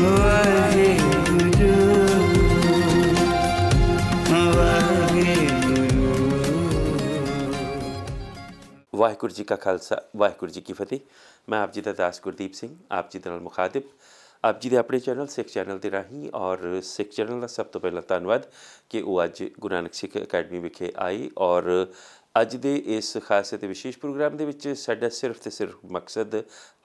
ਵਾਹਿਗੁਰੂ ਵਾਹਿਗੁਰੂ ਜੀ ਕਾ ਖਾਲਸਾ ਵਾਹਿਗੁਰੂ ਜੀ ਕੀ ਫਤਿਹ। मैं आप जी का दास गुरदीप सिंह आप जी ਦੇ ਨਾਲ ਮੁਖਾਤਿਬ आप जी ਦੇ ਆਪਣੇ ਚੈਨਲ ਸਿੱਖ ਚੈਨਲ ਦੇ ਰਾਹੀਂ ਔਰ ਸਿੱਖ ਚੈਨਲ ਦਾ ਸਭ ਤੋਂ ਪਹਿਲਾਂ ਧੰਨਵਾਦ ਕਿ ਉਹ ਅੱਜ ਗੁਰੂ ਨਾਨਕ ਸਿੱਖ ਅਕੈਡਮੀ ਵਿਖੇ ਆਏ ਔਰ ਅੱਜ ਦੇ ਇਸ ਖਾਸ ਅਤੇ ਵਿਸ਼ੇਸ਼ ਪ੍ਰੋਗਰਾਮ ਦੇ ਵਿੱਚ ਸਾਡਾ ਸਿਰਫ ਤੇ ਸਿਰਫ ਮਕਸਦ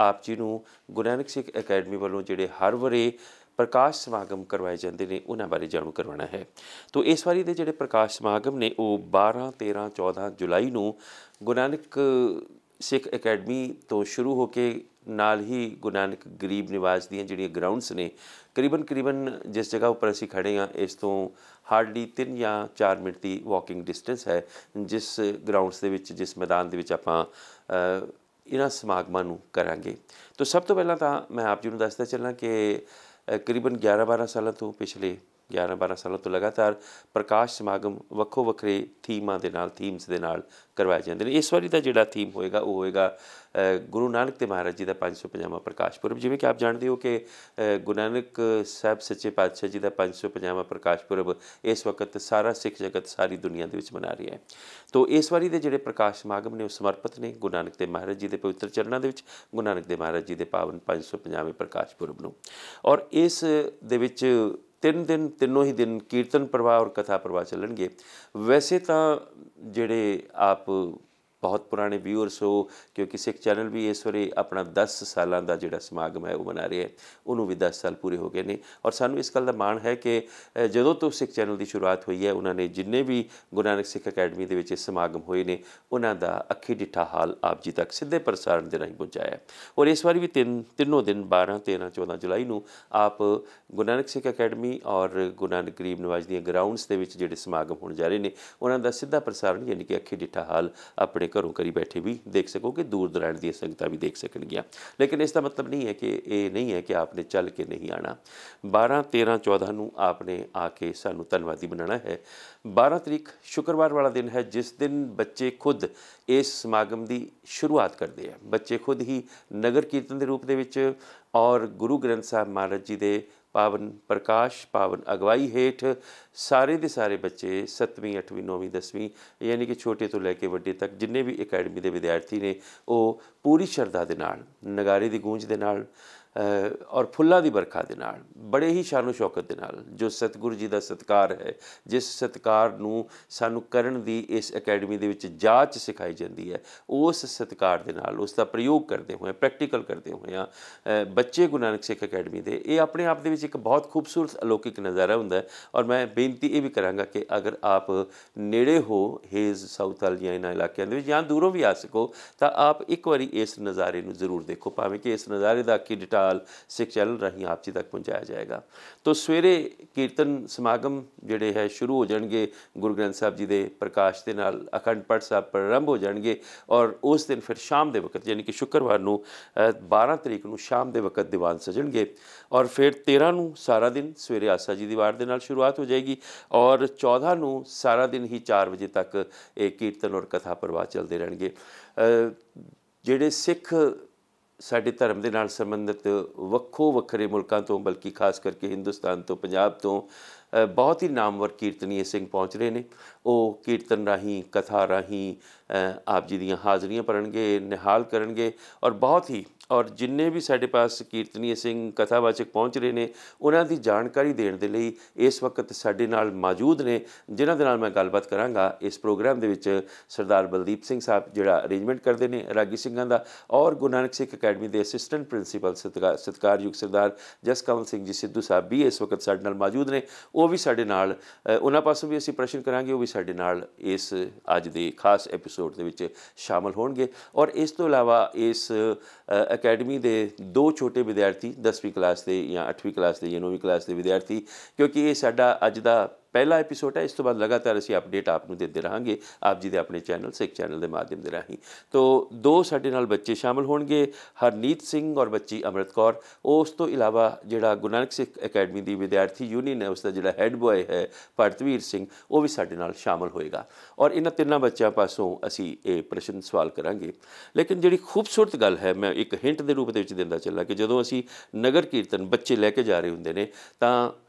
ਆਪ ਜੀ ਨੂੰ ਗੁਰੂ ਨਾਨਕ ਸਿੱਖ ਅਕੈਡਮੀ ਵੱਲੋਂ ਜਿਹੜੇ ਹਰ ਵਰੇ ਪ੍ਰਕਾਸ਼ ਸਮਾਗਮ ਕਰਵਾਏ ਜਾਂਦੇ ਨੇ ਉਹਨਾਂ ਬਾਰੇ ਜਾਣੂ ਕਰਵਾਉਣਾ ਹੈ। ਤਾਂ ਇਸ ਵਾਰੀ ਦੇ ਜਿਹੜੇ ਪ੍ਰਕਾਸ਼ ਸਮਾਗਮ ਨੇ ਉਹ 12, 13, 14 ਜੁਲਾਈ ਨੂੰ ਗੁਰੂ ਨਾਨਕ ਸਿੱਖ ਅਕੈਡਮੀ ਤੋਂ ਸ਼ੁਰੂ ਹੋ ਕੇ ਨਾਲ ਹੀ ਗੁਰੂ ਨਾਨਕ ਗਰੀਬ ਨਿਵਾਸ ਦੀਆਂ ਜਿਹੜੀਆਂ ਗਰਾਊਂਡਸ ਨੇ ਕਰੀਬਨ ਜਿਸ ਜਗ੍ਹਾ ਉੱਪਰ ਅਸੀਂ ਖੜ੍ਹੇ ਹਾਂ ਇਸ ਤੋਂ ਹਾਰਡਲੀ 3 ਜਾਂ 4 ਮਿੰਟ ਦੀ ਵਾਕਿੰਗ ਡਿਸਟੈਂਸ ਹੈ ਜਿਸ ਗਰਾਊਂਡਸ ਦੇ ਵਿੱਚ ਜਿਸ ਮੈਦਾਨ ਦੇ ਵਿੱਚ ਆਪਾਂ ਇਹਨਾਂ ਸਮਾਗਮਾਂ ਨੂੰ ਕਰਾਂਗੇ। ਤਾਂ ਸਭ ਤੋਂ ਪਹਿਲਾਂ ਤਾਂ ਮੈਂ ਆਪ ਜੀ ਨੂੰ ਦੱਸਦਾ ਚੱਲਾਂ ਕਿ ਕਰੀਬਨ 11-12 ਸਾਲਾਂ ਤੋਂ ਪਿਛਲੇ 11-12 ਸਾਲਾਂ ਤੋਂ ਲਗਾਤਾਰ ਪ੍ਰਕਾਸ਼ ਸਮਾਗਮ ਵੱਖੋ ਵੱਖਰੇ ਥੀਮਸ ਦੇ ਨਾਲ ਕਰਵਾਏ ਜਾਂਦੇ ਨੇ। ਇਸ ਵਾਰੀ ਦਾ ਜਿਹੜਾ ਥੀਮ ਹੋਏਗਾ ਉਹ ਹੋਏਗਾ ਗੁਰੂ ਨਾਨਕ ਤੇ ਮਹਾਰਾਜ ਜੀ ਦਾ 550ਵਾਂ ਪ੍ਰਕਾਸ਼ ਪੁਰਬ। ਜਿਵੇਂ ਕਿ ਆਪ ਜਾਣਦੇ ਹੋ ਕਿ ਗੁਰੂ ਨਾਨਕ ਸਾਹਿਬ ਸੱਚੇ ਪਾਤਸ਼ਾਹ ਜੀ ਦਾ 550ਵਾਂ ਪ੍ਰਕਾਸ਼ ਪੁਰਬ ਇਸ ਵਕਤ ਸਾਰਾ ਸਿੱਖ ਜਗਤ ਸਾਰੀ ਦੁਨੀਆ ਦੇ ਵਿੱਚ ਮਨਾ ਰਿਹਾ ਹੈ। ਤਾਂ ਇਸ ਵਾਰੀ ਦੇ ਜਿਹੜੇ ਪ੍ਰਕਾਸ਼ ਸਮਾਗਮ ਨੇ ਉਹ ਸਮਰਪਿਤ ਨੇ ਗੁਰੂ ਨਾਨਕ ਤੇ ਮਹਾਰਾਜ ਜੀ ਦੇ ਪਵਿੱਤਰ ਚਰਨਾਂ ਦੇ ਵਿੱਚ ਗੁਰੂ ਨਾਨਕ ਦੇਵ ਮਹਾਰਾਜ ਜੀ ਦੇ ਪਾਵਨ 550ਵੇਂ ਪ੍ਰਕਾਸ਼ ਪੁਰਬ ਨੂੰ। ਔਰ ਇਸ ਦੇ ਵਿੱਚ 3 ਦਿਨ ਤਿੰਨੋਂ ਹੀ ਦਿਨ ਕੀਰਤਨ ਪ੍ਰਵਾਹ ਔਰ ਕਥਾ ਪ੍ਰਵਾਹ ਚੱਲਣਗੇ। ਵੈਸੇ ਤਾਂ ਜਿਹੜੇ ਆਪ ਬਹੁਤ ਪੁਰਾਣੇ ਵਿਊਅਰਸ ਹੋ ਕਿਉਂਕਿ ਸਿੱਖ ਚੈਨਲ ਵੀ ਇਸ ਵਾਰੀ ਆਪਣਾ 10 ਸਾਲਾਂ ਦਾ ਜਿਹੜਾ ਸਮਾਗਮ ਹੈ ਉਹ ਮਨਾ ਰਿਹਾ ਹੈ, ਉਹਨੂੰ ਵੀ 10 ਸਾਲ ਪੂਰੇ ਹੋ ਗਏ ਨੇ ਔਰ ਸਾਨੂੰ ਇਸ ਗੱਲ ਦਾ ਮਾਣ ਹੈ ਕਿ ਜਦੋਂ ਤੋਂ ਸਿੱਖ ਚੈਨਲ ਦੀ ਸ਼ੁਰੂਆਤ ਹੋਈ ਹੈ ਉਹਨਾਂ ਨੇ ਜਿੰਨੇ ਵੀ ਗੁਰੂ ਨਾਨਕ ਸਿੱਖ ਅਕੈਡਮੀ ਦੇ ਵਿੱਚ ਸਮਾਗਮ ਹੋਏ ਨੇ ਉਹਨਾਂ ਦਾ ਅੱਖੀ ਡਿੱਠਾ ਹਾਲ ਆਪ ਜੀ ਤੱਕ ਸਿੱਧੇ ਪ੍ਰਸਾਰਣ ਦੇ ਰਾਹੀਂ ਪਹੁੰਚਾਇਆ ਔਰ ਇਸ ਵਾਰੀ ਵੀ ਤਿੰਨੋਂ ਦਿਨ 12, 13, 14 ਜੁਲਾਈ ਨੂੰ ਆਪ ਗੁਰੂ ਨਾਨਕ ਸਿੱਖ ਅਕੈਡਮੀ ਔਰ ਗੁਰੂ ਨਾਨਕ ਗਰੀਬ ਨਿਵਾਸ ਦੀਆਂ ਗਰਾਊਂਡਸ ਦੇ ਵਿੱਚ ਜਿਹੜੇ ਸਮਾਗਮ ਹੋਣ ਜਾ ਰਹੇ ਨੇ ਉਹਨਾਂ ਦਾ ਸਿੱਧਾ ਪ੍ਰਸਾਰਣ ਯਾਨੀ ਕਿ ਅੱਖੀ ਡਿੱਠਾ ਹਾਲ ਆਪਣੇ ਘਰੋਂ ਘਰੀ ਬੈਠੇ ਵੀ ਦੇਖ ਸਕੋਗੇ, ਦੂਰ ਦਰਾਡੇ ਦੀਆਂ ਸੰਗਤਾਂ ਵੀ ਦੇਖ ਸਕਣਗੀਆਂ। ਲੇਕਿਨ ਇਸ ਦਾ ਮਤਲਬ ਨਹੀਂ ਹੈ ਕਿ ਇਹ ਨਹੀਂ ਹੈ ਕਿ ਆਪਨੇ ਚੱਲ ਕੇ ਨਹੀਂ ਆਉਣਾ। 12, 13, 14 ਨੂੰ ਆਪਨੇ ਆ ਕੇ ਸਾਨੂੰ ਧੰਨਵਾਦੀ ਬਣਾਉਣਾ ਹੈ। 12 ਤਰੀਕ ਸ਼ੁੱਕਰਵਾਰ ਵਾਲਾ ਦਿਨ ਹੈ ਜਿਸ ਦਿਨ ਬੱਚੇ ਖੁਦ ਇਸ ਸਮਾਗਮ ਦੀ ਸ਼ੁਰੂਆਤ ਕਰਦੇ ਆ। ਬੱਚੇ ਖੁਦ ਹੀ ਨਗਰ ਕੀਰਤਨ ਦੇ ਰੂਪ ਦੇ ਵਿੱਚ ਔਰ ਗੁਰੂ ਗ੍ਰੰਥ ਸਾਹਿਬ ਮਹਾਰਾਜ ਜੀ ਦੇ ਪਾਵਨ ਪ੍ਰਕਾਸ਼ ਪਾਵਨ ਅਗਵਾਈ ਹੇਠ ਸਾਰੇ ਦੇ ਸਾਰੇ ਬੱਚੇ 7ਵੀਂ 8ਵੀਂ 9ਵੀਂ 10ਵੀਂ ਯਾਨੀ ਕਿ ਛੋਟੇ ਤੋਂ ਲੈ ਕੇ ਵੱਡੇ ਤੱਕ ਜਿੰਨੇ ਵੀ ਅਕੈਡਮੀ ਦੇ ਵਿਦਿਆਰਥੀ ਨੇ ਉਹ ਪੂਰੀ ਸ਼ਰਧਾ ਦੇ ਨਾਲ ਨਗਾਰੇ ਦੀ ਗੂੰਜ ਦੇ ਨਾਲ ਔਰ ਫੁੱਲਾਂ ਦੀ ਵਰਖਾ ਦੇ ਨਾਲ ਬੜੇ ਹੀ ਸ਼ਾਨੋ ਸ਼ੌਕਤ ਦੇ ਨਾਲ ਜੋ ਸਤਿਗੁਰੂ ਜੀ ਦਾ ਸਤਿਕਾਰ ਹੈ ਜਿਸ ਸਤਿਕਾਰ ਨੂੰ ਸਾਨੂੰ ਕਰਨ ਦੀ ਇਸ ਅਕੈਡਮੀ ਦੇ ਵਿੱਚ ਜਾਚ ਸਿਖਾਈ ਜਾਂਦੀ ਹੈ ਉਸ ਸਤਿਕਾਰ ਦੇ ਨਾਲ ਉਸ ਦਾ ਪ੍ਰਯੋਗ ਕਰਦੇ ਹੋਏ ਪ੍ਰੈਕਟੀਕਲ ਕਰਦੇ ਹੋਏ ਬੱਚੇ ਗੁਰੂ ਨਾਨਕ ਸਿੱਖ ਅਕੈਡਮੀ ਦੇ ਇਹ ਆਪਣੇ ਆਪ ਦੇ ਵਿੱਚ ਇੱਕ ਬਹੁਤ ਖੂਬਸੂਰਤ ਅਲੌਕਿਕ ਨਜ਼ਾਰਾ ਹੁੰਦਾ ਹੈ। ਔਰ ਮੈਂ ਬੇਨਤੀ ਇਹ ਵੀ ਕਰਾਂਗਾ ਕਿ ਅਗਰ ਆਪ ਨੇੜੇ ਹੋ ਹੇਜ਼ ਸਾਊਥ ਵਾਲ ਜਾਂ ਇਹਨਾਂ ਇਲਾਕਿਆਂ ਦੇ ਵਿੱਚ ਜਾਂ ਦੂਰੋਂ ਵੀ ਆ ਸਕੋ ਤਾਂ ਆਪ ਇੱਕ ਵਾਰੀ ਇਸ ਨਜ਼ਾਰੇ ਨੂੰ ਜ਼ਰੂਰ ਦੇਖੋ ਭਾਵੇਂ ਕਿ ਇਸ ਨਜ਼ਾਰੇ ਦਾ ਅੱਖੀ ਡਿਟਾ ਸਿੱਖ ਚੈਨਲ ਰਾਹੀਂ ਆਪ ਜੀ ਤੱਕ ਪਹੁੰਚਾਇਆ ਜਾਏਗਾ। ਤਾਂ ਸਵੇਰੇ ਕੀਰਤਨ ਸਮਾਗਮ ਜਿਹੜੇ ਹੈ ਸ਼ੁਰੂ ਹੋ ਜਾਣਗੇ ਗੁਰੂ ਗ੍ਰੰਥ ਸਾਹਿਬ ਜੀ ਦੇ ਪ੍ਰਕਾਸ਼ ਦੇ ਨਾਲ ਅਖੰਡ ਪਾਠ ਸਾਹਿਬ ਪ੍ਰਾਰੰਭ ਹੋ ਜਾਣਗੇ ਔਰ ਉਸ ਦਿਨ ਫਿਰ ਸ਼ਾਮ ਦੇ ਵਕਤ ਯਾਨੀ ਕਿ ਸ਼ੁੱਕਰਵਾਰ ਨੂੰ 12 ਤਰੀਕ ਨੂੰ ਸ਼ਾਮ ਦੇ ਵਕਤ ਦੀਵਾਨ ਸਜਣਗੇ ਔਰ ਫਿਰ 13 ਨੂੰ ਸਾਰਾ ਦਿਨ ਸਵੇਰੇ ਆਸਾ ਜੀ ਦੀ ਵਾਰ ਦੇ ਨਾਲ ਸ਼ੁਰੂਆਤ ਹੋ ਜਾਏਗੀ ਔਰ 14 ਨੂੰ ਸਾਰਾ ਦਿਨ ਹੀ 4 ਵਜੇ ਤੱਕ ਇਹ ਕੀਰਤਨ ਔਰ ਕਥਾ ਪ੍ਰਵਾਹ ਚੱਲਦੇ ਰਹਿਣਗੇ। ਜਿਹੜੇ ਸਿੱਖ ਸਾਡੇ ਧਰਮ ਦੇ ਨਾਲ ਸੰਬੰਧਿਤ ਵੱਖੋ ਵੱਖਰੇ ਮੁਲਕਾਂ ਤੋਂ ਬਲਕਿ ਖਾਸ ਕਰਕੇ ਹਿੰਦੁਸਤਾਨ ਤੋਂ ਪੰਜਾਬ ਤੋਂ ਬਹੁਤ ਹੀ ਨਾਮਵਰ ਕੀਰਤਨੀਏ ਸਿੰਘ ਪਹੁੰਚ ਰਹੇ ਨੇ। ਉਹ ਕੀਰਤਨ ਰਾਹੀਂ ਕਥਾ ਰਾਹੀਂ ਆਪ ਜੀ ਦੀਆਂ ਹਾਜ਼ਰੀਆਂ ਭਰਨਗੇ ਨਿਹਾਲ ਕਰਨਗੇ ਔਰ ਬਹੁਤ ਹੀ ਔਰ ਜਿੰਨੇ ਵੀ ਸਾਡੇ ਪਾਸ ਕੀਰਤਨੀਏ ਸਿੰਘ ਕਥਾਵਾਚਕ ਪਹੁੰਚ ਰਹੇ ਨੇ ਉਹਨਾਂ ਦੀ ਜਾਣਕਾਰੀ ਦੇਣ ਦੇ ਲਈ ਇਸ ਵਕਤ ਸਾਡੇ ਨਾਲ ਮੌਜੂਦ ਨੇ ਜਿਨ੍ਹਾਂ ਦੇ ਨਾਲ ਮੈਂ ਗੱਲਬਾਤ ਕਰਾਂਗਾ ਇਸ ਪ੍ਰੋਗਰਾਮ ਦੇ ਵਿੱਚ ਸਰਦਾਰ ਬਲਦੀਪ ਸਿੰਘ ਸਾਹਿਬ ਜਿਹੜਾ ਅਰੇਂਜਮੈਂਟ ਕਰਦੇ ਨੇ ਰਾਗੀ ਸਿੰਘਾਂ ਦਾ ਔਰ ਗੁਰੂ ਨਾਨਕ ਸਿੱਖ ਅਕੈਡਮੀ ਦੇ ਅਸਿਸਟੈਂਟ ਪ੍ਰਿੰਸੀਪਲ ਸਤਿਕਾਰਯੋਗ ਸਰਦਾਰ ਜਸਕਮਲ ਸਿੰਘ ਜੀ ਸਿੱਧੂ ਸਾਹਿਬ ਵੀ ਇਸ ਵਕਤ ਸਾਡੇ ਨਾਲ ਮੌਜੂਦ ਨੇ। ਉਹ ਵੀ ਸਾਡੇ ਨਾਲ ਉਹਨਾਂ ਪਾਸੋਂ ਵੀ ਅਸੀਂ ਪ੍ਰਸ਼ਨ ਕਰਾਂਗੇ ਉਹ ਵੀ ਸਾਡੇ ਨਾਲ ਇਸ ਅੱਜ ਦੇ ਖਾਸ ਐਪੀਸੋਡ ਦੇ ਵਿੱਚ ਸ਼ਾਮਲ ਹੋਣਗੇ। ਔਰ ਇਸ ਤੋਂ ਇਲਾਵਾ ਇਸ ਅਕੈਡਮੀ ਦੇ 2 ਛੋਟੇ ਵਿਦਿਆਰਥੀ 10ਵੀਂ ਕਲਾਸ ਦੇ ਜਾਂ 8ਵੀਂ ਕਲਾਸ ਦੇ ਜਾਂ 9ਵੀਂ ਕਲਾਸ ਦੇ ਵਿਦਿਆਰਥੀ ਕਿਉਂਕਿ ਇਹ ਸਾਡਾ ਅੱਜ ਦਾ पहला एपीसोड है। इस तो बाद लगातार असीं अपडेट आप नूं दिंदे रहांगे आप जी दे अपने चैनल सिख चैनल के माध्यम दे राहीं। तो 2 साडे नाल बच्चे शामिल होणगे, हरनीत सिंह और बच्ची अमृत कौर। उस तो इलावा जिहड़ा गुरु नानक सिख अकैडमी दी विद्यार्थी यूनियन है उसका जिहड़ा हैड बॉय है भरतवीर सिंह, वो भी साडे नाल शामिल होएगा और इन्हां तिन्नां बच्चों पासों असीं ये प्रश्न सवाल करांगे। लेकिन जिहड़ी खूबसूरत गल है, मैं एक हिंट के रूप में दिंदा चला कि जदों असीं नगर कीर्तन बच्चे लैके जा रहे हुंदे ने तां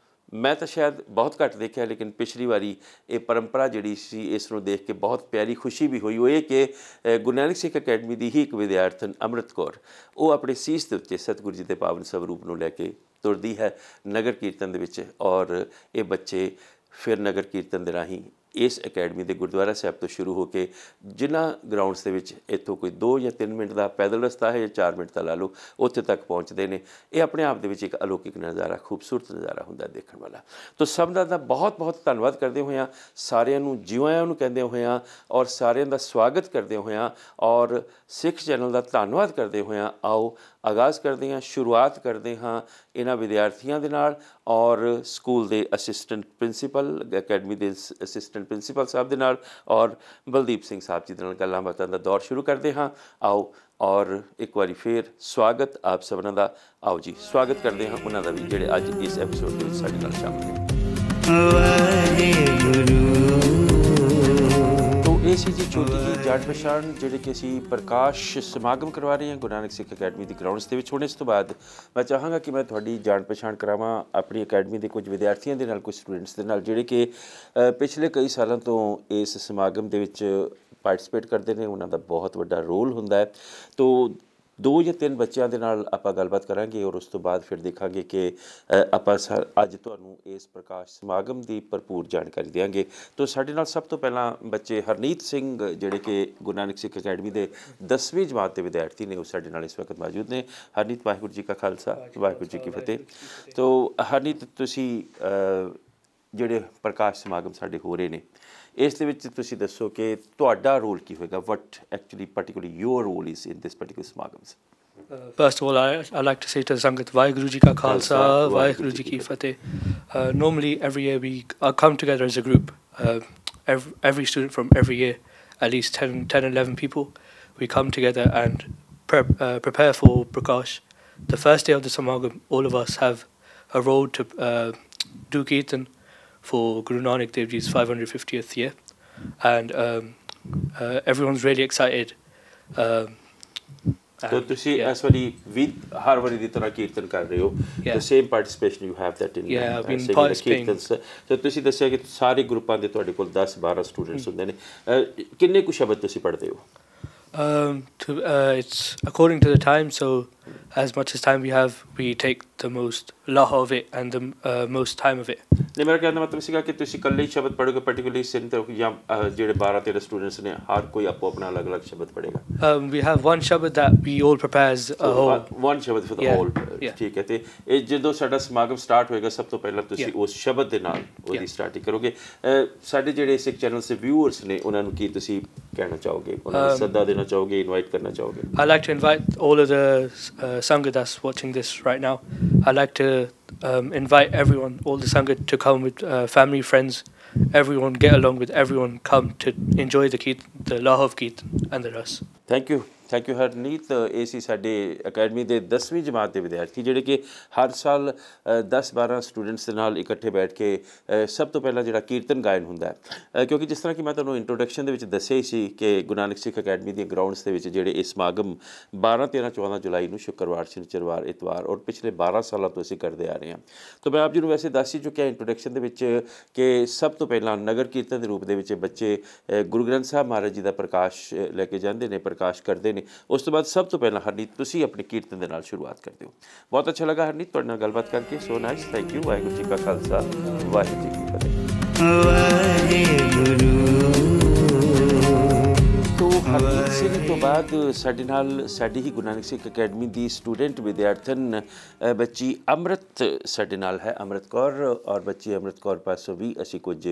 मैं तो शायद बहुत घट देखा, लेकिन पिछली वारी ये परंपरा जिहड़ी सी इसनूं देख के बहुत प्यारी खुशी भी हुई। वो ये कि गुरु नानक सिख अकैडमी की ही एक विद्यार्थन अमृत कौर वो अपने सीस के उत्ते सतगुरु जी के पावन स्वरूप नूं लैके तुरदी है नगर कीर्तन दे विच और ये बच्चे फिर नगर कीर्तन के राही इस अकैडमी के गुरुद्वारा साहब तो शुरू होकर जिन्हों ग्राउंड्स के इतों कोई 2 या 3 मिनट का पैदल रस्ता है या 4 मिनट का ला लो उत्थे तक पहुँचते हैं। ये अपने आप के एक अलौकिक नज़ारा, खूबसूरत नज़ारा होंदा देखने वाला। तो सब का बहुत बहुत धन्यवाद करते हुए सारिਆਂ ਨੂੰ ਜਿਉਂ ਨੂੰ ਕਹਿੰਦੇ ਹੋਏ और सारिਆਂ ਦਾ स्वागत करते हुए और सिख चैनल का धन्यवाद करते हुए आओ आगाज़ करते हैं, शुरुआत करते हाँ इन्हां विद्यार्थियों के नाल और स्कूल के असिस्टेंट प्रिंसीपल अकैडमी के असिस्टेंट प्रिंसीपल साहब के नाल और बलदीप सिंह साहब जी के नाल गल्लां बातां दा दौर शुरू करते हाँ। आओ और एक बारी फिर स्वागत आप सबना दा। आओ जी स्वागत करते हैं उन्हां दा भी जिहड़े अज इस एपीसोड में साडे नाल शामिल हैं। ये सी जी छोटी जी जान पछाण जिहड़े कि असीं प्रकाश समागम करवा रहे हैं गुरु नानक सिख अकैडमी की ग्राउंड्स के विच। हुण इस तो बाद मैं चाहांगा कि मैं तुहाडी जान पछाण करावां अपनी अकैडमी के कुछ विद्यार्थियों के नाल, कुछ स्टूडेंट्स के नाल जिहड़े कि पिछले कई सालों तो इस समागम दे विच पार्टिसिपेट करते हैं। उन्हां दा बहुत वड्डा रोल हुंदा है। तो 2 या 3 बच्चों के नाल आपां गलबात करांगे और उस तो बाद फिर देखा कि आपां अज तुहानूं इस प्रकाश समागम की भरपूर जानकारी देंगे। तो साडे नाल सब तो पहला बच्चे हरनीत सिंह जिहड़े कि गुरु नानक सिख अकैडमी के 10वीं जमात के विद्यार्थी ने, वो साडे नाल इस वक्त मौजूद ने। हरनीत वाहिगुरू जी का खालसा वाहिगुरू जी की फतेह। तो हरनीत तुसीं जिहड़े प्रकाश समागम साडे हो रहे हैं इस दे विच तुसीं दसो कि तुहाडा रोल की होएगा, what actually particularly your role is in this particular समागम। First of all, I like to say to the Sangat, Vaheguru Ji Ka Khalsa, Vaheguru Ji Ki Fateh. Normally, every year we come together as a group. Every student from every year, at least 10, 11 people, we come together and prepare for Prakash. The first day of the Samagam, all of us have a role to do Kirtan for Guru Nanak Dev Ji's 550th year, and everyone's really excited. So तुसी इस वाली हर वारी दी तरह कीर्तन कर रहे हो, the same participation you have that in I've been participating. तो तुसी दस्सिया कि सारे ग्रुपां दे तुहाडे कोल 10-12 स्टूडेंट्स हुंदे ने, किन्ने कुछ शब्द तुसी पढ़दे हो? It's according to the time, so as much as time we have, we take the most law of it and the most time of it. नहीं, मेरा कहने का मतलब सीगा कि तुसी कल्ले ही शब्द पढ़ोगे particularly सिंध या जेडे 12-13 स्टूडेंट्स ने हर कोई आपको अपना अलग-अलग शब्द पढ़ेगा। We have one shabad that we all prepare as a whole. One शब्द for the whole, ठीक है। ते ये जदों साडा समागम स्टार्ट होएगा सब तो पहला तुसी उस शब्द दे नाल ओदी स्टार्टिंग करोगे। साडे जेडे सिख चैनल से व्यूअर्स ने उन्हां नूं की तुसी कहना चाहोगे, उन्हां नूं सद्दा देना चाहोगे, इनवाइट करना चाहोगे? I'd like to invite all of the Sangha that's watching this right now. I'd like to invite everyone, all the Sangha, to come with family, friends, everyone, get along with everyone, come to enjoy the Kirtan, the Law of Kirtan and the Ras. Thank you Harneet. ये सी साडे academy के 10वीं जमात के विद्यार्थी जिहड़े कि हर साल 10-12 students के नाल इकट्ठे बैठ के सब तो पहला जिहड़ा कीर्तन गायन हुंदा है, क्योंकि जिस तरह कि मैं तुहानूं इंट्रोडक्शन दे विच दस्सिया ही सी कि गुरु नानक सिख अकैडमी दी ग्राउंड्स दे विच जिहड़े इस समागम 12, 13, 14 जुलाई नूं शुक्रवार, शनिचरवार, इतवार और पिछले 12 सालों तो असीं करदे आ रहे हैं। तो मैं आप जी नूं वैसे दस ही चुकिया इंट्रोडक्शन दे विच कि सब तो पहला नगर कीर्तन के रूप दे विच बच्चे गुरु ग्रंथ साहब महाराज जी का प्रकाश लैके जांदे ने, प्रकाश करते हैं। उस तो बाद सब तो पहला हरनीत तुसी अपने कीर्तन के नाल शुरुआत करते हो। बहुत अच्छा लगा हरनीत तुहाडे नाल गलबात करके। So nice, thank you. Waheguru ji का खालसा वाहिगुरू जी की फतेह। तो हरनीत सिंह तो बाद साडे नाल साडी ही गुरु नानक सिख अकैडमी की स्टूडेंट विद्यार्थन बच्ची अमृत साडे नाल है, अमृत कौर। और बच्ची अमृत कौर पासों भी असीं कुछ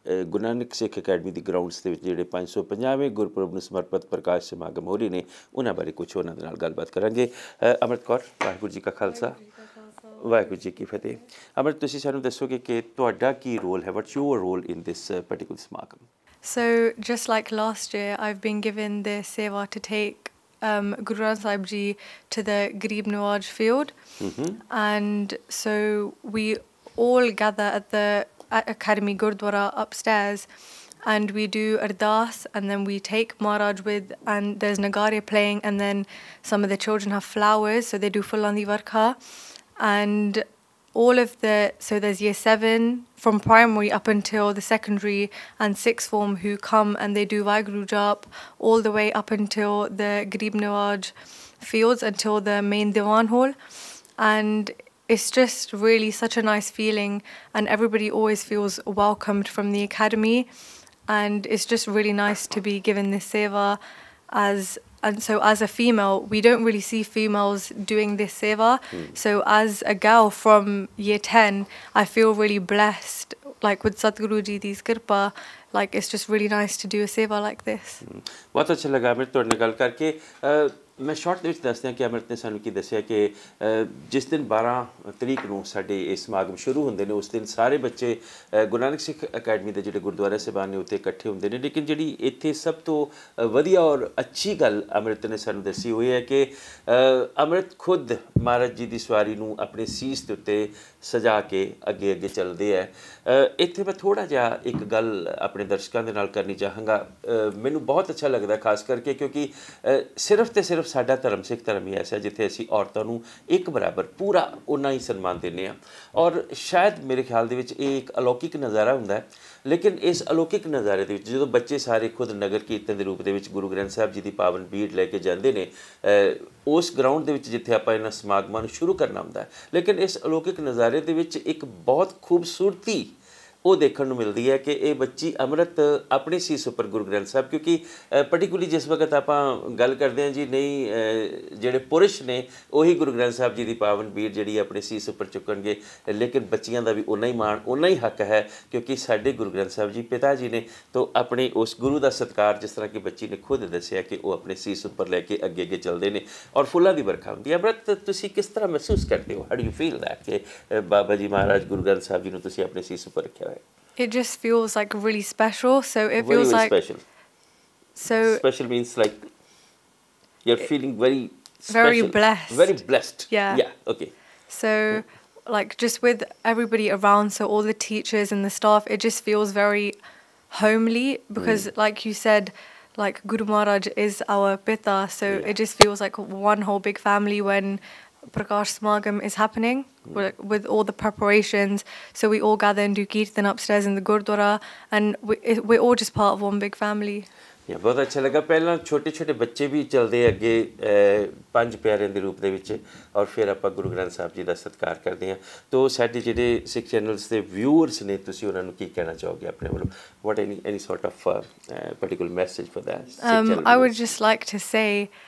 गुरु नानक सिख अकैडमी की ग्राउंड्स के जिहड़े 550वें गुरपुरब नूं समर्पित प्रकाश समागम हो रहे हैं उन्हां बारे कुछ उन्हां दे नाल गलबात करांगे। अमृत कौर, वाहिगुरू जी का खालसा ਵਾਹਿਗੁਰੂ ਜੀ ਕੀ ਫਤਿਹ। ਅਮਰ, ਤੁਸੀਂ ਸਾਨੂੰ ਦੱਸੋਗੇ ਕਿ ਤੁਹਾਡਾ ਕੀ ਰੋਲ ਹੈ, what's your role in this particular ਸਮਾਗਮ? So, just like last year, I've been given the seva to take Guru Granth Sahib Ji to the Garib Nawaz field. And so we all gather at the Academy Gurdwara upstairs and we do ardas, and then we take Maharaj with, and there's Nagare playing, and then some of the children have flowers, so they do Fulandi Varkha. And all of so there's year 7 from primary up until the secondary and sixth form who come and they do Vaheguru Jap all the way up until the Garib Nawaz fields until the main Diwan hall. And it's just really such a nice feeling, and everybody always feels welcomed from the academy, and it's just really nice to be given this seva. And so as a female, we don't really see females doing this seva. So as a girl from year 10, I feel really blessed, like with Satguru Ji Di's kirpa, like it's just really nice to do a seva like this. बहुत अच्छा लगा अमृत ਤੁਹਾਡੇ ਨਾਲ ਗੱਲ ਕਰਕੇ। मैं short ਦੇ ਵਿੱਚ ਦੱਸਦਾ ਕਿ ਅਮृत ਨੇ ਸਾਨੂੰ ਕੀ ਦੱਸਿਆ ਕਿ ਜਿਸ ਦਿਨ 12 ਤਰੀਕ ਨੂੰ ਸਾਡੇ ਇਹ ਸਮਾਗਮ ਸ਼ੁਰੂ ਹੁੰਦੇ ਨੇ ਉਸ ਦਿਨ ਸਾਰੇ ਬੱਚੇ ਗੁਰੂ ਨਾਨਕ ਸਿੱਖ ਅਕੈਡਮੀ ਦੇ ਜਿਹੜੇ ਗੁਰਦੁਆਰਾ ਸਾਹਿਬਾਨ ਨੇ ਉੱਥੇ ਇਕੱਠੇ ਹੁੰਦੇ ਨੇ। ਲੇਕਿਨ ਜਿਹੜੀ ਇੱਥੇ ਸਭ ਤੋਂ ਵਧੀਆ ਔਰ ਅੱਛੀ ਗੱਲ ਅਮृत ਨੇ ਸਾਨੂੰ ਦੱਸੀ ਹੋਈ ਹੈ ਕਿ ਅਮृत ਖੁਦ ਮਹਾਰਾਜ ਜੀ ਦੀ ਸਵਾਰੀ ਨੂੰ ਆਪਣੇ ਸੀਸ ਦੇ ਉੱਤੇ ਸਜਾ ਕੇ ਅੱਗੇ ਅੱਗੇ ਚੱਲਦੇ ਹੈ। ਇੱਥੇ ਮੈਂ ਥੋੜ੍ਹਾ ਜਿਹਾ ਇੱਕ ਗੱਲ ਆਪਣੇ ਦਰਸ਼ਕਾਂ ਦੇ ਨਾਲ ਕਰਨੀ ਚਾਹਾਂਗਾ। ਮੈਨੂੰ ਬਹੁਤ ਅੱਛਾ ਲੱਗਦਾ ਖਾਸ ਕਰਕੇ ਕਿਉਂਕਿ ਸਿਰਫ ਤੇ ਸਿਰਫ ਸਾਡਾ ਧਰਮ ਸਿੱਖ ਧਰਮ ਹੀ ਐਸਾ ਜਿੱਥੇ ਅਸੀਂ ਔਰਤਾਂ ਨੂੰ ਇੱਕ ਬਰਾਬਰ ਪੂਰਾ ਉਨਾ ਹੀ ਸਨਮਾਨ ਦਿੰਦੇ ਹਾਂ। ਔਰ ਸ਼ਾਇਦ ਮੇਰੇ ਖਿਆਲ ਦੇ ਵਿੱਚ ਇਹ ਇੱਕ ਅਲੌਕਿਕ ਨਜ਼ਾਰਾ ਹੁੰਦਾ ਹੈ। ਲੇਕਿਨ ਇਸ ਅਲੌਕਿਕ ਨਜ਼ਾਰੇ ਦੇ ਵਿੱਚ ਜਦੋਂ ਬੱਚੇ ਸਾਰੇ ਖੁਦ ਨਗਰ ਕੀਰਤਨ ਦੇ ਰੂਪ ਦੇ ਵਿੱਚ ਗੁਰੂ ਗ੍ਰੰਥ ਸਾਹਿਬ ਜੀ ਦੀ ਪਾਵਨ ਬੀੜ ਲੈ ਕੇ ਜਾਂਦੇ ਨੇ ਉਸ ਗਰਾਊਂਡ ਦੇ ਵਿੱਚ ਜਿੱਥੇ ਆਪਾਂ ਇਹਨਾਂ ਸਮਾਗਮਾਂ ਨੂੰ ਸ਼ੁਰੂ ਕਰਨਾ ਹੁੰਦਾ, ਲੇਕਿਨ ਇਸ ਅਲੌਕਿਕ ਨਜ਼ਾਰੇ ਦੇ ਵਿੱਚ ਇੱਕ ਬਹੁਤ ਖੂਬਸੂਰਤੀ ਉਹ ਦੇਖਣ ਨੂੰ ਮਿਲਦੀ ਹੈ ਕਿ ਇਹ ਬੱਚੀ ਅਮृत ਆਪਣੇ ਸੀਸ ਉੱਪਰ ਗੁਰੂ ਗ੍ਰੰਥ ਸਾਹਿਬ, ਕਿਉਂਕਿ ਪਾਰਟਿਕੂਲਰਲੀ ਜਿਸ ਵਕਤ ਆਪਾਂ ਗੱਲ ਕਰਦੇ ਹਾਂ ਜੀ ਨਹੀਂ ਜਿਹੜੇ ਪੁਰਸ਼ ਨੇ ਉਹੀ ਗੁਰੂ ਗ੍ਰੰਥ ਸਾਹਿਬ ਜੀ ਦੀ ਪਾਵਨ ਬੀੜ ਜਿਹੜੀ ਆਪਣੇ ਸੀਸ ਉੱਪਰ ਚੁੱਕਣਗੇ, ਲੇਕਿਨ ਬੱਚੀਆਂ ਦਾ ਵੀ ਓਨਾ ਹੀ ਮਾਣ ਓਨਾ ਹੀ ਹੱਕ ਹੈ ਕਿਉਂਕਿ ਸਾਡੇ ਗੁਰੂ ਗ੍ਰੰਥ ਸਾਹਿਬ ਜੀ ਪਿਤਾ ਜੀ ਨੇ ਤਾਂ ਆਪਣੇ ਉਸ ਗੁਰੂ ਦਾ ਸਤਿਕਾਰ ਜਿਸ ਤਰ੍ਹਾਂ ਕਿ ਬੱਚੀ ਨੇ ਖੁਦ ਦੱਸਿਆ ਕਿ ਉਹ ਆਪਣੇ ਸੀਸ ਉੱਪਰ ਲੈ ਕੇ ਅੱਗੇ ਅੱਗੇ ਚੱਲਦੇ ਨੇ ਔਰ ਫੁੱਲਾਂ ਦੀ ਵਰਖਾ ਹੁੰਦੀ ਹੈ। ਅਮृत ਤੁਸੀਂ ਕਿਸ ਤਰ੍ਹਾਂ ਮਹਿਸੂਸ ਕਰਦੇ ਹੋ? How do you feel that ਕਿ ਬਾਬਾ ਜੀ ਮਹਾਰਾਜ ਗੁਰੂ ਗ੍ਰੰਥ ਸਾਹਿਬ ਜੀ ਨੂੰ ਤੁਸੀਂ ਆਪਣੇ ਸੀਸ ਉੱਪਰ ਰੱਖਿਆ ਹੋਇਆ? It just feels like really special. So it feels very like special. So special means like you're feeling very special, very blessed. Very blessed. Yeah. Yeah. Okay. So like just with everybody around, so all the teachers and the staff, it just feels very homely because like you said, like Guru Maharaj is our Pita, so it just feels like one whole big family when Prakash Samagam is happening with all the preparations. So we all gather and do Kirtan upstairs in the Gurdwara, and we're all just part of one big family. ਬਹੁਤ ਅੱਛਾ ਲੱਗਾ। ਪਹਿਲਾਂ ਛੋਟੇ ਛੋਟੇ ਬੱਚੇ ਵੀ ਚੱਲਦੇ ਅੱਗੇ ਪੰਜ ਪਿਆਰਿਆਂ ਦੇ ਰੂਪ ਦੇ ਵਿੱਚ ਔਰ ਫਿਰ ਆਪਾਂ ਗੁਰੂ ਗ੍ਰੰਥ ਸਾਹਿਬ ਜੀ ਦਾ ਸਤਿਕਾਰ ਕਰਦੇ ਹਾਂ। ਤਾਂ ਸਾਡੇ ਜਿਹੜੇ ਸਿੱਖ ਚੈਨਲਸ ਦੇ ਵਿਊਅਰਸ ਨੇ ਤੁਸੀਂ ਉਹਨਾਂ ਨੂੰ ਕੀ ਕਹਿਣਾ ਚਾਹੋਗੇ ਆਪਣੇ ਵੱਲੋਂ? What any sort of particular message for that? I would just like to say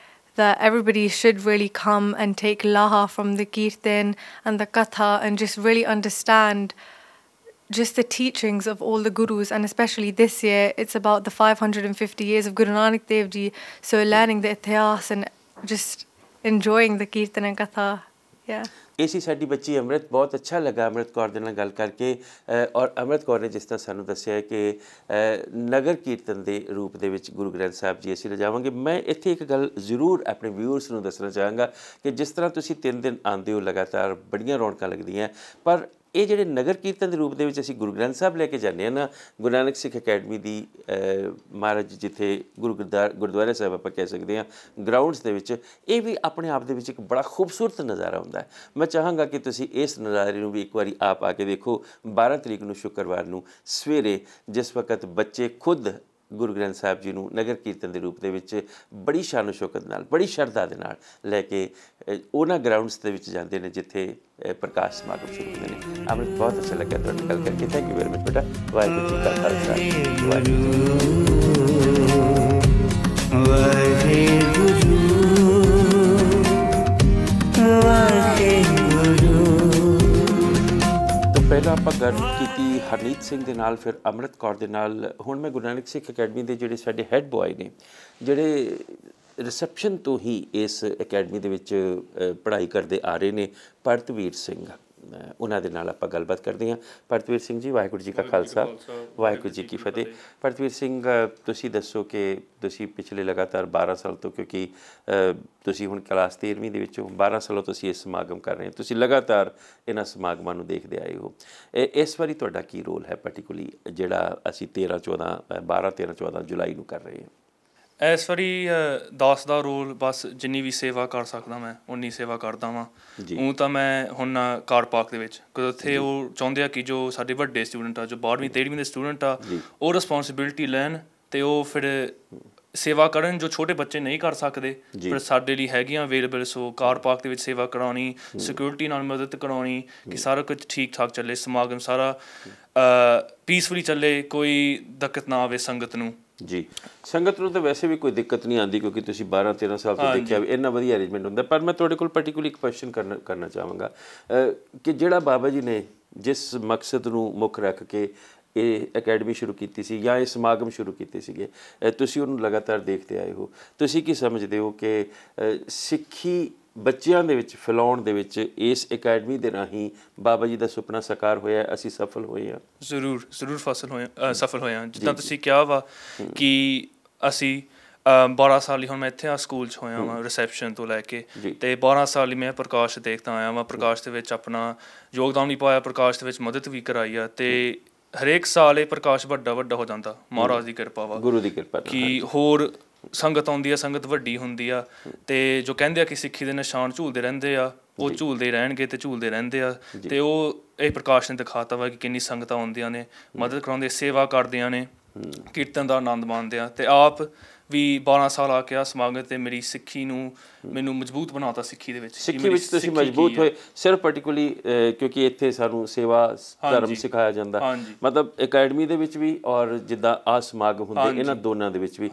that everybody should really come and take laha from the kirtan and the katha and just really understand just the teachings of all the gurus, and especially this year it's about the 550 years of Guru Nanak Dev Ji, so learning the itihas and just enjoying the kirtan and katha. Yeah. ਇਹ ਸੀ ਸਾਡੀ ਬੱਚੀ ਅਮृत। ਬਹੁਤ ਅੱਛਾ ਲੱਗਾ ਅਮृत ਕੌਰ ਦੇ ਨਾਲ ਗੱਲ ਕਰਕੇ ਔਰ ਅਮृत ਕੌਰ ਨੇ ਜਿਸ ਤਰ੍ਹਾਂ ਸਾਨੂੰ ਦੱਸਿਆ ਹੈ ਕਿ ਨਗਰ ਕੀਰਤਨ ਦੇ ਰੂਪ ਦੇ ਵਿੱਚ ਗੁਰੂ ਗ੍ਰੰਥ ਸਾਹਿਬ ਜੀ ਅਸੀਂ ਲਿਜਾਵਾਂਗੇ। ਮੈਂ ਇੱਥੇ ਇੱਕ ਗੱਲ ਜ਼ਰੂਰ ਆਪਣੇ ਵਿਊਅਰਸ ਨੂੰ ਦੱਸਣਾ ਚਾਹਾਂਗਾ ਕਿ ਜਿਸ ਤਰ੍ਹਾਂ ਤੁਸੀਂ 3 ਦਿਨ ਆਉਂਦੇ ਹੋ ਲਗਾਤਾਰ ਬੜੀਆਂ ਰੌਣਕਾਂ ਲੱਗਦੀਆਂ, ਪਰ ਇਹ ਜਿਹੜੇ ਨਗਰ ਕੀਰਤਨ ਦੇ ਰੂਪ ਦੇ ਵਿੱਚ ਅਸੀਂ ਗੁਰੂ ਗ੍ਰੰਥ ਸਾਹਿਬ ਲੈ ਕੇ ਜਾਂਦੇ ਹਾਂ ਨਾ, ਗੁਰੂ ਨਾਨਕ ਸਿੱਖ ਅਕੈਡਮੀ ਦੀ ਮਹਾਰਾਜ ਜਿੱਥੇ ਗੁਰਦੁਆਰਾ ਸਾਹਿਬ ਆਪਾਂ ਕਹਿ ਸਕਦੇ ਹਾਂ ਗਰਾਊਂਡਸ ਦੇ ਵਿੱਚ, ਇਹ ਵੀ ਆਪਣੇ ਆਪ ਦੇ ਵਿੱਚ ਇੱਕ ਬੜਾ ਖੂਬਸੂਰਤ ਨਜ਼ਾਰਾ ਹੁੰਦਾ ਹੈ। ਮੈਂ ਚਾਹਾਂਗਾ ਕਿ ਤੁਸੀਂ ਇਸ ਨਜ਼ਾਰੇ ਨੂੰ ਵੀ ਇੱਕ ਵਾਰੀ ਆਪ ਆ ਕੇ ਦੇਖੋ। 12 ਤਰੀਕ ਨੂੰ ਸ਼ੁੱਕਰਵਾਰ ਨੂੰ ਸਵੇਰੇ ਜਿਸ ਵਕਤ ਬੱਚੇ ਖੁਦ ਗੁਰੂ ਗ੍ਰੰਥ ਸਾਹਿਬ ਜੀ ਨੂੰ ਨਗਰ ਕੀਰਤਨ ਦੇ ਰੂਪ ਦੇ ਵਿੱਚ ਬੜੀ ਸ਼ਾਨੋ ਸ਼ੌਕਤ ਨਾਲ ਬੜੀ ਸ਼ਰਧਾ ਦੇ ਨਾਲ ਲੈ ਕੇ ਉਹਨਾਂ ਗਰਾਊਂਡਸ ਦੇ ਵਿੱਚ ਜਾਂਦੇ ਨੇ ਜਿੱਥੇ ਪ੍ਰਕਾਸ਼ ਸਮਾਗਮ ਸ਼ੁਰੂ ਹੁੰਦੇ ਨੇ। ਅਮृत ਬਹੁਤ ਅੱਛਾ ਲੱਗਾ ਤੁਹਾਡੇ ਨਾਲ ਗੱਲ ਕਰਕੇ। ਥੈਂਕ ਯੂ ਵੈਰੀ ਮਚ ਬੇਟਾ। ਵਾਹਿਗੁਰੂ ਜੀ ਕਾ ਖਾਲਸਾ ਪਹਿਲਾਂ ਆਪਾਂ ਗੱਲ ਕੀਤੀ ਹਰਨੀਤ ਸਿੰਘ ਦੇ ਨਾਲ, ਫਿਰ ਅਮृत ਕੌਰ ਦੇ ਨਾਲ। ਹੁਣ ਮੈਂ ਗੁਰੂ ਨਾਨਕ ਸਿੱਖ ਅਕੈਡਮੀ ਦੇ ਜਿਹੜੇ ਸਾਡੇ ਹੈੱਡ ਬॉय ਨੇ ਜਿਹੜੇ ਰਿਸੈਪਸ਼ਨ ਤੋਂ ਹੀ ਇਸ ਅਕੈਡਮੀ ਦੇ ਵਿੱਚ ਪੜ੍ਹਾਈ ਕਰਦੇ ਆ ਰਹੇ ਨੇ, ਭਰਤਵੀਰ ਸਿੰਘ ਉਹਨਾਂ ਦੇ ਨਾਲ ਆਪਾਂ ਗੱਲਬਾਤ ਕਰਦੇ ਹਾਂ। ਭਰਤਵੀਰ ਸਿੰਘ ਜੀ, ਵਾਹਿਗੁਰੂ ਜੀ ਕਾ ਖਾਲਸਾ, ਵਾਹਿਗੁਰੂ ਜੀ ਕੀ ਫਤਿਹ। ਭਰਤਵੀਰ ਸਿੰਘ, ਤੁਸੀਂ ਦੱਸੋ ਕਿ ਤੁਸੀਂ ਪਿਛਲੇ ਲਗਾਤਾਰ 12 ਸਾਲ ਤੋਂ, ਕਿਉਂਕਿ ਤੁਸੀਂ ਹੁਣ ਕਲਾਸ 13ਵੀਂ ਦੇ ਵਿੱਚੋਂ 12 ਸਾਲੋਂ ਤੁਸੀਂ ਇਹ ਸਮਾਗਮ ਕਰ ਰਹੇ ਹੋ, ਤੁਸੀਂ ਲਗਾਤਾਰ ਇਹਨਾਂ ਸਮਾਗਮਾਂ ਨੂੰ ਦੇਖਦੇ ਆਏ ਹੋ। ਇਸ ਵਾਰੀ ਤੁਹਾਡਾ ਕੀ ਰੋਲ ਹੈ ਪਾਰਟੀਕੂਲਰਲੀ ਜਿਹੜਾ ਅਸੀਂ 12-13-14 ਜੁਲਾਈ ਨੂੰ ਕਰ ਰਹੇ ਹਾਂ? ਇਸ ਵਾਰੀ 10 ਦਾ ਰੋਲ ਬਸ ਜਿੰਨੀ ਵੀ ਸੇਵਾ ਕਰ ਸਕਦਾ ਮੈਂ ਉਨੀ ਸੇਵਾ ਕਰਦਾ ਵਾਂ। ਉਹ ਤਾਂ ਮੈਂ ਹੁਣ ਕਾਰ ਪਾਰਕ ਦੇ ਵਿੱਚ, ਕਿਉਂਕਿ ਉੱਥੇ ਉਹ ਚਾਹੁੰਦੇ ਆ ਕਿ ਜੋ ਸਾਡੇ ਵੱਡੇ ਸਟੂਡੈਂਟ ਆ, ਜੋ 12ਵੀਂ 13ਵੀਂ ਦੇ ਸਟੂਡੈਂਟ ਆ, ਉਹ ਰਿਸਪੋਂਸੀਬਿਲਿਟੀ ਲੈਣ ਅਤੇ ਉਹ ਫਿਰ ਸੇਵਾ ਕਰਨ ਜੋ ਛੋਟੇ ਬੱਚੇ ਨਹੀਂ ਕਰ ਸਕਦੇ, ਪਰ ਸਾਡੇ ਲਈ ਹੈਗੀਆਂ ਅਵੇਲੇਬਲ। ਸੋ ਕਾਰ ਪਾਰਕ ਦੇ ਵਿੱਚ ਸੇਵਾ ਕਰਾਉਣੀ, ਸਿਕਿਉਰਿਟੀ ਨਾਲ ਮਦਦ ਕਰਾਉਣੀ ਕਿ ਸਾਰਾ ਕੁਝ ਠੀਕ ਠਾਕ ਚੱਲੇ, ਸਮਾਗਮ ਸਾਰਾ ਪੀਸਫੁਲੀ ਚੱਲੇ, ਕੋਈ ਦਿੱਕਤ ਨਾ ਆਵੇ ਸੰਗਤ ਨੂੰ। ਜੀ, ਸੰਗਤ ਨੂੰ ਤਾਂ ਵੈਸੇ ਵੀ ਕੋਈ ਦਿੱਕਤ ਨਹੀਂ ਆਉਂਦੀ, ਕਿਉਂਕਿ ਤੁਸੀਂ 12-13 ਸਾਲ ਤੋਂ ਦੇਖਿਆ ਵੀ ਇੰਨਾ ਵਧੀਆ ਅਰੇਂਜਮੈਂਟ ਹੁੰਦਾ। ਪਰ ਮੈਂ ਤੁਹਾਡੇ ਕੋਲ ਪਾਰਟੀਕੂਲਰਲੀ ਇੱਕ ਕੁਐਸਚਨ ਕਰਨਾ ਚਾਹਾਂਗਾ ਕਿ ਜਿਹੜਾ ਬਾਬਾ ਜੀ ਨੇ ਜਿਸ ਮਕਸਦ ਨੂੰ ਮੁੱਖ ਰੱਖ ਕੇ ਇਹ ਅਕੈਡਮੀ ਸ਼ੁਰੂ ਕੀਤੀ ਸੀ ਜਾਂ ਇਹ ਸਮਾਗਮ ਸ਼ੁਰੂ ਕੀਤੇ ਸੀਗੇ, ਤੁਸੀਂ ਉਹਨੂੰ ਲਗਾਤਾਰ ਦੇਖਦੇ ਆਏ ਹੋ। ਤੁਸੀਂ ਕੀ ਸਮਝਦੇ ਹੋ ਕਿ ਸਿੱਖੀ ਬੱਚਿਆਂ ਦੇ ਵਿੱਚ ਫੈਲਾਉਣ ਦੇ ਵਿੱਚ ਇਸ ਅਕੈਡਮੀ ਦੇ ਰਾਹੀਂ ਬਾਬਾ ਜੀ ਦਾ ਸੁਪਨਾ ਸਾਕਾਰ ਹੋਇਆ, ਅਸੀਂ ਸਫਲ ਹੋਏ ਹਾਂ? ਜ਼ਰੂਰ ਸਫਲ ਹੋਏ ਹਾਂ। ਜਿੱਦਾਂ ਤੁਸੀਂ ਕਿਹਾ ਵਾ ਕਿ ਅਸੀਂ 12 ਸਾਲ ਹੀ ਹੁਣ ਮੈਂ ਇੱਥੇ ਆ ਸਕੂਲ 'ਚ ਹੋਇਆ ਵਾਂ, ਰਿਸੈਪਸ਼ਨ ਤੋਂ ਲੈ ਕੇ, ਅਤੇ 12 ਸਾਲ ਹੀ ਮੈਂ ਪ੍ਰਕਾਸ਼ ਦੇਖਦਾ ਆਇਆ ਵਾਂ। ਪ੍ਰਕਾਸ਼ ਦੇ ਵਿੱਚ ਆਪਣਾ ਯੋਗਦਾਨ ਵੀ ਪਾਇਆ, ਪ੍ਰਕਾਸ਼ ਦੇ ਵਿੱਚ ਮਦਦ ਵੀ ਕਰਾਈ ਆ, ਅਤੇ ਹਰੇਕ ਸਾਲ ਇਹ ਪ੍ਰਕਾਸ਼ ਵੱਡਾ ਹੋ ਜਾਂਦਾ। ਮਹਾਰਾਜ ਦੀ ਕਿਰਪਾ ਵਾ, ਗੁਰੂ ਦੀ ਕਿਰਪਾ ਕਿ ਹੋਰ ਸੰਗਤ ਆਉਂਦੀ ਆ, ਸੰਗਤ ਵੱਡੀ ਹੁੰਦੀ ਆ, ਅਤੇ ਜੋ ਕਹਿੰਦੇ ਆ ਕਿ ਸਿੱਖੀ ਦੇ ਨਿਸ਼ਾਨ ਝੂਲਦੇ ਰਹਿੰਦੇ ਆ, ਉਹ ਝੂਲਦੇ ਰਹਿਣਗੇ ਅਤੇ ਝੂਲਦੇ ਰਹਿੰਦੇ ਆ। ਅਤੇ ਉਹ ਇਹ ਪ੍ਰਕਾਸ਼ ਨੇ ਦਿਖਾਤਾ ਵਾ ਕਿ ਕਿੰਨੀ ਸੰਗਤਾਂ ਆਉਂਦੀਆਂ ਨੇ, ਮਦਦ ਕਰਾਉਂਦੇ, ਸੇਵਾ ਕਰਦੀਆਂ ਨੇ, ਕੀਰਤਨ ਦਾ ਆਨੰਦ ਮਾਣਦੇ ਆ। ਅਤੇ ਆਪ ਵੀ 12 ਸਾਲ ਆ ਕੇ ਆ ਸਮਾਗਮ 'ਤੇ ਮੇਰੀ ਸਿੱਖੀ ਨੂੰ ਮੈਨੂੰ ਮਜ਼ਬੂਤ ਬਣਾਤਾ। ਸਿੱਖੀ ਦੇ ਵਿੱਚ ਤੁਸੀਂ ਮਜ਼ਬੂਤ ਹੋਏ, ਸਿਰਫ ਪਾਰਟੀਕੁਲਰਲੀ ਕਿਉਂਕਿ ਇੱਥੇ ਸਾਨੂੰ ਸੇਵਾ ਧਰਮ ਸਿਖਾਇਆ ਜਾਂਦਾ, ਮਤਲਬ ਅਕੈਡਮੀ ਦੇ ਵਿੱਚ ਵੀ ਔਰ ਜਿੱਦਾਂ ਆਹ ਸਮਾਗਮ ਹੁੰਦੇ ਇਹਨਾਂ ਦੋਨਾਂ ਦੇ ਵਿੱਚ ਵੀ।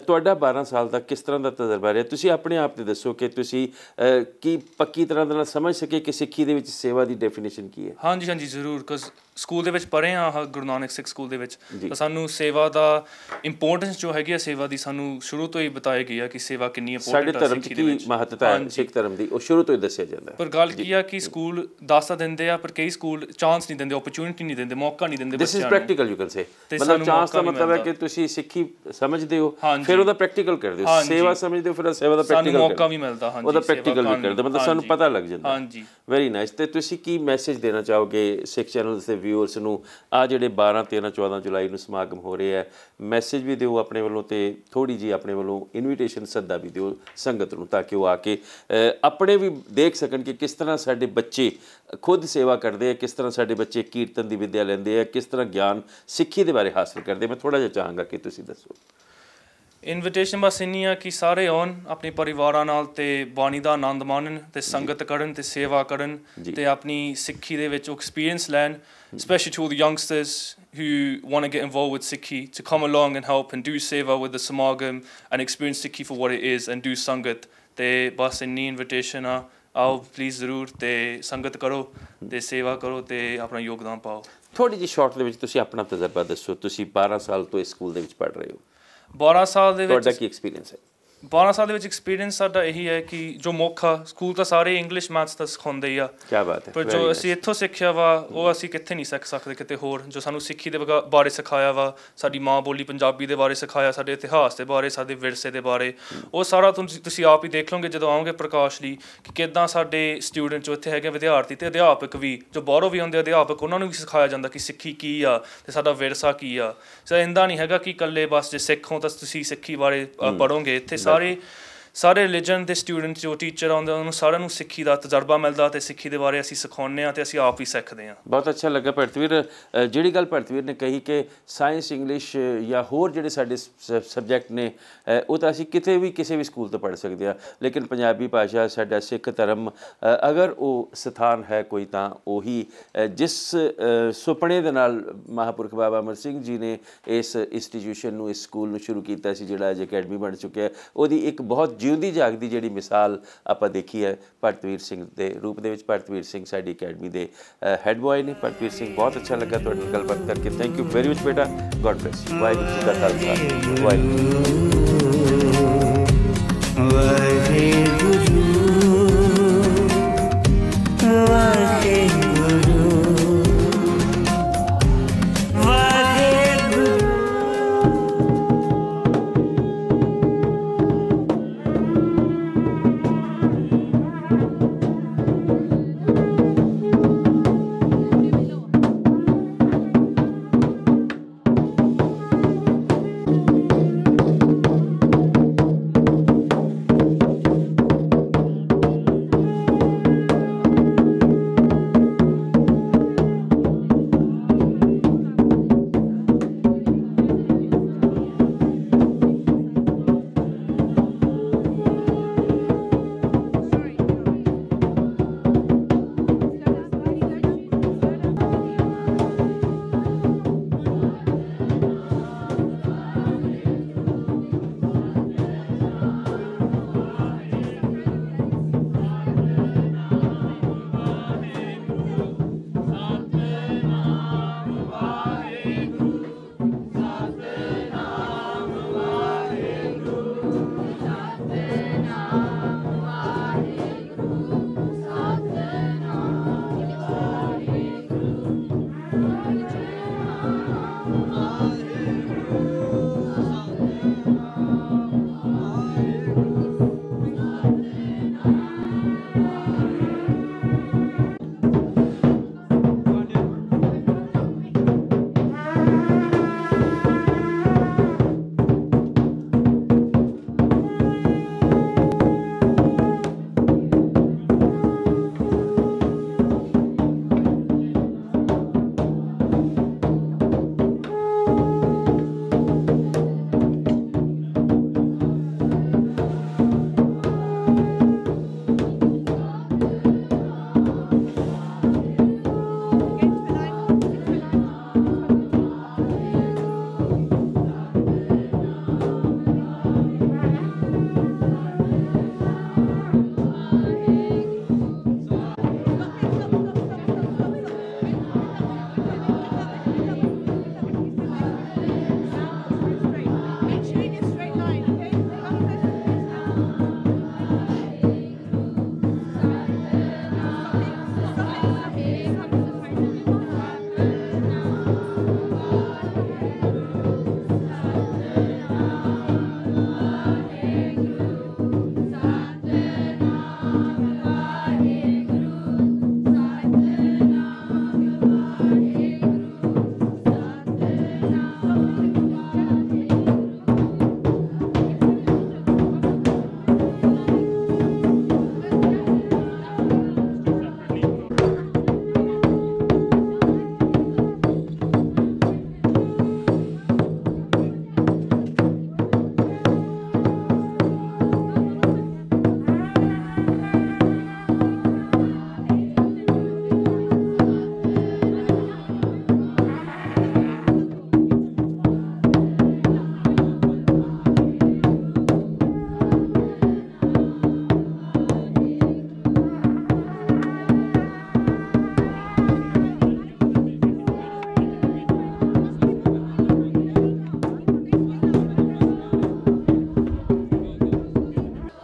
ਤੁਹਾਡਾ 12 ਸਾਲ ਦਾ ਕਿਸ ਤਰ੍ਹਾਂ ਦਾ ਤਜਰਬਾ ਰਿਹਾ? ਤੁਸੀਂ ਆਪਣੇ ਆਪ 'ਤੇ ਦੱਸੋ ਕਿ ਤੁਸੀਂ ਕੀ ਪੱਕੀ ਤਰ੍ਹਾਂ ਦੇ ਨਾਲ ਸਮਝ ਸਕੇ ਕਿ ਸਿੱਖੀ ਦੇ ਵਿੱਚ ਸੇਵਾ ਦੀ ਡੈਫੀਨੇਸ਼ਨ ਕੀ ਹੈ? ਹਾਂਜੀ ਜ਼ਰੂਰ, ਬਿਕੋਜ਼ ਸਕੂਲ ਦੇ ਵਿੱਚ ਪੜ੍ਹੇ ਹਾਂ, ਗੁਰੂ ਨਾਨਕ ਸਿੱਖ ਸਕੂਲ ਦੇ ਵਿੱਚ, ਤਾਂ ਸਾਨੂੰ ਸੇਵਾ ਦਾ ਇੰਪੋਰਟੈਂਸ ਜੋ ਹੈਗੀ ਆ ਸੇਵਾ ਦੀ, ਸਾਨੂੰ ਸ਼ੁਰੂ ਤੋਂ ਹੀ ਬਤਾਇਆ ਗਿਆ ਕਿ ਸੇਵਾ ਕਿੰਨੀ ਇੰਪੋਰਟੈਂਟ ਹੈ ਸਿੱਖੀ ਦੇ ਵਿੱਚ। ਮਹੱਤਤਾ ਹੈ ਸਿੱਖ ਧਰਮ ਦੀ, ਉਹ ਸ਼ੁਰੂ ਤੋਂ ਹੀ ਦੱਸਿਆ ਜਾਂਦਾ। ਪਰ ਗੱਲ ਕੀ ਆ ਕਿ ਸਕੂਲ ਦੱਸ ਤਾਂ ਦਿੰਦੇ ਆ, ਪਰ ਕਈ ਸਕੂਲ ਚਾਂਸ ਨਹੀਂ ਦਿੰਦੇ, ਓਪਰਚੁਨਿਟੀ ਨਹੀਂ ਦਿੰਦੇ, ਮੌਕਾ ਨਹੀਂ ਦਿੰਦੇ ਬੱਚਿਆਂ ਨੂੰ। This is practical, you can say, ਮਤਲਬ ਚਾਂਸ ਦਾ ਮਤਲਬ ਹੈ ਕਿ ਤੁਸੀਂ ਸਿੱਖੀ ਸਮਝਦੇ ਹੋ, ਫਿਰ ਉਹਦਾ ਪ੍ਰੈਕਟੀਕਲ ਕਰਦੇ ਹੋ, ਸੇਵਾ ਸਮਝਦੇ ਹੋ, ਫਿਰ ਸੇਵਾ ਦਾ ਪ੍ਰੈਕਟੀਕਲ ਮੌਕਾ ਵੀ ਮਿਲਦਾ, ਉਹਦਾ ਪ੍ਰੈਕਟੀਕਲ ਵੀ ਕਰਦੇ, ਮਤਲਬ ਸਾਨੂੰ ਪਤਾ ਲੱਗ ਜਾਂਦਾ। Very nice. ਅਤੇ ਤੁਸੀਂ ਕੀ ਮੈਸੇਜ ਦੇਣਾ ਚਾਹੋਗੇ ਸਿੱਖ ਚੈਨਲ ਦੇ ਵਿਊਅਰਸ ਨੂੰ? ਆਹ ਜਿਹੜੇ 12-13-14 ਜੁਲਾਈ ਨੂੰ ਸਮਾਗਮ ਹੋ ਰਹੇ ਹੈ, ਮੈਸੇਜ ਵੀ ਦਿਓ ਆਪਣੇ ਵੱਲੋਂ, ਅਤੇ ਥੋੜ੍ਹੀ ਜਿਹੀ ਆਪਣੇ ਵੱਲੋਂ ਇਨਵੀਟੇਸ਼ਨ ਸੱਦਾ ਵੀ ਦਿਓ ਸੰਗਤ ਨੂੰ, ਤਾਂ ਕਿ ਉਹ ਆ ਕੇ ਆਪਣੇ ਵੀ ਦੇਖ ਸਕਣ ਕਿ ਕਿਸ ਤਰ੍ਹਾਂ ਸਾਡੇ ਬੱਚੇ ਖੁਦ ਸੇਵਾ ਕਰਦੇ ਆ, ਕਿਸ ਤਰ੍ਹਾਂ ਸਾਡੇ ਬੱਚੇ ਕੀਰਤਨ ਦੀ ਵਿੱਦਿਆ ਲੈਂਦੇ ਆ, ਕਿਸ ਤਰ੍ਹਾਂ ਗਿਆਨ ਸਿੱਖੀ ਦੇ ਬਾਰੇ ਹਾਸਲ ਕਰਦੇ। ਮੈਂ ਥੋੜ੍ਹਾ ਜਿਹਾ ਚਾਹਾਂਗਾ ਕਿ ਤੁਸੀਂ ਦੱਸੋ। ਇਨਵੀਟੇਸ਼ਨ ਬਸ ਇੰਨੀ ਆ ਕਿ ਸਾਰੇ ਆਉਣ ਆਪਣੇ ਪਰਿਵਾਰਾਂ ਨਾਲ, ਅਤੇ ਬਾਣੀ ਦਾ ਆਨੰਦ ਮਾਣਨ, ਅਤੇ ਸੰਗਤ ਕਰਨ, ਅਤੇ ਸੇਵਾ ਕਰਨ, ਅਤੇ ਆਪਣੀ ਸਿੱਖੀ ਦੇ ਵਿੱਚ ਐਕਸਪੀਰੀਅੰਸ ਲੈਣ, especially to all the youngsters who want to get involved with Sikhi, to come along and help and do seva with the samagam and experience Sikhi for what it is and do sangat. ਤੇ ਬਸ ਇੰਨੀ invitation ਆ, ਆਓ please ਜ਼ਰੂਰ, ਅਤੇ ਸੰਗਤ ਕਰੋ, ਅਤੇ ਸੇਵਾ ਕਰੋ, ਅਤੇ ਆਪਣਾ ਯੋਗਦਾਨ ਪਾਓ। ਥੋੜ੍ਹੀ ਜਿਹੀ ਸ਼ਾਰਟ ਦੇ ਵਿੱਚ ਤੁਸੀਂ ਆਪਣਾ ਤਜਰਬਾ ਦੱਸੋ। ਤੁਸੀਂ 12 ਸਾਲ ਤੋਂ ਇਸ ਸਕੂਲ ਦੇ ਵਿੱਚ ਪੜ੍ਹ ਰਹੇ ਹੋ, 12 ਸਾਲ ਦੇ ਵਿੱਚ ਤੁਹਾਡਾ ਕੀ ਐਕਸਪੀਰੀਅੰਸ ਹੈ? 12 ਸਾਲ ਦੇ ਵਿੱਚ ਐਕਸਪੀਰੀਅੰਸ ਸਾਡਾ ਇਹੀ ਹੈ ਕਿ ਜੋ ਮੁੱਖ ਆ, ਸਕੂਲ ਤਾਂ ਸਾਰੇ ਇੰਗਲਿਸ਼ ਮੈਥਸ ਤਾਂ ਸਿਖਾਉਂਦੇ ਹੀ ਆ, ਕਿਆ ਬਾਤ ਹੈ, ਪਰ ਜੋ ਅਸੀਂ ਇੱਥੋਂ ਸਿੱਖਿਆ ਵਾ ਉਹ ਅਸੀਂ ਕਿੱਥੇ ਨਹੀਂ ਸਿੱਖ ਸਕਦੇ ਕਿਤੇ ਹੋਰ। ਜੋ ਸਾਨੂੰ ਸਿੱਖੀ ਦੇ ਬਾਰੇ ਸਿਖਾਇਆ ਵਾ, ਸਾਡੀ ਮਾਂ ਬੋਲੀ ਪੰਜਾਬੀ ਦੇ ਬਾਰੇ ਸਿਖਾਇਆ, ਸਾਡੇ ਇਤਿਹਾਸ ਦੇ ਬਾਰੇ, ਸਾਡੇ ਵਿਰਸੇ ਦੇ ਬਾਰੇ, ਉਹ ਸਾਰਾ ਤੁਸੀਂ ਆਪ ਹੀ ਦੇਖ ਲਓਗੇ ਜਦੋਂ ਆਓਗੇ ਪ੍ਰਕਾਸ਼ ਲਈ, ਕਿ ਕਿੱਦਾਂ ਸਾਡੇ ਸਟੂਡੈਂਟ ਜੋ ਇੱਥੇ ਹੈਗੇ ਵਿਦਿਆਰਥੀ ਅਤੇ ਅਧਿਆਪਕ ਵੀ, ਜੋ ਬਾਹਰੋਂ ਵੀ ਆਉਂਦੇ ਅਧਿਆਪਕ, ਉਹਨਾਂ ਨੂੰ ਵੀ ਸਿਖਾਇਆ ਜਾਂਦਾ ਕਿ ਸਿੱਖੀ ਕੀ ਆ ਅਤੇ ਸਾਡਾ ਵਿਰਸਾ ਕੀ ਆ। ਸੋ ਇੱਦਾਂ ਨਹੀਂ ਹੈਗਾ ਕਿ ਇਕੱਲੇ ਬਸ ਜੇ ਸਿੱਖ ਹੋ ਤਾਂ ਤੁਸੀਂ ਸਿੱਖੀ ਬਾਰੇ ਪੜ੍ਹੋਗੇ। ਇੱਥੇ ਸਾਰੇ ਰਿਲੀਜਨ ਦੇ ਸਟੂਡੈਂਟ ਜੋ ਟੀਚਰ ਆਉਂਦੇ ਉਹਨਾਂ ਨੂੰ ਸਾਰਿਆਂ ਨੂੰ ਸਿੱਖੀ ਦਾ ਤਜਰਬਾ ਮਿਲਦਾ, ਅਤੇ ਸਿੱਖੀ ਦੇ ਬਾਰੇ ਅਸੀਂ ਸਿਖਾਉਂਦੇ ਹਾਂ ਅਤੇ ਅਸੀਂ ਆਪ ਹੀ ਸਿੱਖਦੇ ਹਾਂ। ਬਹੁਤ ਅੱਛਾ ਲੱਗਾ ਭਰਤਵੀਰ, ਜਿਹੜੀ ਗੱਲ ਭਰਤਵੀਰ ਨੇ ਕਹੀ ਕਿ ਸਾਇੰਸ, ਇੰਗਲਿਸ਼ ਜਾਂ ਹੋਰ ਜਿਹੜੇ ਸਾਡੇ ਸਬਜੈਕਟ ਨੇ ਉਹ ਤਾਂ ਅਸੀਂ ਕਿਤੇ ਵੀ ਕਿਸੇ ਵੀ ਸਕੂਲ ਤੋਂ ਪੜ੍ਹ ਸਕਦੇ ਹਾਂ, ਲੇਕਿਨ ਪੰਜਾਬੀ ਭਾਸ਼ਾ, ਸਾਡਾ ਸਿੱਖ ਧਰਮ, ਅਗਰ ਉਹ ਸਥਾਨ ਹੈ ਕੋਈ, ਤਾਂ ਉਹੀ ਜਿਸ ਸੁਪਨੇ ਦੇ ਨਾਲ ਮਹਾਂਪੁਰਖ ਬਾਬਾ ਅਮਰ ਸਿੰਘ ਜੀ ਨੇ ਇਸ ਇੰਸਟੀਟਿਊਸ਼ਨ ਨੂੰ, ਇਸ ਸਕੂਲ ਨੂੰ ਸ਼ੁਰੂ ਕੀਤਾ ਸੀ, ਜਿਹੜਾ ਅੱਜ ਅਕੈਡਮੀ ਬਣ ਚੁੱਕਿਆ, ਉਹਦੀ ਇੱਕ ਬਹੁਤ ਜਿਉਂਦੀ ਜਾਗਦੀ ਜਿਹੜੀ ਮਿਸਾਲ ਆਪਾਂ ਦੇਖੀ ਹੈ ਭਰਤਵੀਰ ਸਿੰਘ ਦੇ ਰੂਪ ਦੇ ਵਿੱਚ। ਭਰਤਵੀਰ ਸਿੰਘ ਸਾਡੀ ਅਕੈਡਮੀ ਦੇ ਹੈੱਡ ਬॉय ਨੇ। ਭਰਤਵੀਰ ਸਿੰਘ, ਬਹੁਤ ਅੱਛਾ ਲੱਗਾ ਤੁਹਾਡੇ ਨਾਲ ਗੱਲਬਾਤ ਕਰਕੇ। ਥੈਂਕ ਯੂ ਵੈਰੀ ਮਚ ਬੇਟਾ, God bless you. Waheguru ji ਕਾ ਖਾਲਸਾ, ਵਾਹਿਗੁਰੂ।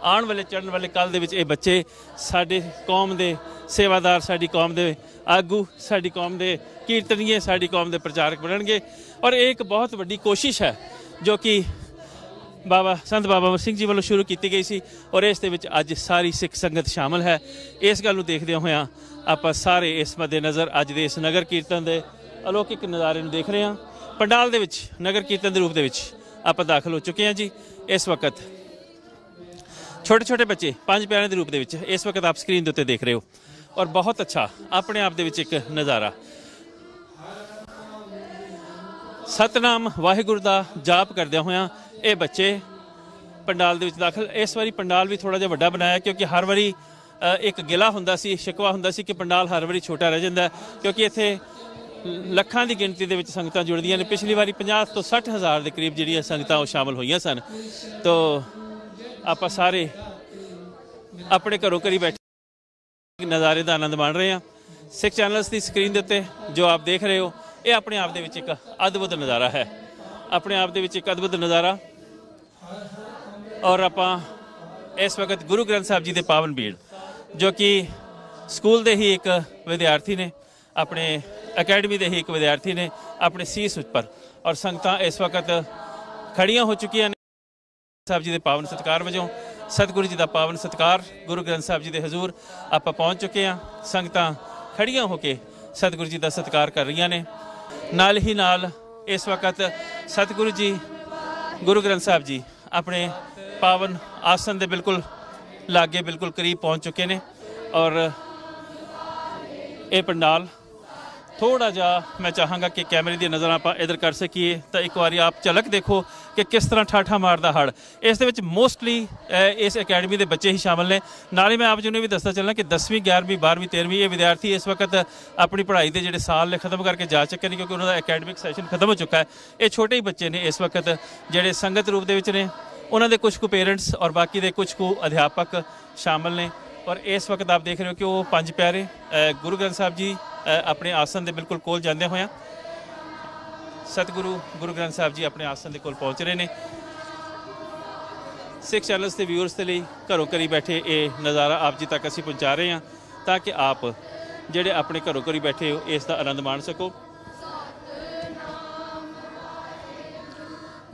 ਆਉਣ ਵਾਲੇ ਚੜ੍ਹਨ ਵਾਲੇ ਕੱਲ੍ਹ ਦੇ ਵਿੱਚ ਇਹ ਬੱਚੇ ਸਾਡੇ ਕੌਮ ਦੇ ਸੇਵਾਦਾਰ, ਸਾਡੀ ਕੌਮ ਦੇ ਆਗੂ, ਸਾਡੀ ਕੌਮ ਦੇ ਕੀਰਤਨੀਏ, ਸਾਡੀ ਕੌਮ ਦੇ ਪ੍ਰਚਾਰਕ ਬਣਨਗੇ। ਔਰ ਇਹ ਇੱਕ ਬਹੁਤ ਵੱਡੀ ਕੋਸ਼ਿਸ਼ ਹੈ ਜੋ ਕਿ ਸੰਤ ਬਾਬਾ ਅਮਰ ਸਿੰਘ ਜੀ ਵੱਲੋਂ ਸ਼ੁਰੂ ਕੀਤੀ ਗਈ ਸੀ ਔਰ ਇਸ ਦੇ ਵਿੱਚ ਅੱਜ ਸਾਰੀ ਸਿੱਖ ਸੰਗਤ ਸ਼ਾਮਲ ਹੈ। ਇਸ ਗੱਲ ਨੂੰ ਦੇਖਦਿਆਂ ਹੋਇਆਂ ਆਪਾਂ ਸਾਰੇ ਇਸ ਮੱਦੇ ਨਜ਼ਰ ਅੱਜ ਦੇ ਇਸ ਨਗਰ ਕੀਰਤਨ ਦੇ ਅਲੌਕਿਕ ਨਜ਼ਾਰੇ ਨੂੰ ਦੇਖ ਰਹੇ ਹਾਂ। ਪੰਡਾਲ ਦੇ ਵਿੱਚ ਨਗਰ ਕੀਰਤਨ ਦੇ ਰੂਪ ਦੇ ਵਿੱਚ ਆਪਾਂ ਦਾਖਲ ਹੋ ਚੁੱਕੇ ਹਾਂ ਜੀ। ਇਸ ਵਕਤ ਛੋਟੇ ਛੋਟੇ ਬੱਚੇ 5 ਪਿਆਰਿਆਂ ਦੇ ਰੂਪ ਦੇ ਵਿੱਚ ਇਸ ਵਕਤ ਆਪ ਸਕਰੀਨ ਦੇ ਉੱਤੇ ਦੇਖ ਰਹੇ ਹੋ ਔਰ ਬਹੁਤ ਅੱਛਾ ਆਪਣੇ ਆਪ ਦੇ ਵਿੱਚ ਇੱਕ ਨਜ਼ਾਰਾ। ਸਤਨਾਮ ਵਾਹਿਗੁਰੂ ਦਾ ਜਾਪ ਕਰਦਿਆਂ ਹੋਇਆਂ ਇਹ ਬੱਚੇ ਪੰਡਾਲ ਦੇ ਵਿੱਚ ਦਾਖਲ। ਇਸ ਵਾਰੀ ਪੰਡਾਲ ਵੀ ਥੋੜ੍ਹਾ ਜਿਹਾ ਵੱਡਾ ਬਣਾਇਆ ਕਿਉਂਕਿ ਹਰ ਵਾਰੀ ਇੱਕ ਗਿਲਾ ਹੁੰਦਾ ਸੀ, ਸ਼ਿਕਵਾ ਹੁੰਦਾ ਸੀ ਕਿ ਪੰਡਾਲ ਹਰ ਵਾਰੀ ਛੋਟਾ ਰਹਿ ਜਾਂਦਾ ਕਿਉਂਕਿ ਇੱਥੇ ਲੱਖਾਂ ਦੀ ਗਿਣਤੀ ਦੇ ਵਿੱਚ ਸੰਗਤਾਂ ਜੁੜਦੀਆਂ ਨੇ। ਪਿਛਲੀ ਵਾਰੀ 50 ਤੋਂ 60 ਹਜ਼ਾਰ ਦੇ ਕਰੀਬ ਜਿਹੜੀਆਂ ਸੰਗਤਾਂ ਉਹ ਸ਼ਾਮਲ ਹੋਈਆਂ ਸਨ। ਤੋ ਆਪਾਂ ਸਾਰੇ ਆਪਣੇ ਘਰੋਂ ਘਰੀ ਬੈਠੇ ਨਜ਼ਾਰੇ ਦਾ ਆਨੰਦ ਮਾਣ ਰਹੇ ਹਾਂ। ਸਿੱਖ ਚੈਨਲਸ ਦੀ ਸਕਰੀਨ ਦੇ ਉੱਤੇ ਜੋ ਆਪ ਦੇਖ ਰਹੇ ਹੋ ਇਹ ਆਪਣੇ ਆਪ ਦੇ ਵਿੱਚ ਇੱਕ ਅਦਭੁਤ ਨਜ਼ਾਰਾ ਹੈ, ਆਪਣੇ ਆਪ ਦੇ ਵਿੱਚ ਇੱਕ ਅਦਭੁਤ ਨਜ਼ਾਰਾ। ਔਰ ਆਪਾਂ ਇਸ ਵਕਤ ਗੁਰੂ ਗ੍ਰੰਥ ਸਾਹਿਬ ਜੀ ਦੇ ਪਾਵਨ ਬੀੜ ਜੋ ਕਿ ਸਕੂਲ ਦੇ ਹੀ ਇੱਕ ਵਿਦਿਆਰਥੀ ਨੇ, ਆਪਣੇ ਅਕੈਡਮੀ ਦੇ ਹੀ ਇੱਕ ਵਿਦਿਆਰਥੀ ਨੇ ਆਪਣੇ ਸੀਸ ਉੱਪਰ ਔਰ ਸੰਗਤਾਂ ਇਸ ਵਕਤ ਖੜੀਆਂ ਹੋ ਚੁੱਕੀਆਂ ਨੇ ਸਾਹਿਬ ਜੀ ਦੇ ਪਾਵਨ ਸਤਿਕਾਰ ਵਜੋਂ। ਸਤਿਗੁਰੂ ਜੀ ਦਾ ਪਾਵਨ ਸਤਿਕਾਰ ਗੁਰੂ ਗ੍ਰੰਥ ਸਾਹਿਬ ਜੀ ਦੇ ਹਜ਼ੂਰ ਆਪਾਂ ਪਹੁੰਚ ਚੁੱਕੇ ਹਾਂ। ਸੰਗਤਾਂ ਖੜੀਆਂ ਹੋ ਕੇ ਸਤਿਗੁਰੂ ਜੀ ਦਾ ਸਤਿਕਾਰ ਕਰ ਰਹੀਆਂ ਨੇ। ਨਾਲ ਹੀ ਨਾਲ ਇਸ ਵਕਤ ਸਤਿਗੁਰੂ ਜੀ ਗੁਰੂ ਗ੍ਰੰਥ ਸਾਹਿਬ ਜੀ ਆਪਣੇ ਪਾਵਨ ਆਸਨ ਦੇ ਬਿਲਕੁਲ ਲਾਗੇ, ਬਿਲਕੁਲ ਕਰੀਬ ਪਹੁੰਚ ਚੁੱਕੇ ਨੇ ਔਰ ਇਹ ਪੰਡਾਲ ਥੋੜ੍ਹਾ ਜਿਹਾ ਮੈਂ ਚਾਹਾਂਗਾ ਕਿ ਕੈਮਰੇ ਦੀ ਨਜ਼ਰ ਆਪਾਂ ਇੱਧਰ ਕਰ ਸਕੀਏ ਤਾਂ ਇੱਕ ਵਾਰੀ ਆਪ ਝਲਕ ਦੇਖੋ ਕਿ ਕਿਸ ਤਰ੍ਹਾਂ ਠਾਠਾ ਮਾਰਦਾ ਹੜ੍ਹ। ਇਸ ਦੇ ਵਿੱਚ ਮੋਸਟਲੀ ਇਸ ਅਕੈਡਮੀ ਦੇ ਬੱਚੇ ਹੀ ਸ਼ਾਮਲ ਨੇ। ਨਾਲੇ ਮੈਂ ਆਪ ਜੀ ਨੂੰ ਵੀ ਦੱਸਣਾ ਚੱਲਣਾ ਕਿ 10ਵੀਂ 11ਵੀਂ 12ਵੀਂ 13ਵੀਂ ਇਹ ਵਿਦਿਆਰਥੀ ਇਸ ਵਕਤ ਆਪਣੀ ਪੜ੍ਹਾਈ ਦੇ ਜਿਹੜੇ ਸਾਲ ਨੇ ਖਤਮ ਕਰਕੇ ਜਾ ਚੁੱਕੇ ਨੇ ਕਿਉਂਕਿ ਉਹਨਾਂ ਦਾ ਅਕੈਡਮਿਕ ਸੈਸ਼ਨ ਖਤਮ ਹੋ ਚੁੱਕਾ ਹੈ। ਇਹ ਛੋਟੇ ਹੀ ਬੱਚੇ ਨੇ ਇਸ ਵਕਤ ਜਿਹੜੇ ਸੰਗਤ ਰੂਪ ਦੇ ਵਿੱਚ ਨੇ। ਉਹਨਾਂ ਦੇ ਕੁਝ ਕੁ ਪੇਰੈਂਟਸ ਔਰ ਬਾਕੀ ਦੇ ਕੁਝ ਕੁ ਅਧਿਆਪਕ ਸ਼ਾਮਲ ਨੇ ਔਰ ਇਸ ਵਕਤ ਆਪ ਦੇਖ ਰਹੇ ਹੋ ਕਿ ਉਹ 5 ਪਿਆਰੇ ਗੁਰੂ ਗ੍ਰੰਥ ਸਾਹਿਬ ਜੀ ਆਪਣੇ ਆਸਨ ਦੇ ਬਿਲਕੁਲ ਕੋਲ ਜਾਂਦਿਆਂ ਹੋਇਆਂ ਸਤਿਗੁਰੂ ਗੁਰੂ ਗ੍ਰੰਥ ਸਾਹਿਬ ਜੀ ਆਪਣੇ ਆਸਨ ਦੇ ਕੋਲ ਪਹੁੰਚ ਰਹੇ ਨੇ। ਸਿੱਖ ਚੈਨਲਸ ਦੇ ਵਿਊਅਰਸ ਦੇ ਲਈ ਘਰੋਂ ਘਰੀ ਬੈਠੇ ਇਹ ਨਜ਼ਾਰਾ ਆਪ ਜੀ ਤੱਕ ਅਸੀਂ ਪਹੁੰਚਾ ਰਹੇ ਹਾਂ ਤਾਂ ਕਿ ਆਪ ਜਿਹੜੇ ਆਪਣੇ ਘਰੋਂ ਘਰੀ ਬੈਠੇ ਹੋ ਇਸ ਦਾ ਆਨੰਦ ਮਾਣ ਸਕੋ।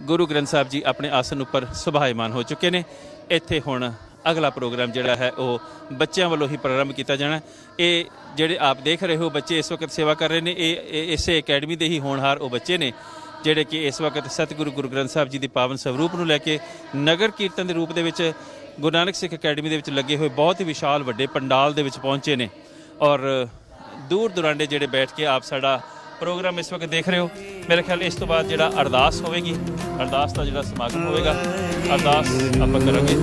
ਗੁਰੂ ਗ੍ਰੰਥ ਸਾਹਿਬ ਜੀ ਆਪਣੇ ਆਸਨ ਉੱਪਰ ਸੁਭਾਇਮਾਨ ਹੋ ਚੁੱਕੇ ਨੇ। ਇੱਥੇ ਹੁਣ ਅਗਲਾ ਪ੍ਰੋਗਰਾਮ ਜਿਹੜਾ ਹੈ ਉਹ ਬੱਚਿਆਂ ਵੱਲੋਂ ਹੀ ਪ੍ਰਾਰੰਭ ਕੀਤਾ ਜਾਣਾ। ਇਹ ਜਿਹੜੇ ਆਪ ਦੇਖ ਰਹੇ ਹੋ ਬੱਚੇ ਇਸ ਵਕਤ ਸੇਵਾ ਕਰ ਰਹੇ ਨੇ ਇਹ ਇਸੇ ਅਕੈਡਮੀ ਦੇ ਹੀ ਹੋਣਹਾਰ ਉਹ ਬੱਚੇ ਨੇ ਜਿਹੜੇ ਕਿ ਇਸ ਵਕਤ ਸਤਿਗੁਰੂ ਗੁਰੂ ਗ੍ਰੰਥ ਸਾਹਿਬ ਜੀ ਦੀ ਪਾਵਨ ਸਰੂਪ ਨੂੰ ਲੈ ਕੇ ਨਗਰ ਕੀਰਤਨ ਦੇ ਰੂਪ ਦੇ ਵਿੱਚ ਗੁਰੂ ਨਾਨਕ ਸਿੱਖ ਅਕੈਡਮੀ ਦੇ ਵਿੱਚ ਲੱਗੇ ਹੋਏ ਬਹੁਤ ਹੀ ਵਿਸ਼ਾਲ ਵੱਡੇ ਪੰਡਾਲ ਦੇ ਵਿੱਚ ਪਹੁੰਚੇ ਨੇ ਔਰ ਦੂਰ ਦੁਰਾਂਡੇ ਜਿਹੜੇ ਬੈਠ ਕੇ ਆਪ ਸਾਡਾ ਪ੍ਰੋਗਰਾਮ ਇਸ ਵਕਤ ਦੇਖ ਰਹੇ ਹੋ। ਮੇਰੇ ਖਿਆਲ ਇਸ ਤੋਂ ਬਾਅਦ ਜਿਹੜਾ ਅਰਦਾਸ ਹੋਵੇਗੀ, ਅਰਦਾਸ ਦਾ ਜਿਹੜਾ ਸਮਾਗਮ ਹੋਵੇਗਾ, ਅਰਦਾਸ ਆਪਾਂ ਕਰਾਂਗੇ।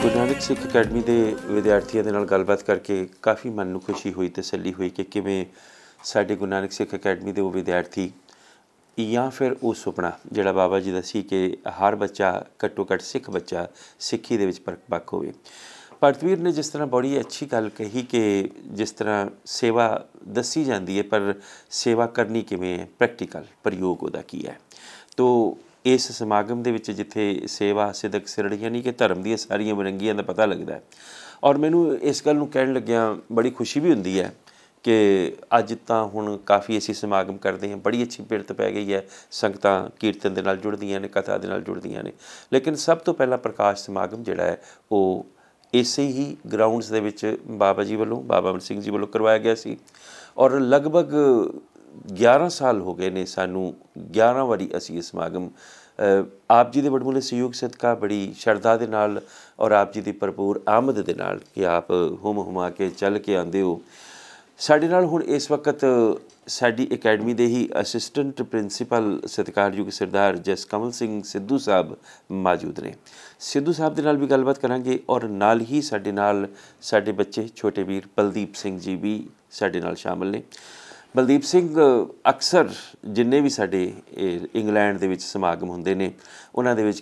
ਗੁਰੂ ਨਾਨਕ ਸਿੱਖ ਅਕੈਡਮੀ ਦੇ ਵਿਦਿਆਰਥੀਆਂ ਦੇ ਨਾਲ ਗੱਲਬਾਤ ਕਰਕੇ ਕਾਫੀ ਮਨ ਨੂੰ ਖੁਸ਼ੀ ਹੋਈ, ਤਸੱਲੀ ਹੋਈ ਕਿ ਕਿਵੇਂ ਸਾਡੇ ਗੁਰੂ ਨਾਨਕ ਸਿੱਖ ਅਕੈਡਮੀ ਦੇ ਉਹ ਵਿਦਿਆਰਥੀ ਜਾਂ ਫਿਰ ਉਹ ਸੁਪਨਾ ਜਿਹੜਾ ਬਾਬਾ ਜੀ ਦਾ ਸੀ ਕਿ ਹਰ ਬੱਚਾ ਘੱਟੋ ਘੱਟ ਸਿੱਖ ਬੱਚਾ ਸਿੱਖੀ ਦੇ ਵਿੱਚ ਪੱਕ ਹੋਵੇ। ਭਗਤਵੀਰ ਨੇ ਜਿਸ ਤਰ੍ਹਾਂ ਬੜੀ ਅੱਛੀ ਗੱਲ ਕਹੀ ਕਿ ਜਿਸ ਤਰ੍ਹਾਂ ਸੇਵਾ ਦੱਸੀ ਜਾਂਦੀ ਹੈ ਪਰ ਸੇਵਾ ਕਰਨੀ ਕਿਵੇਂ ਹੈ, ਪ੍ਰੈਕਟੀਕਲ ਪ੍ਰਯੋਗ ਉਹਦਾ ਕੀ ਹੈ। ਤੋ ਇਸ ਸਮਾਗਮ ਦੇ ਵਿੱਚ ਜਿੱਥੇ ਸੇਵਾ ਸਿਦਕ ਸਿਰੜੀਆਂ ਨਹੀਂ ਕਿ ਧਰਮ ਦੀਆਂ ਸਾਰੀਆਂ ਵਰੰਗੀਆਂ ਦਾ ਪਤਾ ਲੱਗਦਾ ਹੈ ਔਰ ਮੈਨੂੰ ਇਸ ਗੱਲ ਨੂੰ ਕਹਿਣ ਲੱਗਿਆਂ ਬੜੀ ਖੁਸ਼ੀ ਵੀ ਹੁੰਦੀ ਹੈ ਕਿ ਅੱਜ ਤਾਂ ਹੁਣ ਕਾਫੀ ਅਸੀਂ ਸਮਾਗਮ ਕਰਦੇ ਹਾਂ, ਬੜੀ ਅੱਛੀ ਪਿਰਤ ਪੈ ਗਈ ਹੈ, ਸੰਗਤਾਂ ਕੀਰਤਨ ਦੇ ਨਾਲ ਜੁੜਦੀਆਂ ਨੇ, ਕਥਾ ਦੇ ਨਾਲ ਜੁੜਦੀਆਂ ਨੇ। ਲੇਕਿਨ ਸਭ ਤੋਂ ਪਹਿਲਾਂ ਪ੍ਰਕਾਸ਼ ਸਮਾਗਮ ਜਿਹੜਾ ਹੈ ਉਹ ਇਸੇ ਹੀ ਗਰਾਊਂਡਸ ਦੇ ਵਿੱਚ ਬਾਬਾ ਜੀ ਵੱਲੋਂ, ਬਾਬਾ ਅਮਰ ਸਿੰਘ ਜੀ ਵੱਲੋਂ ਕਰਵਾਇਆ ਗਿਆ ਸੀ ਔਰ ਲਗਭਗ 11 ਸਾਲ ਹੋ ਗਏ ਨੇ ਸਾਨੂੰ, 11 ਵਾਰੀ ਅਸੀਂ ਇਹ ਸਮਾਗਮ ਆਪ ਜੀ ਦੇ ਵਡਮੁੱਲੇ ਸਹਿਯੋਗ ਸਦਕਾ ਬੜੀ ਸ਼ਰਧਾ ਦੇ ਨਾਲ ਔਰ ਆਪ ਜੀ ਦੀ ਭਰਪੂਰ ਆਮਦ ਦੇ ਨਾਲ ਕਿ ਆਪ ਹੁਮ ਹੁਮਾ ਕੇ ਚੱਲ ਕੇ ਆਉਂਦੇ ਹੋ। ਸਾਡੇ ਨਾਲ ਹੁਣ ਇਸ ਵਕਤ ਸਾਡੀ ਅਕੈਡਮੀ ਦੇ ਹੀ ਅਸਿਸਟੈਂਟ ਪ੍ਰਿੰਸੀਪਲ ਸਤਿਕਾਰਯੋਗ ਸਰਦਾਰ ਜਸਕਮਲ ਸਿੰਘ ਸਿੱਧੂ ਸਾਹਿਬ ਮੌਜੂਦ ਨੇ। ਸਿੱਧੂ ਸਾਹਿਬ ਦੇ ਨਾਲ ਵੀ ਗੱਲਬਾਤ ਕਰਾਂਗੇ ਔਰ ਨਾਲ ਹੀ ਸਾਡੇ ਨਾਲ ਸਾਡੇ ਬੱਚੇ ਛੋਟੇ ਵੀਰ ਬਲਦੀਪ ਸਿੰਘ ਜੀ ਵੀ ਸਾਡੇ ਨਾਲ ਸ਼ਾਮਲ ਨੇ। ਬਲਦੀਪ ਸਿੰਘ ਅਕਸਰ ਜਿੰਨੇ ਵੀ ਸਾਡੇ ਇੰਗਲੈਂਡ ਦੇ ਵਿੱਚ ਸਮਾਗਮ ਹੁੰਦੇ ਨੇ ਉਹਨਾਂ ਦੇ ਵਿੱਚ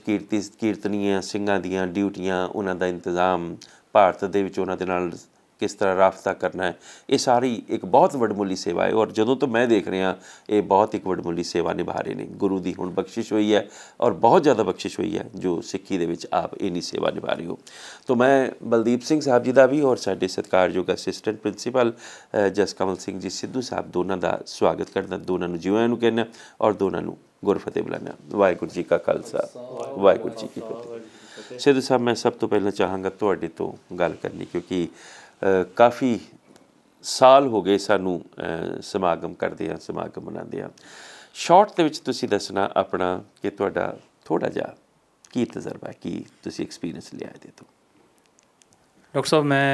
ਕੀਰਤਨੀਆਂ ਸਿੰਘਾਂ ਦੀਆਂ ਡਿਊਟੀਆਂ, ਉਹਨਾਂ ਦਾ ਇੰਤਜ਼ਾਮ, ਭਾਰਤ ਦੇ ਵਿੱਚ ਉਹਨਾਂ ਦੇ ਨਾਲ किस तरह राबता करना है, ये सारी एक बहुत वडमुली सेवा है। और जदों तो मैं देख रहा ये बहुत एक वडमुली सेवा निभा रहे हैं। गुरु की हुण बख्शिश हुई है और बहुत ज़्यादा बख्शिश हुई है जो सिੱਖੀ ਦੇ ਵਿੱਚ आप इन्नी सेवा निभा रहे हो। तो मैं बलदीप सिंह साहब जी का भी और साडे सत्कारयोग असिस्टेंट प्रिंसीपल जसकमल सिंह जी सिद्धू साहब दोनों का स्वागत करना, दोनों को जिउं नूं कहना और दोनों को गुरफतेह बुलाना। वाहिगुरू जी का खालसा, वाहिगुरू जी की फतेह। सिद्धू साहब मैं सब तो पहले चाहांगा तुहाडे तो गल करनी, क्योंकि काफ़ी साल हो गए सानू समागम करदे आ, समागम मनाते हैं। शॉर्ट दे विच तुसीं दसना अपना कि तुहाडा थोड़ा जिहा की तजर्बा है, की तुसीं एक्सपीरियंस लिया ਇਹਦੇ ਤੋਂ। डॉक्टर साहब मैं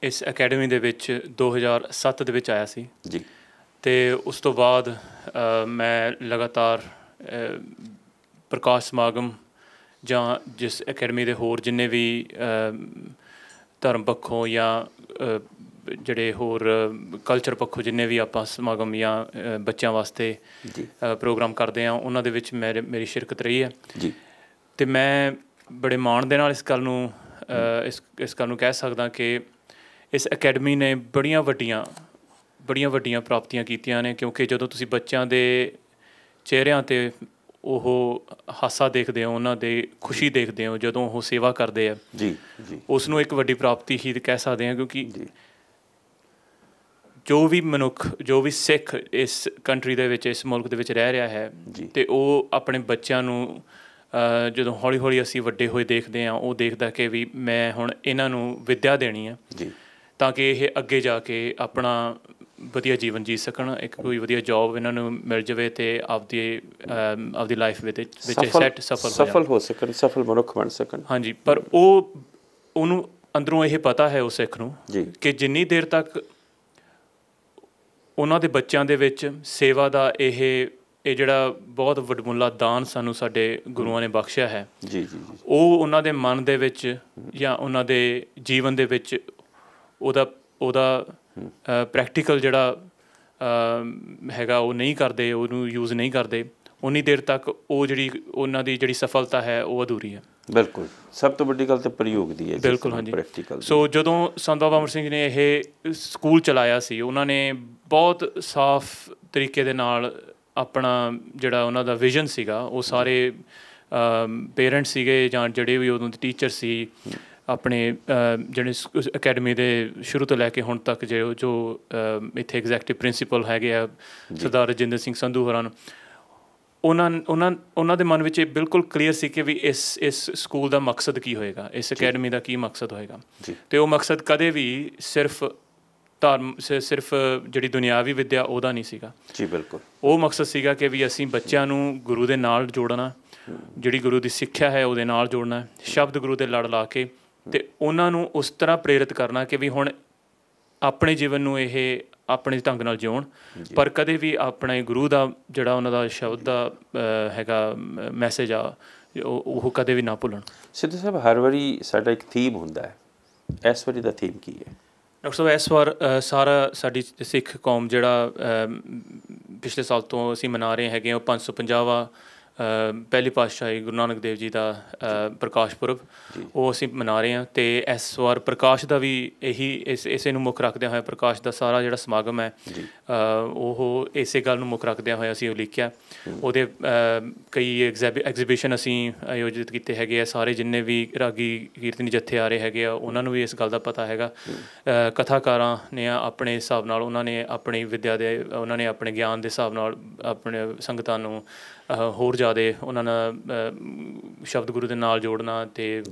इस अकैडमी ਦੇ ਵਿੱਚ 2007 ਦੇ ਵਿੱਚ ਆਇਆ ਸੀ जी, ਤੇ ਉਸ ਤੋਂ ਬਾਅਦ ਮੈਂ ਲਗਾਤਾਰ ਪ੍ਰਕਾਸ਼ ਸਮਾਗਮ ਜਾਂ ਜਿਸ ਅਕੈਡਮੀ ਦੇ ਹੋਰ ਜਿੰਨੇ ਵੀ ਧਰਮ ਪੱਖੋਂ ਜਾਂ ਜਿਹੜੇ ਹੋਰ ਕਲਚਰ ਪੱਖੋਂ ਜਿੰਨੇ ਵੀ ਆਪਾਂ ਸਮਾਗਮ ਜਾਂ ਬੱਚਿਆਂ ਵਾਸਤੇ ਪ੍ਰੋਗਰਾਮ ਕਰਦੇ ਹਾਂ ਉਹਨਾਂ ਦੇ ਵਿੱਚ ਮੇਰੀ ਸ਼ਿਰਕਤ ਰਹੀ ਹੈ जी, ਅਤੇ ਮੈਂ ਬੜੇ ਮਾਣ ਦੇ ਨਾਲ ਇਸ ਗੱਲ ਨੂੰ ਕਹਿ ਸਕਦਾ ਕਿ ਇਸ ਅਕੈਡਮੀ ਨੇ ਬੜੀਆਂ ਵੱਡੀਆਂ ਪ੍ਰਾਪਤੀਆਂ ਕੀਤੀਆਂ ਨੇ, ਕਿਉਂਕਿ ਜਦੋਂ ਤੁਸੀਂ ਬੱਚਿਆਂ ਦੇ ਚਿਹਰਿਆਂ 'ਤੇ ਉਹ ਹਾਸਾ ਦੇਖਦੇ ਹੋ, ਉਹਨਾਂ ਦੇ ਖੁਸ਼ੀ ਦੇਖਦੇ ਹੋ ਜਦੋਂ ਉਹ ਸੇਵਾ ਕਰਦੇ ਆ जी, जी, ਉਸ ਨੂੰ ਇੱਕ ਵੱਡੀ ਪ੍ਰਾਪਤੀ ਹੀ ਕਹਿ ਸਕਦੇ ਹਾਂ। ਕਿਉਂਕਿ ਜੋ ਵੀ ਮਨੁੱਖ, ਜੋ ਵੀ ਸਿੱਖ ਇਸ ਕੰਟਰੀ ਦੇ ਵਿੱਚ, ਇਸ ਮੁਲਕ ਦੇ ਵਿੱਚ ਰਹਿ ਰਿਹਾ ਹੈ ਅਤੇ ਉਹ ਆਪਣੇ ਬੱਚਿਆਂ ਨੂੰ ਜਦੋਂ ਹੌਲੀ ਹੌਲੀ ਅਸੀਂ ਵੱਡੇ ਹੋਏ ਦੇਖਦੇ ਹਾਂ, ਉਹ ਦੇਖਦਾ ਕਿ ਵੀ ਮੈਂ ਹੁਣ ਇਹਨਾਂ ਨੂੰ ਵਿੱਦਿਆ ਦੇਣੀ ਹੈ ਤਾਂ ਕਿ ਇਹ ਅੱਗੇ ਜਾ ਕੇ ਆਪਣਾ ਵਧੀਆ ਜੀਵਨ ਜੀ ਸਕਣ, ਇੱਕ ਕੋਈ ਵਧੀਆ ਜੋਬ ਇਹਨਾਂ ਨੂੰ ਮਿਲ ਜਾਵੇ ਅਤੇ ਆਪਦੀ ਲਾਈਫ ਵਿੱਚ ਸਫਲ ਹੋ ਸਕਣ, ਸਫਲ ਮਨੁੱਖ ਬਣ ਸਕਣ। ਹਾਂਜੀ, ਪਰ ਉਹਨੂੰ ਅੰਦਰੋਂ ਇਹ ਪਤਾ ਹੈ ਉਸ ਸਿੱਖ ਨੂੰ ਕਿ ਜਿੰਨੀ ਦੇਰ ਤੱਕ ਉਹਨਾਂ ਦੇ ਬੱਚਿਆਂ ਦੇ ਵਿੱਚ ਸੇਵਾ ਦਾ ਇਹ ਜਿਹੜਾ ਬਹੁਤ ਵਡਮੁੱਲਾ ਦਾਨ ਸਾਨੂੰ ਸਾਡੇ ਗੁਰੂਆਂ ਨੇ ਬਖਸ਼ਿਆ ਹੈ, ਉਹ ਉਹਨਾਂ ਦੇ ਮਨ ਦੇ ਵਿੱਚ ਜਾਂ ਉਹਨਾਂ ਦੇ ਜੀਵਨ ਦੇ ਵਿੱਚ ਉਹਦਾ ਪ੍ਰੈਕਟੀਕਲ ਜਿਹੜਾ ਹੈਗਾ ਉਹ ਨਹੀਂ ਕਰਦੇ, ਉਹਨੂੰ ਯੂਜ਼ ਨਹੀਂ ਕਰਦੇ, ਉਨੀ ਦੇਰ ਤੱਕ ਉਹ ਜਿਹੜੀ ਉਹਨਾਂ ਦੀ ਜਿਹੜੀ ਸਫਲਤਾ ਹੈ ਉਹ ਅਧੂਰੀ ਹੈ। ਬਿਲਕੁਲ, ਸਭ ਤੋਂ ਵੱਡੀ ਗੱਲ ਤਾਂ ਪ੍ਰਯੋਗ ਦੀ ਹੈ। ਬਿਲਕੁਲ, ਹਾਂਜੀ। ਸੋ ਜਦੋਂ ਸੰਤ ਬਾਬਾ ਅਮਰ ਸਿੰਘ ਜੀ ਨੇ ਇਹ ਸਕੂਲ ਚਲਾਇਆ ਸੀ, ਉਹਨਾਂ ਨੇ ਬਹੁਤ ਸਾਫ਼ ਤਰੀਕੇ ਦੇ ਨਾਲ ਆਪਣਾ ਜਿਹੜਾ ਉਹਨਾਂ ਦਾ ਵਿਜ਼ਨ ਸੀਗਾ, ਉਹ ਸਾਰੇ ਪੇਰੈਂਟਸ ਸੀਗੇ ਜਾਂ ਜਿਹੜੇ ਵੀ ਉਦੋਂ ਦੇ ਟੀਚਰ ਸੀ, ਆਪਣੇ ਜਿਹੜੇ ਅਕੈਡਮੀ ਦੇ ਸ਼ੁਰੂ ਤੋਂ ਲੈ ਕੇ ਹੁਣ ਤੱਕ ਜੋ ਇੱਥੇ ਐਗਜ਼ੈਕਟਿਵ ਪ੍ਰਿੰਸੀਪਲ ਹੈਗੇ ਆ ਸਰਦਾਰ ਰਜਿੰਦਰ ਸਿੰਘ ਸੰਧੂ ਹੋਰਾਂ ਨੂੰ, ਉਹਨਾਂ ਦੇ ਮਨ ਵਿੱਚ ਇਹ ਬਿਲਕੁਲ ਕਲੀਅਰ ਸੀ ਕਿ ਵੀ ਇਸ ਸਕੂਲ ਦਾ ਮਕਸਦ ਕੀ ਹੋਏਗਾ, ਇਸ ਅਕੈਡਮੀ ਦਾ ਕੀ ਮਕਸਦ ਹੋਏਗਾ। ਅਤੇ ਉਹ ਮਕਸਦ ਕਦੇ ਵੀ ਸਿਰਫ ਜਿਹੜੀ ਦੁਨਿਆਵੀ ਵਿੱਦਿਆ ਉਹਦਾ ਨਹੀਂ ਸੀਗਾ ਜੀ, ਬਿਲਕੁਲ। ਉਹ ਮਕਸਦ ਸੀਗਾ ਕਿ ਵੀ ਅਸੀਂ ਬੱਚਿਆਂ ਨੂੰ ਗੁਰੂ ਦੇ ਨਾਲ ਜੋੜਨਾ, ਜਿਹੜੀ ਗੁਰੂ ਦੀ ਸਿੱਖਿਆ ਹੈ ਉਹਦੇ ਨਾਲ ਜੋੜਨਾ, ਸ਼ਬਦ ਗੁਰੂ ਦੇ ਲੜ ਲਾ ਕੇ, ਅਤੇ ਉਹਨਾਂ ਨੂੰ ਉਸ ਤਰ੍ਹਾਂ ਪ੍ਰੇਰਿਤ ਕਰਨਾ ਕਿ ਵੀ ਹੁਣ ਆਪਣੇ ਜੀਵਨ ਨੂੰ ਇਹ ਆਪਣੇ ਢੰਗ ਨਾਲ ਜਿਉਣ, ਪਰ ਕਦੇ ਵੀ ਆਪਣੇ ਗੁਰੂ ਦਾ ਜਿਹੜਾ ਉਹਨਾਂ ਦਾ ਸ਼ਬਦ ਦਾ ਹੈਗਾ ਮੈਸੇਜ ਆ ਉਹ ਕਦੇ ਵੀ ਨਾ ਭੁੱਲਣ। ਸਿੱਧੂ ਸਾਹਿਬ, ਹਰ ਵਾਰੀ ਸਾਡਾ ਇੱਕ ਥੀਮ ਹੁੰਦਾ ਹੈ, ਇਸ ਵਾਰੀ ਦਾ ਥੀਮ ਕੀ ਹੈ? ਡਾਕਟਰ ਸਾਹਿਬ, ਇਸ ਵਾਰ ਸਾਰਾ ਸਾਡੀ ਸਿੱਖ ਕੌਮ ਜਿਹੜਾ ਪਿਛਲੇ ਸਾਲ ਤੋਂ ਅਸੀਂ ਮਨਾ ਰਹੇ ਹੈਗੇ ਉਹ 550ਵਾਂ ਪਹਿਲੀ ਪਾਤਸ਼ਾਹੀ ਗੁਰੂ ਨਾਨਕ ਦੇਵ ਜੀ ਦਾ ਪ੍ਰਕਾਸ਼ ਪੁਰਬ, ਉਹ ਅਸੀਂ ਮਨਾ ਰਹੇ ਹਾਂ। ਅਤੇ ਇਸ ਵਾਰ ਪ੍ਰਕਾਸ਼ ਦਾ ਵੀ ਇਸੇ ਨੂੰ ਮੁੱਖ ਰੱਖਦਿਆਂ ਹੋਇਆ ਪ੍ਰਕਾਸ਼ ਦਾ ਸਾਰਾ ਜਿਹੜਾ ਸਮਾਗਮ ਹੈ ਉਹ ਇਸੇ ਗੱਲ ਨੂੰ ਮੁੱਖ ਰੱਖਦਿਆਂ ਹੋਇਆ ਅਸੀਂ ਉਲੀਕਿਆ। ਉਹਦੇ ਕਈ ਐਗਜ਼ੀਬਿਸ਼ਨ ਅਸੀਂ ਆਯੋਜਿਤ ਕੀਤੇ ਹੈਗੇ ਆ, ਸਾਰੇ ਜਿੰਨੇ ਵੀ ਰਾਗੀ ਕੀਰਤਨੀ ਜੱਥੇ ਆ ਰਹੇ ਹੈਗੇ ਆ ਉਹਨਾਂ ਨੂੰ ਵੀ ਇਸ ਗੱਲ ਦਾ ਪਤਾ ਹੈਗਾ। ਕਥਾਕਾਰਾਂ ਨੇ ਆਪਣੇ ਹਿਸਾਬ ਨਾਲ ਉਹਨਾਂ ਨੇ ਆਪਣੀ ਵਿੱਦਿਆ ਦੇ, ਉਹਨਾਂ ਨੇ ਆਪਣੇ ਗਿਆਨ ਦੇ ਹਿਸਾਬ ਨਾਲ ਆਪਣੇ ਸੰਗਤਾਂ ਨੂੰ ਹੋਰ ਜ਼ਿਆਦਾ ਉਹਨਾਂ ਨਾਲ ਸ਼ਬਦ ਗੁਰੂ ਦੇ ਨਾਲ ਜੋੜਨਾ ਅਤੇ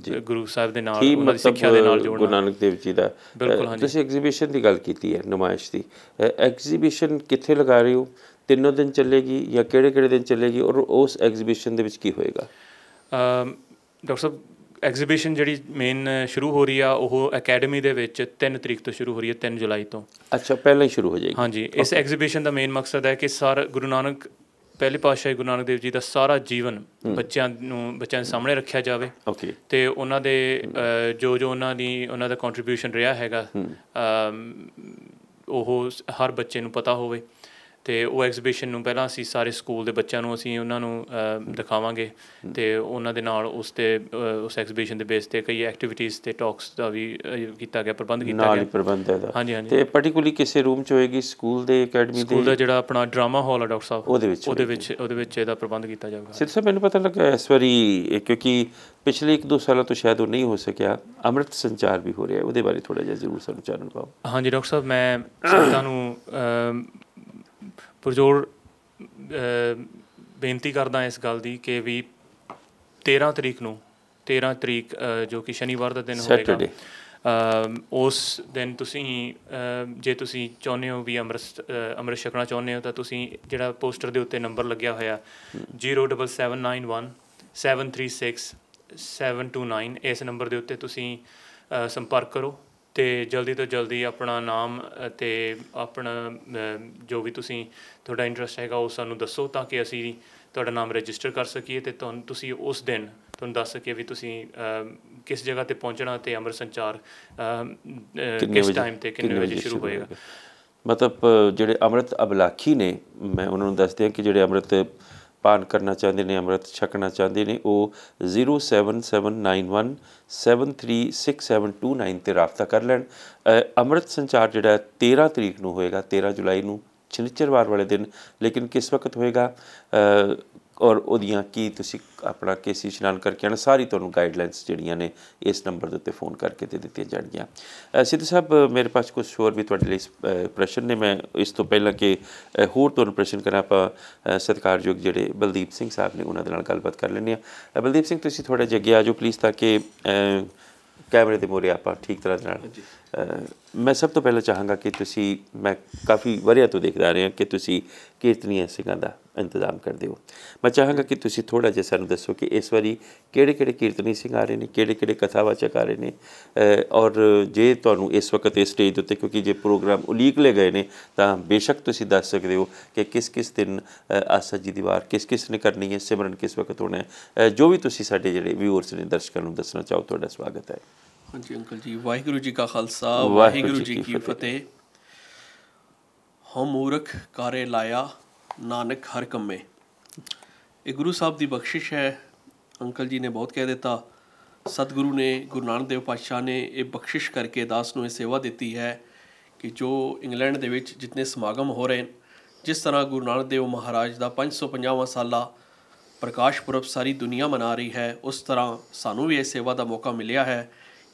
ਗੁਰੂ ਸਾਹਿਬ ਦੇ ਨਾਲ ਉਹਨਾਂ ਦੀ ਸਿੱਖਿਆ ਦੇ ਨਾਲ ਜੋੜਨਾ। ਗੁਰੂ ਨਾਨਕ ਦੇਵ ਜੀ ਦਾ ਬਿਲਕੁਲ, ਹਾਂਜੀ। ਤੁਸੀਂ ਐਗਜ਼ੀਬਿਸ਼ਨ ਦੀ ਗੱਲ ਕੀਤੀ ਹੈ, ਨੁਮਾਇਸ਼ ਦੀ। ਐਗਜ਼ੀਬਿਸ਼ਨ ਕਿੱਥੇ ਲਗਾ ਰਹੇ ਹੋ? 3 ਦਿਨ ਚੱਲੇਗੀ ਜਾਂ ਕਿਹੜੇ ਦਿਨ ਚੱਲੇਗੀ, ਔਰ ਉਸ ਐਗਜ਼ੀਬਿਸ਼ਨ ਦੇ ਵਿੱਚ ਕੀ ਹੋਏਗਾ? ਡਾਕਟਰ ਸਾਹਿਬ, ਐਗਜ਼ੀਬਿਸ਼ਨ ਜਿਹੜੀ ਮੇਨ ਸ਼ੁਰੂ ਹੋ ਰਹੀ ਆ ਉਹ ਅਕੈਡਮੀ ਦੇ ਵਿੱਚ 3 ਤਰੀਕ ਤੋਂ ਸ਼ੁਰੂ ਹੋ ਰਹੀ ਹੈ, 3 ਜੁਲਾਈ ਤੋਂ। ਅੱਛਾ, ਪਹਿਲਾਂ ਹੀ ਸ਼ੁਰੂ ਹੋ ਜਾਏਗੀ? ਹਾਂਜੀ। ਇਸ ਐਗਜ਼ੀਬਿਸ਼ਨ ਦਾ ਮੇਨ ਮਕਸਦ ਹੈ ਕਿ ਗੁਰੂ ਨਾਨਕ ਪਹਿਲੇ ਪਾਤਸ਼ਾਹੀ ਗੁਰੂ ਨਾਨਕ ਦੇਵ ਜੀ ਦਾ ਸਾਰਾ ਜੀਵਨ ਬੱਚਿਆਂ ਦੇ ਸਾਹਮਣੇ ਰੱਖਿਆ ਜਾਵੇ ਅਤੇ ਉਹਨਾਂ ਦੇ ਜੋ ਉਹਨਾਂ ਦਾ ਕੰਟਰੀਬਿਊਸ਼ਨ ਰਿਹਾ ਹੈਗਾ ਉਹ ਹਰ ਬੱਚੇ ਨੂੰ ਪਤਾ ਹੋਵੇ। ਅਤੇ ਉਹ ਐਗਜ਼ੀਬਿਸ਼ਨ ਨੂੰ ਪਹਿਲਾਂ ਅਸੀਂ ਸਾਰੇ ਸਕੂਲ ਦੇ ਬੱਚਿਆਂ ਨੂੰ ਅਸੀਂ ਉਹਨਾਂ ਨੂੰ ਦਿਖਾਵਾਂਗੇ ਅਤੇ ਉਹਨਾਂ ਦੇ ਨਾਲ ਉਸ ਐਗਜ਼ੀਬਿਸ਼ਨ ਦੇ ਬੇਸ 'ਤੇ ਕਈ ਐਕਟੀਵਿਟੀਜ਼ ਅਤੇ ਟਾਕਸ ਦਾ ਵੀ ਕੀਤਾ ਗਿਆ, ਪ੍ਰਬੰਧ ਕੀਤਾ ਗਿਆ। ਪ੍ਰਬੰਧ ਹੈ ਹਾਂਜੀ ਹਾਂਜੀ। ਅਤੇ ਪਰਟੀਕੂਲਰਲੀ ਕਿਸੇ ਰੂਮ 'ਚ ਹੋਏਗੀ ਸਕੂਲ ਦੇ ਅਕੈਡਮੀ ਸਕੂਲ ਦਾ ਜਿਹੜਾ ਆਪਣਾ ਡਰਾਮਾ ਹਾਲ ਹੈ ਡਾਕਟਰ ਸਾਹਿਬ, ਉਹਦੇ ਵਿੱਚ ਇਹਦਾ ਪ੍ਰਬੰਧ ਕੀਤਾ ਜਾਊਗਾ। ਸਿੱਧ ਸਾਹਿਬ ਮੈਨੂੰ ਪਤਾ ਲੱਗਾ ਇਸ ਵਾਰੀ ਕਿਉਂਕਿ ਪਿਛਲੇ 1-2 ਸਾਲਾਂ ਤੋਂ ਸ਼ਾਇਦ ਉਹ ਨਹੀਂ ਹੋ ਸਕਿਆ, ਅੰਮ੍ਰਿਤ ਸੰਚਾਰ ਵੀ ਹੋ ਰਿਹਾ, ਉਹਦੇ ਬਾਰੇ ਥੋੜ੍ਹਾ ਜਿਹਾ ਜ਼ਰੂਰ ਸਾਨੂੰ ਚਾਨਣ ਪਾਓ। ਹਾਂਜੀ ਡਾਕਟਰ ਸਾਹਿਬ, ਮੈਂ ਸੰਗਤਾਂ ਨੂੰ ਪੁਰਜੋਰ ਬੇਨਤੀ ਕਰਦਾ ਇਸ ਗੱਲ ਦੀ ਕਿ ਵੀ 13 ਤਰੀਕ ਜੋ ਕਿ ਸ਼ਨੀਵਾਰ ਦਾ ਦਿਨ ਹੋਵੇਗਾ, ਉਸ ਦਿਨ ਤੁਸੀਂ ਜੇ ਤੁਸੀਂ ਚਾਹੁੰਦੇ ਹੋ ਵੀ ਅੰਮ੍ਰਿਤ ਛਕਣਾ ਚਾਹੁੰਦੇ ਹੋ ਤਾਂ ਤੁਸੀਂ ਜਿਹੜਾ ਪੋਸਟਰ ਦੇ ਉੱਤੇ ਨੰਬਰ ਲੱਗਿਆ ਹੋਇਆ 07791 736 729 ਇਸ ਨੰਬਰ ਦੇ ਉੱਤੇ ਤੁਸੀਂ ਸੰਪਰਕ ਕਰੋ ਅਤੇ ਜਲਦੀ ਤੋਂ ਜਲਦੀ ਆਪਣਾ ਨਾਮ ਅਤੇ ਆਪਣਾ ਜੋ ਵੀ ਤੁਹਾਡਾ ਇੰਟਰਸਟ ਹੈਗਾ ਉਹ ਸਾਨੂੰ ਦੱਸੋ ਤਾਂ ਕਿ ਅਸੀਂ ਤੁਹਾਡਾ ਨਾਮ ਰਜਿਸਟਰ ਕਰ ਸਕੀਏ ਅਤੇ ਤੁਸੀਂ ਉਸ ਦਿਨ ਤੁਹਾਨੂੰ ਦੱਸ ਸਕੀਏ ਵੀ ਤੁਸੀਂ ਕਿਸ ਜਗ੍ਹਾ 'ਤੇ ਪਹੁੰਚਣਾ ਅਤੇ ਅੰਮ੍ਰਿਤ ਸੰਚਾਰ ਕਿਸ ਟਾਈਮ 'ਤੇ ਕਿੰਨੇ ਵਜੇ ਸ਼ੁਰੂ ਹੋਏਗਾ। ਮਤਲਬ ਜਿਹੜੇ ਅੰਮ੍ਰਿਤ ਅਭਿਲਾਖੀ ਨੇ, ਮੈਂ ਉਹਨਾਂ ਨੂੰ ਦੱਸਦੇ ਹਾਂ ਕਿ ਜਿਹੜੇ ਅੰਮ੍ਰਿਤ ਪਾਨ ਕਰਨਾ ਚਾਹੁੰਦੇ ਨੇ, ਅੰਮ੍ਰਿਤ ਛਕਣਾ ਚਾਹੁੰਦੇ ਨੇ, ਉਹ 07791 736729 'ਤੇ ਰਾਬਤਾ ਕਰ ਲੈਣ। ਅੰਮ੍ਰਿਤ ਸੰਚਾਰ ਜਿਹੜਾ 13 ਤਰੀਕ ਨੂੰ ਹੋਏਗਾ, 13 ਜੁਲਾਈ ਨੂੰ ਸ਼ਨੀਚਰਵਾਰ ਵਾਲੇ ਦਿਨ, ਲੇਕਿਨ ਕਿਸ ਵਕਤ ਹੋਏਗਾ ਔਰ ਉਹਦੀਆਂ ਕੀ ਤੁਸੀਂ ਆਪਣਾ ਕੇਸੀ ਇਸ਼ਨਾਨ ਕਰਕੇ ਆਉਣਾ, ਸਾਰੀ ਤੁਹਾਨੂੰ ਗਾਈਡਲਾਈਨਸ ਜਿਹੜੀਆਂ ਨੇ ਇਸ ਨੰਬਰ ਦੇ ਉੱਤੇ ਫੋਨ ਕਰਕੇ ਤੇ ਦਿੱਤੀਆਂ ਜਾਣਗੀਆਂ। ਸਿੱਧੂ ਸਾਹਿਬ, ਮੇਰੇ ਪਾਸ ਕੁਝ ਹੋਰ ਵੀ ਤੁਹਾਡੇ ਲਈ ਪ੍ਰਸ਼ਨ ਨੇ। ਮੈਂ ਇਸ ਤੋਂ ਪਹਿਲਾਂ ਕਿ ਹੋਰ ਤੁਹਾਨੂੰ ਪ੍ਰਸ਼ਨ ਕਰਾਂ, ਆਪਾਂ ਸਤਿਕਾਰਯੋਗ ਜਿਹੜੇ ਬਲਦੀਪ ਸਿੰਘ ਸਾਹਿਬ ਨੇ ਉਹਨਾਂ ਦੇ ਨਾਲ ਗੱਲਬਾਤ ਕਰ ਲੈਂਦੇ ਹਾਂ। ਬਲਦੀਪ ਸਿੰਘ, ਤੁਸੀਂ ਥੋੜ੍ਹਾ ਜਿਹਾ ਅੱਗੇ ਆ ਜਾਓ ਪਲੀਜ਼, ਤਾਂ ਕਿ ਕੈਮਰੇ ਦੇ ਮੂਹਰੇ ਆਪਾਂ ਠੀਕ ਤਰ੍ਹਾਂ ਦੇ ਨਾਲ। ਮੈਂ ਸਭ ਤੋਂ ਪਹਿਲਾਂ ਚਾਹਾਂਗਾ ਕਿ ਤੁਸੀਂ, ਮੈਂ ਕਾਫੀ ਵਰ੍ਹਿਆਂ ਤੋਂ ਦੇਖਦਾ ਆ ਰਿਹਾ ਕਿ ਤੁਸੀਂ ਕੀਰਤਨੀਆਂ ਸਿੰਘਾਂ ਦਾ ਇੰਤਜ਼ਾਮ ਕਰਦੇ ਹੋ। ਮੈਂ ਚਾਹਾਂਗਾ ਕਿ ਤੁਸੀਂ ਥੋੜ੍ਹਾ ਜਿਹਾ ਸਾਨੂੰ ਦੱਸੋ ਕਿ ਇਸ ਵਾਰੀ ਕਿਹੜੇ ਕੀਰਤਨੀ ਸਿੰਘ ਆ ਰਹੇ ਨੇ, ਕਿਹੜੇ ਕਥਾਵਾਚਕ ਆ ਰਹੇ ਨੇ, ਔਰ ਜੇ ਤੁਹਾਨੂੰ ਇਸ ਵਕਤ ਇਸ ਸਟੇਜ ਦੇ ਉੱਤੇ, ਕਿਉਂਕਿ ਜੇ ਪ੍ਰੋਗਰਾਮ ਉਲੀਕ ਲਏ ਗਏ ਨੇ ਤਾਂ ਬੇਸ਼ੱਕ ਤੁਸੀਂ ਦੱਸ ਸਕਦੇ ਹੋ ਕਿ ਕਿਸ ਦਿਨ ਆਸਾ ਜੀ ਦੀ ਵਾਰ ਕਿਸ ਨੇ ਕਰਨੀ ਹੈ, ਸਿਮਰਨ ਕਿਸ ਵਕਤ ਹੋਣਾ ਹੈ, ਜੋ ਵੀ ਤੁਸੀਂ ਸਾਡੇ ਜਿਹੜੇ ਵਿਊਅਰਸ ਨੇ, ਦਰਸ਼ਕਾਂ ਨੂੰ ਦੱਸਣਾ ਚਾਹੋ, ਤੁਹਾਡਾ ਸਵਾਗਤ ਹੈ। ਹਾਂਜੀ ਅੰਕਲ ਜੀ, ਵਾਹਿਗੁਰੂ ਜੀ ਕਾ ਖਾਲਸਾ, ਵਾਹਿਗੁਰੂ ਜੀ ਕੀ ਫਤਿਹ। ਹਉ ਮੂਰਖ ਕਾਰੇ ਲਾਇਆ, ਨਾਨਕ ਹਰ ਕੰਮੇ। ਇਹ ਗੁਰੂ ਸਾਹਿਬ ਦੀ ਬਖਸ਼ਿਸ਼ ਹੈ। ਅੰਕਲ ਜੀ ਨੇ ਬਹੁਤ ਕਹਿ ਦਿੱਤਾ। ਸਤਿਗੁਰੂ ਨੇ, ਗੁਰੂ ਨਾਨਕ ਦੇਵ ਪਾਤਸ਼ਾਹ ਨੇ ਇਹ ਬਖਸ਼ਿਸ਼ ਕਰਕੇ ਦਾਸ ਨੂੰ ਇਹ ਸੇਵਾ ਦਿੱਤੀ ਹੈ ਕਿ ਜੋ ਇੰਗਲੈਂਡ ਦੇ ਵਿੱਚ ਜਿਤਨੇ ਸਮਾਗਮ ਹੋ ਰਹੇ, ਜਿਸ ਤਰ੍ਹਾਂ ਗੁਰੂ ਨਾਨਕ ਦੇਵ ਮਹਾਰਾਜ ਦਾ 550ਵਾਂ ਸਾਲਾ ਪ੍ਰਕਾਸ਼ ਪੁਰਬ ਸਾਰੀ ਦੁਨੀਆ ਮਨਾ ਰਹੀ ਹੈ, ਉਸ ਤਰ੍ਹਾਂ ਸਾਨੂੰ ਵੀ ਇਹ ਸੇਵਾ ਦਾ ਮੌਕਾ ਮਿਲਿਆ ਹੈ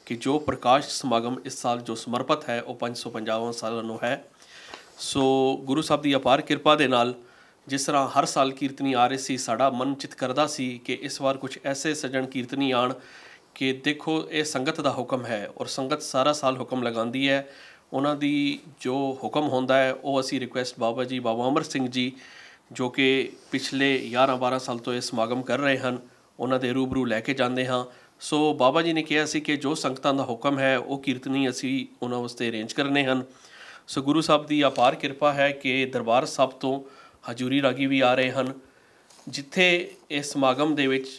ਕਿ ਜੋ ਪ੍ਰਕਾਸ਼ ਸਮਾਗਮ ਇਸ ਸਾਲ ਜੋ ਸਮਰਪਿਤ ਹੈ ਉਹ 550ਵਾਂ ਸਾਲ ਨੂੰ ਹੈ। ਸੋ ਗੁਰੂ ਸਾਹਿਬ ਦੀ ਅਪਾਰ ਕਿਰਪਾ ਦੇ ਨਾਲ ਜਿਸ ਤਰ੍ਹਾਂ ਹਰ ਸਾਲ ਕੀਰਤਨੀ ਆ ਰਹੇ ਸੀ, ਸਾਡਾ ਮਨ ਚਿੱਤ ਕਰਦਾ ਸੀ ਕਿ ਇਸ ਵਾਰ ਕੁਝ ਐਸੇ ਸੱਜਣ ਕੀਰਤਨੀ ਆਉਣ ਕਿ ਦੇਖੋ ਇਹ ਸੰਗਤ ਦਾ ਹੁਕਮ ਹੈ ਔਰ ਸੰਗਤ ਸਾਰਾ ਸਾਲ ਹੁਕਮ ਲਗਾਉਂਦੀ ਹੈ। ਉਹਨਾਂ ਦੀ ਜੋ ਹੁਕਮ ਹੁੰਦਾ ਹੈ ਉਹ ਅਸੀਂ ਰਿਕੁਐਸਟ ਬਾਬਾ ਅਮਰ ਸਿੰਘ ਜੀ ਜੋ ਕਿ ਪਿਛਲੇ 11-12 ਸਾਲ ਤੋਂ ਇਹ ਸਮਾਗਮ ਕਰ ਰਹੇ ਹਨ, ਉਹਨਾਂ ਦੇ ਰੂਬਰੂ ਲੈ ਕੇ ਜਾਂਦੇ ਹਾਂ। ਸੋ ਬਾਬਾ ਜੀ ਨੇ ਕਿਹਾ ਸੀ ਕਿ ਜੋ ਸੰਗਤਾਂ ਦਾ ਹੁਕਮ ਹੈ ਉਹ ਕੀਰਤਨੀ ਅਸੀਂ ਉਹਨਾਂ ਵਾਸਤੇ ਅਰੇਂਜ ਕਰਨੇ ਹਨ। ਸੋ ਗੁਰੂ ਸਾਹਿਬ ਦੀ ਅਪਾਰ ਕਿਰਪਾ ਹੈ ਕਿ ਦਰਬਾਰ ਸਾਹਿਬ ਤੋਂ ਹਜ਼ੂਰੀ ਰਾਗੀ ਵੀ ਆ ਰਹੇ ਹਨ। ਜਿੱਥੇ ਇਸ ਸਮਾਗਮ ਦੇ ਵਿੱਚ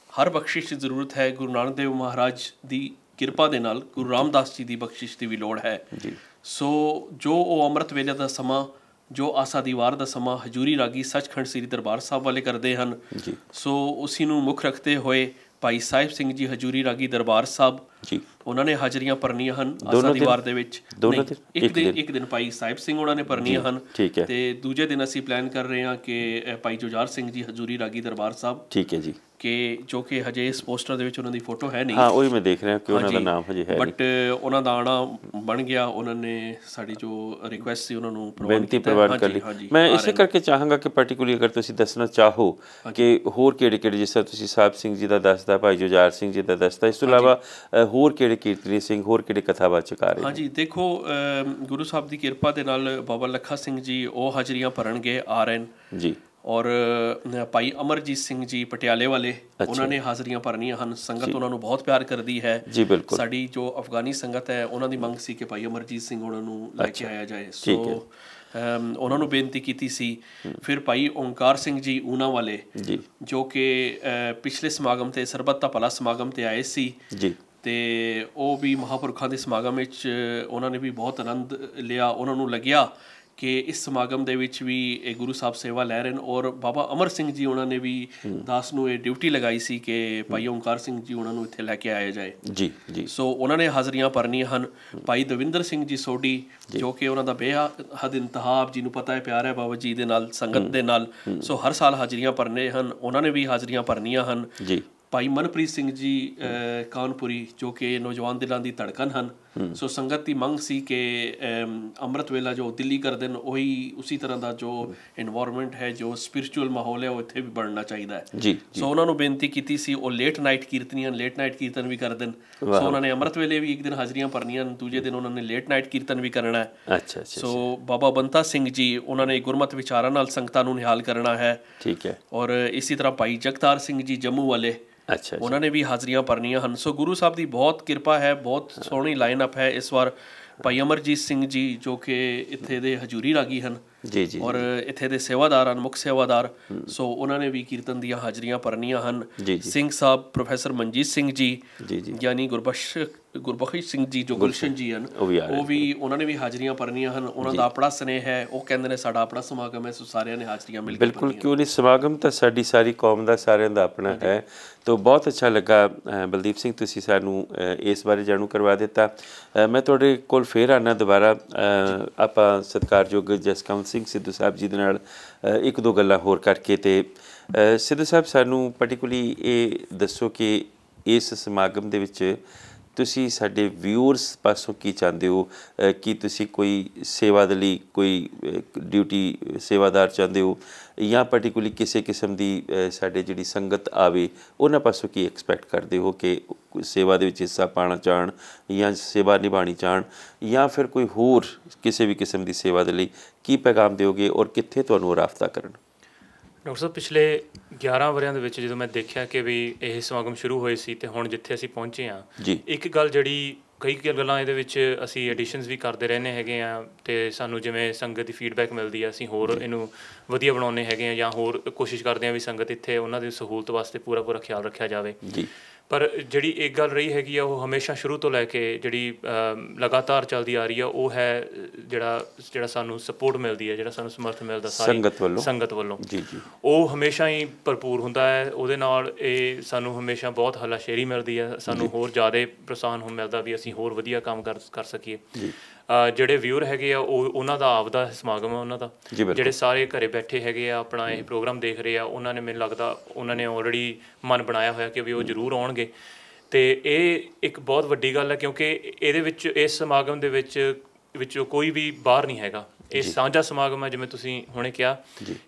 ਹਰ ਬਖਸ਼ਿਸ਼ ਦੀ ਜ਼ਰੂਰਤ ਹੈ, ਗੁਰੂ ਨਾਨਕ ਦੇਵ ਮਹਾਰਾਜ ਦੀ ਕਿਰਪਾ ਦੇ ਨਾਲ ਗੁਰੂ ਰਾਮਦਾਸ ਜੀ ਦੀ ਬਖਸ਼ਿਸ਼ ਦੀ ਵੀ ਲੋੜ ਹੈ। ਸੋ ਜੋ ਉਹ ਅੰਮ੍ਰਿਤ ਵੇਲੇ ਦਾ ਸਮਾਂ, ਜੋ ਆਸਾ ਦੀ ਵਾਰ ਦਾ ਸਮਾਂ ਹਜ਼ੂਰੀ ਰਾਗੀ ਸੱਚਖੰਡ ਸ੍ਰੀ ਦਰਬਾਰ ਸਾਹਿਬ ਵਾਲੇ ਕਰਦੇ ਹਨ। ਸੋ ਉਸੀ ਨੂੰ ਮੁੱਖ ਰੱਖਦੇ ਹੋਏ ਭਾਈ ਸਾਹਿਬ ਸਿੰਘ ਜੀ ਹਜ਼ੂਰੀ ਰਾਗੀ ਦਰਬਾਰ ਸਾਹਿਬ ਉਹਨਾਂ ਨੇ ਹਾਜ਼ਰੀਆਂ ਭਰਨੀਆਂ ਹਨ ਆਸਾ ਦੀ ਵਾਰ ਦੇ ਵਿੱਚ। ਇੱਕ ਦਿਨ ਭਾਈ ਸਾਹਿਬ ਸਿੰਘ ਉਹਨਾਂ ਨੇ ਭਰਨੀਆਂ ਹਨ ਤੇ ਦੂਜੇ ਦਿਨ ਅਸੀਂ ਪਲਾਨ ਕਰ ਰਹੇ ਹਾਂ ਕਿ ਭਾਈ ਜੁਝਾਰ ਸਿੰਘ ਜੀ ਹਜ਼ੂਰੀ ਰਾਗੀ ਦਰਬਾਰ ਸਾਹਿਬ, ਠੀਕ ਹੈ ਜੀ, ਕਿ ਜੋ ਕਿ ਹਜੇ ਇਸ ਪੋਸਟਰ ਦੇ ਵਿੱਚ ਉਹਨਾਂ ਦੀ ਫੋਟੋ ਹੈ ਨਹੀਂ। ਹਾਂ, ਉਹੀ ਮੈਂ ਦੇਖ ਰਿਹਾ ਕਿ ਉਹਨਾਂ ਦਾ ਨਾਮ ਹਜੇ ਹੈ, ਬਟ ਉਹਨਾਂ ਦਾ ਆਉਣਾ ਬਣ ਗਿਆ। ਉਹਨਾਂ ਨੇ ਸਾਡੀ ਜੋ ਰਿਕੁਐਸਟ ਸੀ ਉਹਨਾਂ ਨੂੰ ਬੇਨਤੀ ਪ੍ਰਵਾਨ ਕਰ ਲਈ। ਮੈਂ ਇਸੇ ਕਰਕੇ ਚਾਹਾਂਗਾ ਕਿ ਪਾਰਟੀਕੂਲਰਲੀ ਅਗਰ ਤੁਸੀਂ ਦੱਸਣਾ ਚਾਹੋ ਕਿ ਹੋਰ ਕਿਹੜੇ ਜਿਸ ਤਰ੍ਹਾਂ ਤੁਸੀਂ ਸਾਹਿਬ ਸਿੰਘ ਜੀ ਦਾ ਦੱਸਦਾ, ਭਾਈ ਜੁਝਾਰ ਸਿੰਘ ਜੀ ਦਾ ਦੱਸਦਾ, ਇਸ ਤੋਂ ਇਲਾਵਾ ਹੋਰ ਕਿਹੜੇ ਕੀਰਤਨੀ ਸਿੰਘ, ਹੋਰ ਕਿਹੜੇ ਕਥਾਵਾਚਕ ਆ ਰਹੇ? ਹਾਂਜੀ, ਦੇਖੋ ਗੁਰੂ ਸਾਹਿਬ ਦੀ ਕਿਰਪਾ ਦੇ ਨਾਲ ਬਾਬਾ ਲੱਖਾ ਸਿੰਘ ਜੀ ਉਹ ਹਾਜ਼ਰੀਆਂ ਭਰਨਗੇ, ਆ ਰਹੇ ਨੇ ਜੀ, ਔਰ ਭਾਈ ਅਮਰਜੀਤ ਸਿੰਘ ਜੀ ਪਟਿਆਲੇ ਵਾਲੇ ਉਹਨਾਂ ਨੇ ਹਾਜ਼ਰੀਆਂ ਭਰਨੀਆਂ ਹਨ। ਸੰਗਤ ਉਹਨਾਂ ਨੂੰ ਬਹੁਤ ਪਿਆਰ ਕਰਦੀ ਹੈ ਜੀ। ਬਿਲਕੁਲ, ਸਾਡੀ ਜੋ ਅਫਗਾਨੀ ਸੰਗਤ ਹੈ ਉਹਨਾਂ ਦੀ ਮੰਗ ਸੀ ਕਿ ਭਾਈ ਅਮਰਜੀਤ ਸਿੰਘ ਉਹਨਾਂ ਨੂੰ ਲੈ ਕੇ ਆਇਆ ਜਾਏ। ਸੋ ਉਹਨਾਂ ਨੂੰ ਬੇਨਤੀ ਕੀਤੀ ਸੀ। ਫਿਰ ਭਾਈ ਓਂਕਾਰ ਸਿੰਘ ਜੀ ਊਨਾ ਵਾਲੇ ਜੋ ਕਿ ਪਿਛਲੇ ਸਮਾਗਮ 'ਤੇ ਸਰਬੱਤ ਦਾ ਭਲਾ ਸਮਾਗਮ 'ਤੇ ਆਏ ਸੀ ਅਤੇ ਉਹ ਵੀ ਮਹਾਂਪੁਰਖਾਂ ਦੇ ਸਮਾਗਮ ਵਿੱਚ ਉਹਨਾਂ ਨੇ ਵੀ ਬਹੁਤ ਆਨੰਦ ਲਿਆ। ਉਹਨਾਂ ਨੂੰ ਲੱਗਿਆ ਕਿ ਇਸ ਸਮਾਗਮ ਦੇ ਵਿੱਚ ਵੀ ਇਹ ਗੁਰੂ ਸਾਹਿਬ ਸੇਵਾ ਲੈ ਰਹੇ ਨੇ। ਔਰ ਬਾਬਾ ਅਮਰ ਸਿੰਘ ਜੀ ਉਹਨਾਂ ਨੇ ਵੀ ਦਾਸ ਨੂੰ ਇਹ ਡਿਊਟੀ ਲਗਾਈ ਸੀ ਕਿ ਭਾਈ ਓਂਕਾਰ ਸਿੰਘ ਜੀ ਉਹਨਾਂ ਨੂੰ ਇੱਥੇ ਲੈ ਕੇ ਆਇਆ ਜਾਏ ਜੀ ਜੀ। ਸੋ ਉਹਨਾਂ ਨੇ ਹਾਜ਼ਰੀਆਂ ਭਰਨੀਆਂ ਹਨ। ਭਾਈ ਦਵਿੰਦਰ ਸਿੰਘ ਜੀ ਸੋਢੀ ਜੋ ਕਿ ਉਹਨਾਂ ਦਾ ਬੇਹੱਦ ਇੰਤਹਾ, ਆਪ ਜੀ ਨੂੰ ਪਤਾ ਹੈ, ਪਿਆਰ ਹੈ ਬਾਬਾ ਜੀ ਦੇ ਨਾਲ, ਸੰਗਤ ਦੇ ਨਾਲ, ਸੋ ਹਰ ਸਾਲ ਹਾਜ਼ਰੀਆਂ ਭਰਨੇ ਹਨ, ਉਹਨਾਂ ਨੇ ਵੀ ਹਾਜ਼ਰੀਆਂ ਭਰਨੀਆਂ ਹਨ। ਜੀ। ਭਾਈ ਮਨਪ੍ਰੀਤ ਸਿੰਘ ਜੀ ਕਾਨਪੁਰੀ ਜੋ ਕਿ ਨੌਜਵਾਨ ਦਿਲਾਂ ਦੀ ਧੜਕਣ ਹਨ। ਸੋ ਸੰਗਤ ਦੀ ਮੰਗ ਸੀ ਕਿ ਅੰਮ੍ਰਿਤ ਵੇਲਾ ਜੋ ਦਿੱਲੀ ਕਰਦੇ ਨੇ ਉਹੀ ਉਸੀ ਤਰ੍ਹਾਂ ਦਾ ਜੋ ਇਨਵਾਇਰਮੈਂਟ ਹੈ, ਜੋ ਸਪਿਰਿਚੁਅਲ ਮਾਹੌਲ ਹੈ, ਉਹ ਇੱਥੇ ਵੀ ਬਣਨਾ ਚਾਹੀਦਾ ਹੈ। ਜੀ। ਸੋ ਉਹਨਾਂ ਨੂੰ ਬੇਨਤੀ ਕੀਤੀ ਸੀ। ਉਹ ਲੇਟ ਨਾਈਟ ਕੀਰਤਨ ਵੀ ਕਰਦੇ ਨੇ। ਸੋ ਉਹਨਾਂ ਨੇ ਅੰਮ੍ਰਿਤ ਵੇਲੇ ਵੀ ਇੱਕ ਦਿਨ ਹਾਜ਼ਰੀਆਂ ਭਰਨੀਆਂ, ਦੂਜੇ ਦਿਨ ਉਹਨਾਂ ਨੇ ਲੇਟ ਨਾਈਟ ਕੀਰਤਨ ਵੀ ਕਰਨਾ ਹੈ। ਅੱਛਾ ਅੱਛਾ। ਸੋ ਬਾਬਾ ਬੰਤਾ ਸਿੰਘ ਜੀ ਉਹਨਾਂ ਨੇ ਗੁਰਮਤਿ ਵਿਚਾਰਾਂ ਨਾਲ ਸੰਗਤਾਂ ਨੂੰ ਨਿਹਾਲ ਕਰਨਾ ਹੈ। ਠੀਕ ਹੈ। ਔਰ ਇਸੇ ਤਰ੍ਹਾਂ ਭਾਈ ਜਗਤਾਰ ਸਿੰਘ ਜੀ ਜੰਮੂ ਵਾਲੇ, ਅੱਛਾ, ਉਹਨਾਂ ਨੇ ਵੀ ਹਾਜ਼ਰੀਆਂ ਭਰਨੀਆਂ ਹਨ। ਸੋ ਗੁਰੂ ਸਾਹਿਬ ਦੀ ਬਹੁਤ ਕਿਰਪਾ ਹੈ, ਬਹੁਤ ਸੋਹਣੀ ਲਾਈਨ ਅਪ ਹੈ ਇਸ ਵਾਰ। ਭਾਈ ਅਮਰਜੀਤ ਸਿੰਘ ਜੀ ਜੋ ਕਿ ਇੱਥੇ ਦੇ ਹਜੂਰੀ ਰਾਗੀ ਹਨ ਜੀ ਜੀ, ਔਰ ਇੱਥੇ ਦੇ ਸੇਵਾਦਾਰ ਹਨ, ਮੁੱਖ ਸੇਵਾਦਾਰ। ਸੋ ਉਹਨਾਂ ਨੇ ਵੀ ਕੀਰਤਨ ਦੀਆਂ ਹਾਜ਼ਰੀਆਂ ਭਰਨੀਆਂ ਹਨ। ਸਿੰਘ ਸਾਹਿਬ, ਪ੍ਰੋਫੈਸਰ ਮਨਜੀਤ ਸਿੰਘ ਜੀ ਯਾਨੀ ਗੁਰਬਖਸ਼ ਸਿੰਘ ਜੀ ਜੋ ਗੁਲਸ਼ਨ ਜੀ ਹਨ, ਉਹ ਵੀ ਉਹਨਾਂ ਨੇ ਵੀ ਹਾਜ਼ਰੀਆਂ ਭਰਨੀਆਂ ਹਨ। ਉਹਨਾਂ ਦਾ ਆਪਣਾ ਸਨੇਹ ਹੈ, ਉਹ ਕਹਿੰਦੇ ਨੇ ਸਾਡਾ ਆਪਣਾ ਸਮਾਗਮ ਹੈ, ਸੋ ਸਾਰਿਆਂ ਨੇ ਹਾਜ਼ਰੀਆਂ ਮਿਲ ਕੇ। ਬਿਲਕੁਲ, ਕਿਉਂ ਨਹੀਂ, ਸਮਾਗਮ ਤਾਂ ਸਾਡੀ ਸਾਰੀ ਕੌਮ ਦਾ, ਸਾਰਿਆਂ ਦਾ ਆਪਣਾ ਹੈ। ਤਾਂ ਬਹੁਤ ਅੱਛਾ ਲੱਗਾ ਬਲਦੀਪ ਸਿੰਘ, ਤੁਸੀਂ ਸਾਨੂੰ ਇਸ ਬਾਰੇ ਜਾਣੂ ਕਰਵਾ ਦਿੱਤਾ। ਮੈਂ ਤੁਹਾਡੇ ਕੋਲ ਫਿਰ ਆਉਣਾ ਦੁਬਾਰਾ। ਆਪਾਂ ਸਤਿਕਾਰਯੋਗ ਜਸਕੰਵਲ ਸਿੰਘ ਸਿੱਧੂ ਸਾਹਿਬ ਜੀ ਦੇ ਨਾਲ ਇੱਕ ਦੋ ਗੱਲਾਂ ਹੋਰ ਕਰਕੇ। ਅਤੇ ਸਿੱਧੂ ਸਾਹਿਬ, ਸਾਨੂੰ ਪਾਰਟੀਕੂਲਰਲੀ ਇਹ ਦੱਸੋ ਕਿ ਇਸ ਸਮਾਗਮ ਦੇ ਵਿੱਚ ਤੁਸੀਂ ਸਾਡੇ ਵਿਊਅਰਸ ਪਾਸੋਂ ਕੀ ਚਾਹੁੰਦੇ ਹੋ? ਕੀ ਤੁਸੀਂ ਕੋਈ ਸੇਵਾ ਦੇ ਲਈ ਕੋਈ ਡਿਊਟੀ ਸੇਵਾਦਾਰ ਚਾਹੁੰਦੇ ਹੋ, ਜਾਂ ਪਾਰਟੀਕੂਲਰਲੀ ਕਿਸੇ ਕਿਸਮ ਦੀ ਸਾਡੇ ਜਿਹੜੀ ਸੰਗਤ ਆਵੇ ਉਹਨਾਂ ਪਾਸੋਂ ਕੀ ਐਕਸਪੈਕਟ ਕਰਦੇ ਹੋ ਕਿ ਸੇਵਾ ਦੇ ਵਿੱਚ ਹਿੱਸਾ ਪਾਉਣਾ ਚਾਹਣ ਜਾਂ ਸੇਵਾ ਨਿਭਾਉਣੀ ਚਾਹਣ, ਜਾਂ ਫਿਰ ਕੋਈ ਹੋਰ ਕਿਸੇ ਵੀ ਕਿਸਮ ਦੀ ਸੇਵਾ ਦੇ ਲਈ ਕੀ ਪੈਗਾਮ ਦਿਓਗੇ ਔਰ ਕਿੱਥੇ ਤੁਹਾਨੂੰ ਰਾਬਤਾ ਕਰਨ? ਡਾਕਟਰ ਸਾਹਿਬ, ਪਿਛਲੇ 11 ਵਰ੍ਹਿਆਂ ਦੇ ਵਿੱਚ ਜਦੋਂ ਮੈਂ ਦੇਖਿਆ ਕਿ ਵੀ ਇਹ ਸਮਾਗਮ ਸ਼ੁਰੂ ਹੋਏ ਸੀ ਅਤੇ ਹੁਣ ਜਿੱਥੇ ਅਸੀਂ ਪਹੁੰਚੇ ਹਾਂ, ਇੱਕ ਗੱਲ ਜਿਹੜੀ ਕਈ ਗੱਲਾਂ ਇਹਦੇ ਵਿੱਚ ਅਸੀਂ ਐਡੀਸ਼ਨਸ ਵੀ ਕਰਦੇ ਰਹਿੰਦੇ ਹੈਗੇ ਹਾਂ, ਅਤੇ ਸਾਨੂੰ ਜਿਵੇਂ ਸੰਗਤ ਦੀ ਫੀਡਬੈਕ ਮਿਲਦੀ ਆ, ਅਸੀਂ ਹੋਰ ਇਹਨੂੰ ਵਧੀਆ ਬਣਾਉਂਦੇ ਹੈਗੇ ਹਾਂ, ਜਾਂ ਹੋਰ ਕੋਸ਼ਿਸ਼ ਕਰਦੇ ਹਾਂ ਵੀ ਸੰਗਤ ਇੱਥੇ ਉਹਨਾਂ ਦੀ ਸਹੂਲਤ ਵਾਸਤੇ ਪੂਰਾ ਖਿਆਲ ਰੱਖਿਆ ਜਾਵੇ। ਪਰ ਜਿਹੜੀ ਇੱਕ ਗੱਲ ਰਹੀ ਹੈਗੀ ਆ, ਉਹ ਹਮੇਸ਼ਾ ਸ਼ੁਰੂ ਤੋਂ ਲੈ ਕੇ ਜਿਹੜੀ ਲਗਾਤਾਰ ਚੱਲਦੀ ਆ ਰਹੀ ਆ, ਉਹ ਹੈ ਜਿਹੜਾ ਸਾਨੂੰ ਸਪੋਰਟ ਮਿਲਦੀ ਹੈ, ਜਿਹੜਾ ਸਾਨੂੰ ਸਮਰਥਨ ਮਿਲਦਾ ਸੰਗਤ ਵੱਲੋਂ, ਉਹ ਹਮੇਸ਼ਾ ਹੀ ਭਰਪੂਰ ਹੁੰਦਾ ਹੈ। ਉਹਦੇ ਨਾਲ ਇਹ ਸਾਨੂੰ ਹਮੇਸ਼ਾ ਬਹੁਤ ਹੱਲਾਸ਼ੇਰੀ ਮਿਲਦੀ ਹੈ, ਸਾਨੂੰ ਹੋਰ ਜ਼ਿਆਦਾ ਪ੍ਰੋਤਸਾਹਨ ਮਿਲਦਾ ਵੀ ਅਸੀਂ ਹੋਰ ਵਧੀਆ ਕੰਮ ਕਰ ਸਕੀਏ। ਜਿਹੜੇ ਵਿਊਅਰ ਹੈਗੇ ਆ, ਉਹਨਾਂ ਦਾ ਆਪਦਾ ਸਮਾਗਮ ਆ ਉਹਨਾਂ ਦਾ, ਜਿਹੜੇ ਸਾਰੇ ਘਰੇ ਬੈਠੇ ਹੈਗੇ ਆ ਆਪਣਾ ਇਹ ਪ੍ਰੋਗਰਾਮ ਦੇਖ ਰਹੇ ਆ, ਉਹਨਾਂ ਨੇ ਮੈਨੂੰ ਲੱਗਦਾ ਉਹਨਾਂ ਨੇ ਆਲਰੇਡੀ ਮਨ ਬਣਾਇਆ ਹੋਇਆ ਕਿ ਵੀ ਉਹ ਜ਼ਰੂਰ ਆਉਣਗੇ। ਅਤੇ ਇਹ ਇੱਕ ਬਹੁਤ ਵੱਡੀ ਗੱਲ ਹੈ, ਕਿਉਂਕਿ ਇਹਦੇ ਵਿੱਚ ਇਸ ਸਮਾਗਮ ਦੇ ਵਿੱਚੋਂ ਕੋਈ ਵੀ ਬਾਹਰ ਨਹੀਂ ਹੈਗਾ। ਇਹ ਸਾਂਝਾ ਸਮਾਗਮ ਹੈ, ਜਿਵੇਂ ਤੁਸੀਂ ਹੁਣੇ ਕਿਹਾ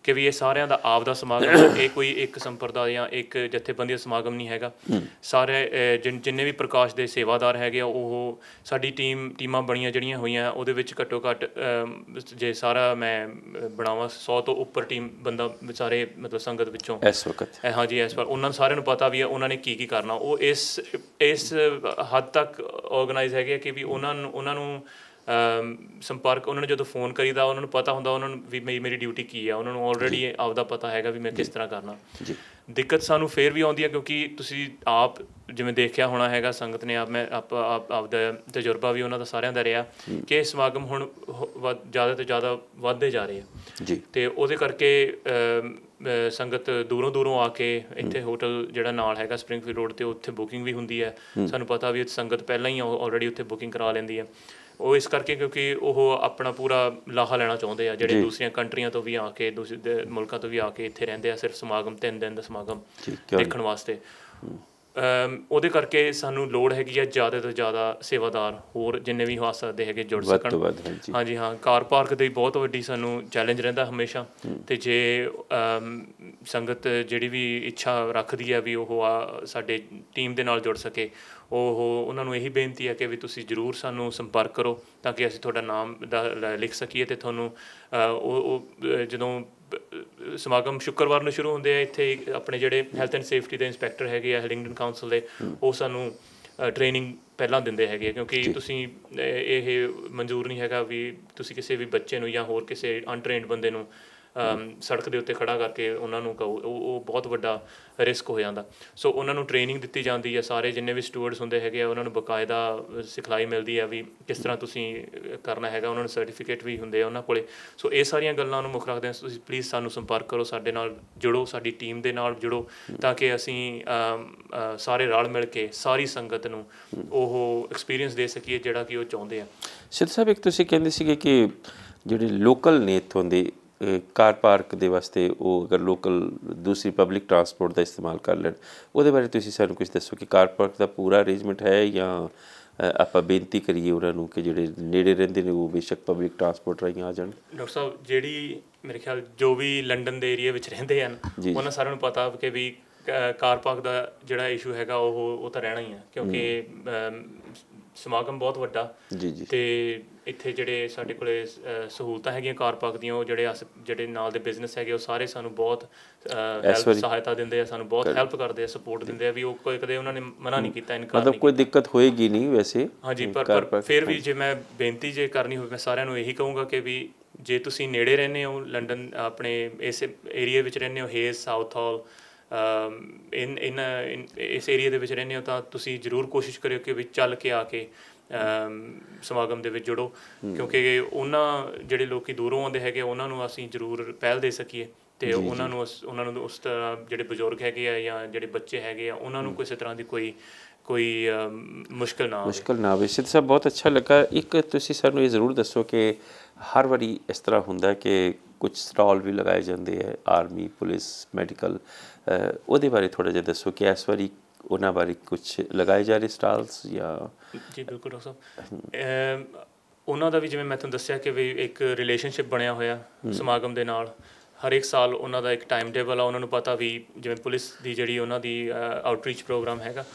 ਕਿ ਵੀ ਇਹ ਸਾਰਿਆਂ ਦਾ ਆਪ ਦਾ ਸਮਾਗਮ ਹੈ। ਇਹ ਕੋਈ ਇੱਕ ਸੰਪਰਦਾ ਜਾਂ ਇੱਕ ਜਥੇਬੰਦੀ ਦਾ ਸਮਾਗਮ ਨਹੀਂ ਹੈਗਾ। ਸਾਰੇ ਜਿੰਨੇ ਵੀ ਪ੍ਰਕਾਸ਼ ਦੇ ਸੇਵਾਦਾਰ ਹੈਗੇ ਆ, ਉਹ ਸਾਡੀ ਟੀਮਾਂ ਬਣੀਆਂ ਜਿਹੜੀਆਂ ਹੋਈਆਂ, ਉਹਦੇ ਵਿੱਚ ਘੱਟੋ ਘੱਟ ਜੇ ਸਾਰਾ ਮੈਂ ਬਣਾਵਾਂ 100 ਤੋਂ ਉੱਪਰ ਬੰਦਾ ਸਾਰੇ ਮਤਲਬ ਸੰਗਤ ਵਿੱਚੋਂ ਇਸ ਵਕਤ ਹਾਂਜੀ ਇਸ ਵਾਰ ਉਹਨਾਂ ਨੂੰ ਸਾਰਿਆਂ ਨੂੰ ਪਤਾ ਵੀ ਹੈ ਉਹਨਾਂ ਨੇ ਕੀ ਕਰਨਾ। ਉਹ ਇਸ ਹੱਦ ਤੱਕ ਔਰਗਨਾਈਜ਼ ਹੈਗੇ ਕਿ ਵੀ ਉਹਨਾਂ ਨੂੰ ਸੰਪਰਕ, ਉਹਨਾਂ ਨੂੰ ਜਦੋਂ ਫੋਨ ਕਰੀਦਾ ਉਹਨਾਂ ਨੂੰ ਪਤਾ ਹੁੰਦਾ ਉਹਨਾਂ ਨੂੰ ਵੀ ਮੇਰੀ ਡਿਊਟੀ ਕੀ ਆ, ਉਹਨਾਂ ਨੂੰ ਆਲਰੇਡੀ ਆਪਦਾ ਪਤਾ ਹੈਗਾ ਵੀ ਮੈਂ ਕਿਸ ਤਰ੍ਹਾਂ ਕਰਨਾ। ਦਿੱਕਤ ਸਾਨੂੰ ਫੇਰ ਵੀ ਆਉਂਦੀ ਹੈ, ਕਿਉਂਕਿ ਤੁਸੀਂ ਆਪ ਜਿਵੇਂ ਦੇਖਿਆ ਹੋਣਾ ਹੈਗਾ, ਸੰਗਤ ਨੇ ਆਪਦਾ ਤਜਰਬਾ ਵੀ ਉਹਨਾਂ ਦਾ ਸਾਰਿਆਂ ਦਾ ਰਿਹਾ ਕਿ ਇਹ ਸਮਾਗਮ ਹੁਣ ਜ਼ਿਆਦਾ ਤੋਂ ਜ਼ਿਆਦਾ ਵੱਧਦੇ ਜਾ ਰਹੇ ਆ। ਅਤੇ ਉਹਦੇ ਕਰਕੇ ਸੰਗਤ ਦੂਰੋਂ ਆ ਕੇ ਇੱਥੇ ਹੋਟਲ ਜਿਹੜਾ ਨਾਲ ਹੈਗਾ ਸਪਰਿੰਗਫੀਲਡ ਰੋਡ 'ਤੇ, ਉੱਥੇ ਬੁਕਿੰਗ ਵੀ ਹੁੰਦੀ ਹੈ। ਸਾਨੂੰ ਪਤਾ ਵੀ ਸੰਗਤ ਪਹਿਲਾਂ ਹੀ ਆਲਰੇਡੀ ਉੱਥੇ ਬੁਕਿੰਗ ਕਰਾ ਲੈਂਦੀ ਹੈ। ਉਹ ਇਸ ਕਰਕੇ ਕਿਉਂਕਿ ਉਹ ਆਪਣਾ ਪੂਰਾ ਲਾਹਾ ਲੈਣਾ ਚਾਹੁੰਦੇ ਆ, ਜਿਹੜੇ ਦੂਸਰੀਆਂ ਕੰਟਰੀਆਂ ਤੋਂ ਵੀ ਆ ਕੇ, ਦੂਸਰੇ ਮੁਲਕਾਂ ਤੋਂ ਵੀ ਆ ਕੇ ਇੱਥੇ ਰਹਿੰਦੇ ਆ ਸਿਰਫ ਸਮਾਗਮ 3 ਦਿਨ ਦਾ ਸਮਾਗਮ ਦੇਖਣ ਵਾਸਤੇ। ਉਹਦੇ ਕਰਕੇ ਸਾਨੂੰ ਲੋੜ ਹੈਗੀ ਆ ਜ਼ਿਆਦਾ ਤੋਂ ਜ਼ਿਆਦਾ ਸੇਵਾਦਾਰ ਹੋਰ ਜਿੰਨੇ ਵੀ ਹੋ ਸਕਦੇ ਹੈਗੇ ਜੁੜ ਸਕਣ। ਹਾਂਜੀ ਹਾਂ, ਕਾਰ ਪਾਰਕ ਦੀ ਬਹੁਤ ਵੱਡੀ ਸਾਨੂੰ ਚੈਲੰਜ ਰਹਿੰਦਾ ਹਮੇਸ਼ਾ। ਅਤੇ ਜੇ ਸੰਗਤ ਜਿਹੜੀ ਵੀ ਇੱਛਾ ਰੱਖਦੀ ਹੈ ਵੀ ਉਹ ਸਾਡੇ ਟੀਮ ਦੇ ਨਾਲ ਜੁੜ ਸਕੇ, ਉਹਨਾਂ ਨੂੰ ਇਹੀ ਬੇਨਤੀ ਹੈ ਕਿ ਵੀ ਤੁਸੀਂ ਜ਼ਰੂਰ ਸਾਨੂੰ ਸੰਪਰਕ ਕਰੋ ਤਾਂ ਕਿ ਅਸੀਂ ਤੁਹਾਡਾ ਨਾਮ ਲਿਖ ਸਕੀਏ। ਅਤੇ ਤੁਹਾਨੂੰ ਜਦੋਂ ਸਮਾਗਮ ਸ਼ੁੱਕਰਵਾਰ ਨੂੰ ਸ਼ੁਰੂ ਹੁੰਦੇ ਆ, ਇੱਥੇ ਆਪਣੇ ਜਿਹੜੇ ਹੈਲਥ ਐਂਡ ਸੇਫਟੀ ਦੇ ਇੰਸਪੈਕਟਰ ਹੈਗੇ ਆ ਹਿਲਿੰਗਡਨ ਕਾਊਂਸਲ ਦੇ, ਉਹ ਸਾਨੂੰ ਟ੍ਰੇਨਿੰਗ ਪਹਿਲਾਂ ਦਿੰਦੇ ਹੈਗੇ, ਕਿਉਂਕਿ ਤੁਸੀਂ ਇਹ ਮਨਜ਼ੂਰ ਨਹੀਂ ਹੈਗਾ ਵੀ ਤੁਸੀਂ ਕਿਸੇ ਵੀ ਬੱਚੇ ਨੂੰ ਜਾਂ ਹੋਰ ਕਿਸੇ ਅਨਟ੍ਰੇਨਡ ਬੰਦੇ ਨੂੰ ਸੜਕ ਦੇ ਉੱਤੇ ਖੜਾ ਕਰਕੇ ਉਹਨਾਂ ਨੂੰ ਕਹੋ, ਉਹ ਬਹੁਤ ਵੱਡਾ ਰਿਸਕ ਹੋ ਜਾਂਦਾ। ਸੋ ਉਹਨਾਂ ਨੂੰ ਟ੍ਰੇਨਿੰਗ ਦਿੱਤੀ ਜਾਂਦੀ ਹੈ, ਸਾਰੇ ਜਿੰਨੇ ਵੀ ਸਟੂਡੈਂਟਸ ਹੁੰਦੇ ਹੈਗੇ ਆ ਉਹਨਾਂ ਨੂੰ ਬਕਾਇਦਾ ਸਿਖਲਾਈ ਮਿਲਦੀ ਹੈ ਵੀ ਕਿਸ ਤਰ੍ਹਾਂ ਤੁਸੀਂ ਕਰਨਾ ਹੈਗਾ, ਉਹਨਾਂ ਨੂੰ ਸਰਟੀਫਿਕੇਟ ਵੀ ਹੁੰਦੇ ਆ ਉਹਨਾਂ ਕੋਲ। ਸੋ ਇਹ ਸਾਰੀਆਂ ਗੱਲਾਂ ਨੂੰ ਮੁੱਖ ਰੱਖਦੇ ਹਾਂ ਤੁਸੀਂ ਪਲੀਜ਼ ਸਾਨੂੰ ਸੰਪਰਕ ਕਰੋ, ਸਾਡੇ ਨਾਲ ਜੁੜੋ, ਸਾਡੀ ਟੀਮ ਦੇ ਨਾਲ ਜੁੜੋ, ਤਾਂ ਕਿ ਅਸੀਂ ਸਾਰੇ ਰਲ ਮਿਲ ਕੇ ਸਾਰੀ ਸੰਗਤ ਨੂੰ ਉਹ ਐਕਸਪੀਰੀਅੰਸ ਦੇ ਸਕੀਏ ਜਿਹੜਾ ਕਿ ਉਹ ਚਾਹੁੰਦੇ ਆ। ਸਿੱਧ ਸਾਹਿਬ, ਇੱਕ ਤੁਸੀਂ ਕਹਿੰਦੇ ਸੀਗੇ ਕਿ ਜਿਹੜੇ ਲੋਕਲ ਨੇ ਇੱਥੋਂ ਦੇ ਕਾਰ ਪਾਰਕ ਦੇ ਵਾਸਤੇ ਉਹ ਅਗਰ ਲੋਕਲ ਦੂਸਰੀ ਪਬਲਿਕ ਟਰਾਂਸਪੋਰਟ ਦਾ ਇਸਤੇਮਾਲ ਕਰ ਲੈਣ, ਉਹਦੇ ਬਾਰੇ ਤੁਸੀਂ ਸਾਨੂੰ ਕੁਝ ਦੱਸੋ ਕਿ ਕਾਰ ਪਾਰਕ ਦਾ ਪੂਰਾ ਅਰੇਂਜਮੈਂਟ ਹੈ ਜਾਂ ਆਪਾਂ ਬੇਨਤੀ ਕਰੀਏ ਉਹਨਾਂ ਨੂੰ ਕਿ ਜਿਹੜੇ ਨੇੜੇ ਰਹਿੰਦੇ ਨੇ ਉਹ ਬੇਸ਼ੱਕ ਪਬਲਿਕ ਟਰਾਂਸਪੋਰਟ ਰਾਹੀਂ ਆ ਜਾਣ? ਡਾਕਟਰ ਸਾਹਿਬ, ਜਿਹੜੀ ਮੇਰੇ ਖਿਆਲ ਜੋ ਵੀ ਲੰਡਨ ਦੇ ਏਰੀਆ ਵਿੱਚ ਰਹਿੰਦੇ ਹਨ ਉਹਨਾਂ ਸਾਰਿਆਂ ਨੂੰ ਪਤਾ ਕਿ ਵੀ ਕਾਰ ਪਾਰਕ ਦਾ ਜਿਹੜਾ ਇਸ਼ੂ ਹੈਗਾ ਉਹ ਤਾਂ ਰਹਿਣਾ ਹੀ ਆ, ਕਿਉਂਕਿ ਸਮਾਗਮ ਬਹੁਤ ਵੱਡਾ ਤੇ ਇੱਥੇ ਜਿਹੜੇ ਸਾਡੇ ਕੋਲੇ ਸਹੂਲਤਾਂ ਹੈਗੀਆਂ ਕਾਰ ਪਾਰਕ ਦੀਆਂ, ਉਹ ਜਿਹੜੇ ਨਾਲ ਦੇ ਬਿਜ਼ਨਸ ਹੈਗੇ ਉਹ ਸਾਰੇ ਸਾਨੂੰ ਬਹੁਤ ਸਹਾਇਤਾ ਦਿੰਦੇ ਆ, ਸਾਨੂੰ ਬਹੁਤ ਹੈਲਪ ਕਰਦੇ ਆ, ਸਪੋਰਟ ਦਿੰਦੇ ਆ ਵੀ ਉਹ ਕਦੇ ਉਹਨਾਂ ਨੇ ਮਨਾ ਨਹੀਂ ਕੀਤਾ, ਇਨਕਾਰ ਨਹੀਂ, ਕੋਈ ਦਿੱਕਤ ਹੋਏਗੀ ਨਹੀਂ ਵੈਸੇ। ਹਾਂਜੀ, ਪਰ ਫਿਰ ਵੀ ਜੇ ਮੈਂ ਬੇਨਤੀ ਜੇ ਕਰਨੀ ਹੋਵੇ ਮੈਂ ਸਾਰਿਆਂ ਨੂੰ ਇਹੀ ਕਹੂੰਗਾ ਕਿ ਵੀ ਜੇ ਤੁਸੀਂ ਨੇੜੇ ਰਹਿੰਦੇ ਹੋ ਲੰਡਨ, ਆਪਣੇ ਇਸ ਏਰੀਏ ਵਿੱਚ ਰਹਿੰਦੇ ਹੋ, ਹੇਜ਼, ਸਾਊਥ ਹਾਲ, ਇਸ ਏਰੀਏ ਦੇ ਵਿੱਚ ਰਹਿੰਦੇ ਹੋ, ਤਾਂ ਤੁਸੀਂ ਜ਼ਰੂਰ ਕੋਸ਼ਿਸ਼ ਕਰਿਓ ਕਿ ਵੀ ਚੱਲ ਕੇ ਆ ਕੇ ਸਮਾਗਮ ਦੇ ਵਿੱਚ ਜੁੜੋ, ਕਿਉਂਕਿ ਉਹਨਾਂ ਜਿਹੜੇ ਲੋਕ ਦੂਰੋਂ ਆਉਂਦੇ ਹੈਗੇ ਉਹਨਾਂ ਨੂੰ ਅਸੀਂ ਜ਼ਰੂਰ ਪਹਿਲ ਦੇ ਸਕੀਏ ਅਤੇ ਉਹਨਾਂ ਨੂੰ ਉਸ ਤਰ੍ਹਾਂ ਜਿਹੜੇ ਬਜ਼ੁਰਗ ਹੈਗੇ ਆ ਜਾਂ ਜਿਹੜੇ ਬੱਚੇ ਹੈਗੇ ਆ ਉਹਨਾਂ ਨੂੰ ਕਿਸੇ ਤਰ੍ਹਾਂ ਦੀ ਕੋਈ ਮੁਸ਼ਕਿਲ ਨਾ ਆਵੇ। ਸਿੱਧ ਸਾਹਿਬ, ਬਹੁਤ ਅੱਛਾ ਲੱਗਾ। ਇੱਕ ਤੁਸੀਂ ਸਾਨੂੰ ਇਹ ਜ਼ਰੂਰ ਦੱਸੋ ਕਿ ਹਰ ਵਾਰੀ ਇਸ ਤਰ੍ਹਾਂ ਹੁੰਦਾ ਕਿ ਕੁਝ ਸਟਾਲ ਵੀ ਲਗਾਏ ਜਾਂਦੇ ਹੈ, ਆਰਮੀ, ਪੁਲਿਸ, ਮੈਡੀਕਲ, ਉਹਦੇ ਬਾਰੇ ਥੋੜ੍ਹਾ ਜਿਹਾ ਦੱਸੋ ਕਿ ਇਸ ਵਾਰੀ ਉਹਨਾਂ ਬਾਰੇ ਕੁਛ ਲਗਾਏ ਜਾ ਰਹੇ ਸਟਾਲਸ ਜਾਂ? ਜੀ ਬਿਲਕੁਲ ਡਾਕਟਰ ਸਾਹਿਬ, ਉਹਨਾਂ ਦਾ ਵੀ ਜਿਵੇਂ ਮੈਂ ਤੁਹਾਨੂੰ ਦੱਸਿਆ ਕਿ ਵੀ ਇੱਕ ਰਿਲੇਸ਼ਨਸ਼ਿਪ ਬਣਿਆ ਹੋਇਆ ਸਮਾਗਮ ਦੇ ਨਾਲ। ਹਰੇਕ ਸਾਲ ਉਹਨਾਂ ਦਾ ਇੱਕ ਟਾਈਮ ਟੇਬਲ ਆ, ਉਹਨਾਂ ਨੂੰ ਪਤਾ ਵੀ ਜਿਵੇਂ ਪੁਲਿਸ ਦੀ ਜਿਹੜੀ ਉਹਨਾਂ ਦੀ ਆਊਟਰੀਚ ਪ੍ਰੋਗਰਾਮ ਹੈਗਾ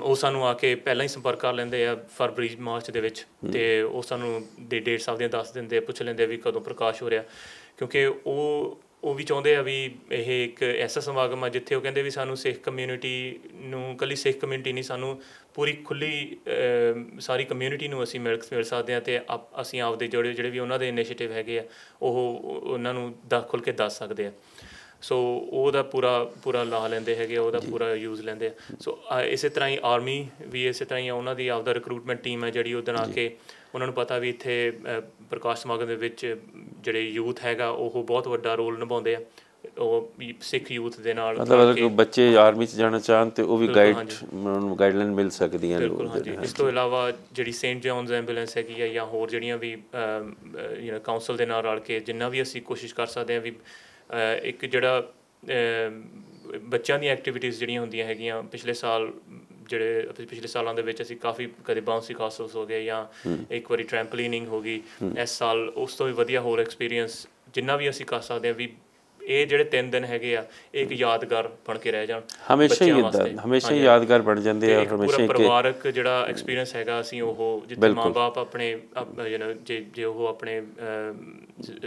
ਉਹ ਸਾਨੂੰ ਆ ਕੇ ਪਹਿਲਾਂ ਹੀ ਸੰਪਰਕ ਕਰ ਲੈਂਦੇ ਆ ਫਰਵਰੀ ਮਾਰਚ ਦੇ ਵਿੱਚ, ਅਤੇ ਉਹ ਸਾਨੂੰ ਡੇਟ ਸਾਹਿਬ ਦੀਆਂ ਦੱਸ ਦਿੰਦੇ, ਪੁੱਛ ਲੈਂਦੇ ਵੀ ਕਦੋਂ ਪ੍ਰਕਾਸ਼ ਹੋ ਰਿਹਾ, ਕਿਉਂਕਿ ਉਹ ਵੀ ਚਾਹੁੰਦੇ ਆ ਵੀ ਇਹ ਇੱਕ ਐਸਾ ਸਮਾਗਮ ਆ ਜਿੱਥੇ ਉਹ ਕਹਿੰਦੇ ਵੀ ਸਾਨੂੰ ਸਿੱਖ ਕਮਿਊਨਿਟੀ ਨੂੰ, ਇਕੱਲੀ ਸਿੱਖ ਕਮਿਊਨਿਟੀ ਨਹੀਂ, ਸਾਨੂੰ ਪੂਰੀ ਖੁੱਲ੍ਹੀ ਸਾਰੀ ਕਮਿਊਨਿਟੀ ਨੂੰ ਅਸੀਂ ਮਿਲ ਸਕਦੇ ਹਾਂ, ਅਤੇ ਅਸੀਂ ਆਪਦੇ ਜਿਹੜੇ ਵੀ ਉਹਨਾਂ ਦੇ ਇਨੀਸ਼ੀਏਟਿਵ ਹੈਗੇ ਆ ਉਹ ਉਹਨਾਂ ਨੂੰ ਖੁੱਲ੍ਹ ਕੇ ਦੱਸ ਸਕਦੇ ਆ। ਸੋ ਉਹਦਾ ਪੂਰਾ ਲਾਹਾ ਲੈਂਦੇ ਹੈਗੇ, ਉਹਦਾ ਪੂਰਾ ਯੂਜ਼ ਲੈਂਦੇ ਆ। ਸੋ ਇਸੇ ਤਰ੍ਹਾਂ ਹੀ ਆਰਮੀ ਵੀ ਇਸੇ ਤਰ੍ਹਾਂ ਹੀ ਉਹਨਾਂ ਦੀ ਆਪਦਾ ਰਿਕਰੂਟਮੈਂਟ ਟੀਮ ਹੈ ਜਿਹੜੀ ਉਹਦੇ ਨਾਲ ਕੇ ਉਹਨਾਂ ਨੂੰ ਪਤਾ ਵੀ ਇੱਥੇ ਪ੍ਰਕਾਸ਼ ਸਮਾਗਮ ਦੇ ਵਿੱਚ ਜਿਹੜੇ ਯੂਥ ਹੈਗਾ ਉਹ ਬਹੁਤ ਵੱਡਾ ਰੋਲ ਨਿਭਾਉਂਦੇ ਆ, ਉਹ ਸਿੱਖ ਯੂਥ ਦੇ ਨਾਲ। ਮਤਲਬ ਬੱਚੇ ਆਰਮੀ 'ਚ ਜਾਣਾ ਚਾਹਣ ਤੇ ਉਹ ਵੀ ਗਾਈਡਲਾਈਨ ਮਿਲ ਸਕਦੀਆਂ। ਬਿਲਕੁਲ, ਹਾਂਜੀ। ਇਸ ਤੋਂ ਇਲਾਵਾ ਜਿਹੜੀ ਸੇਂਟ ਜੌਨਸ ਐਂਬੂਲੈਂਸ ਹੈਗੀ ਆ ਜਾਂ ਹੋਰ ਜਿਹੜੀਆਂ ਵੀ ਕਾਉਂਸਲ ਦੇ ਨਾਲ ਰਲ ਕੇ ਜਿੰਨਾ ਵੀ ਅਸੀਂ ਕੋਸ਼ਿਸ਼ ਕਰ ਸਕਦੇ ਹਾਂ ਵੀ ਇੱਕ ਜਿਹੜਾ ਬੱਚਿਆਂ ਦੀਆਂ ਐਕਟੀਵਿਟੀਜ਼ ਜਿਹੜੀਆਂ ਹੁੰਦੀਆਂ ਹੈਗੀਆਂ, ਪਿਛਲੇ ਸਾਲਾਂ ਦੇ ਵਿੱਚ ਅਸੀਂ ਕਾਫੀ ਕਦੇ ਬਾਉਂਸੀ ਕਾਸਲਸ ਹੋ ਗਏ ਜਾਂ ਇੱਕ ਵਾਰੀ ਟਰੈਂਪਲੀਨਿੰਗ ਹੋ ਗਈ, ਇਸ ਸਾਲ ਉਸ ਤੋਂ ਵੀ ਵਧੀਆ ਹੋਰ ਐਕਸਪੀਰੀਅੰਸ ਜਿੰਨਾ ਵੀ ਅਸੀਂ ਕਰ ਸਕਦੇ ਹਾਂ ਵੀ ਇਹ ਜਿਹੜੇ 3 ਦਿਨ ਹੈਗੇ ਆ ਇਹ ਇੱਕ ਯਾਦਗਾਰ ਬਣ ਕੇ ਰਹਿ ਜਾਣ, ਹਮੇਸ਼ਾ ਹੀ ਯਾਦਗਾਰ ਬਣ ਜਾਂਦੇ ਆ। ਪੂਰਾ ਪਰਿਵਾਰਕ ਜਿਹੜਾ ਐਕਸਪੀਰੀਅੰਸ ਹੈਗਾ ਅਸੀਂ ਉਹ ਜਿੱਥੇ ਮਾਂ ਬਾਪ ਆਪਣੇ ਜੇ ਉਹ ਆਪਣੇ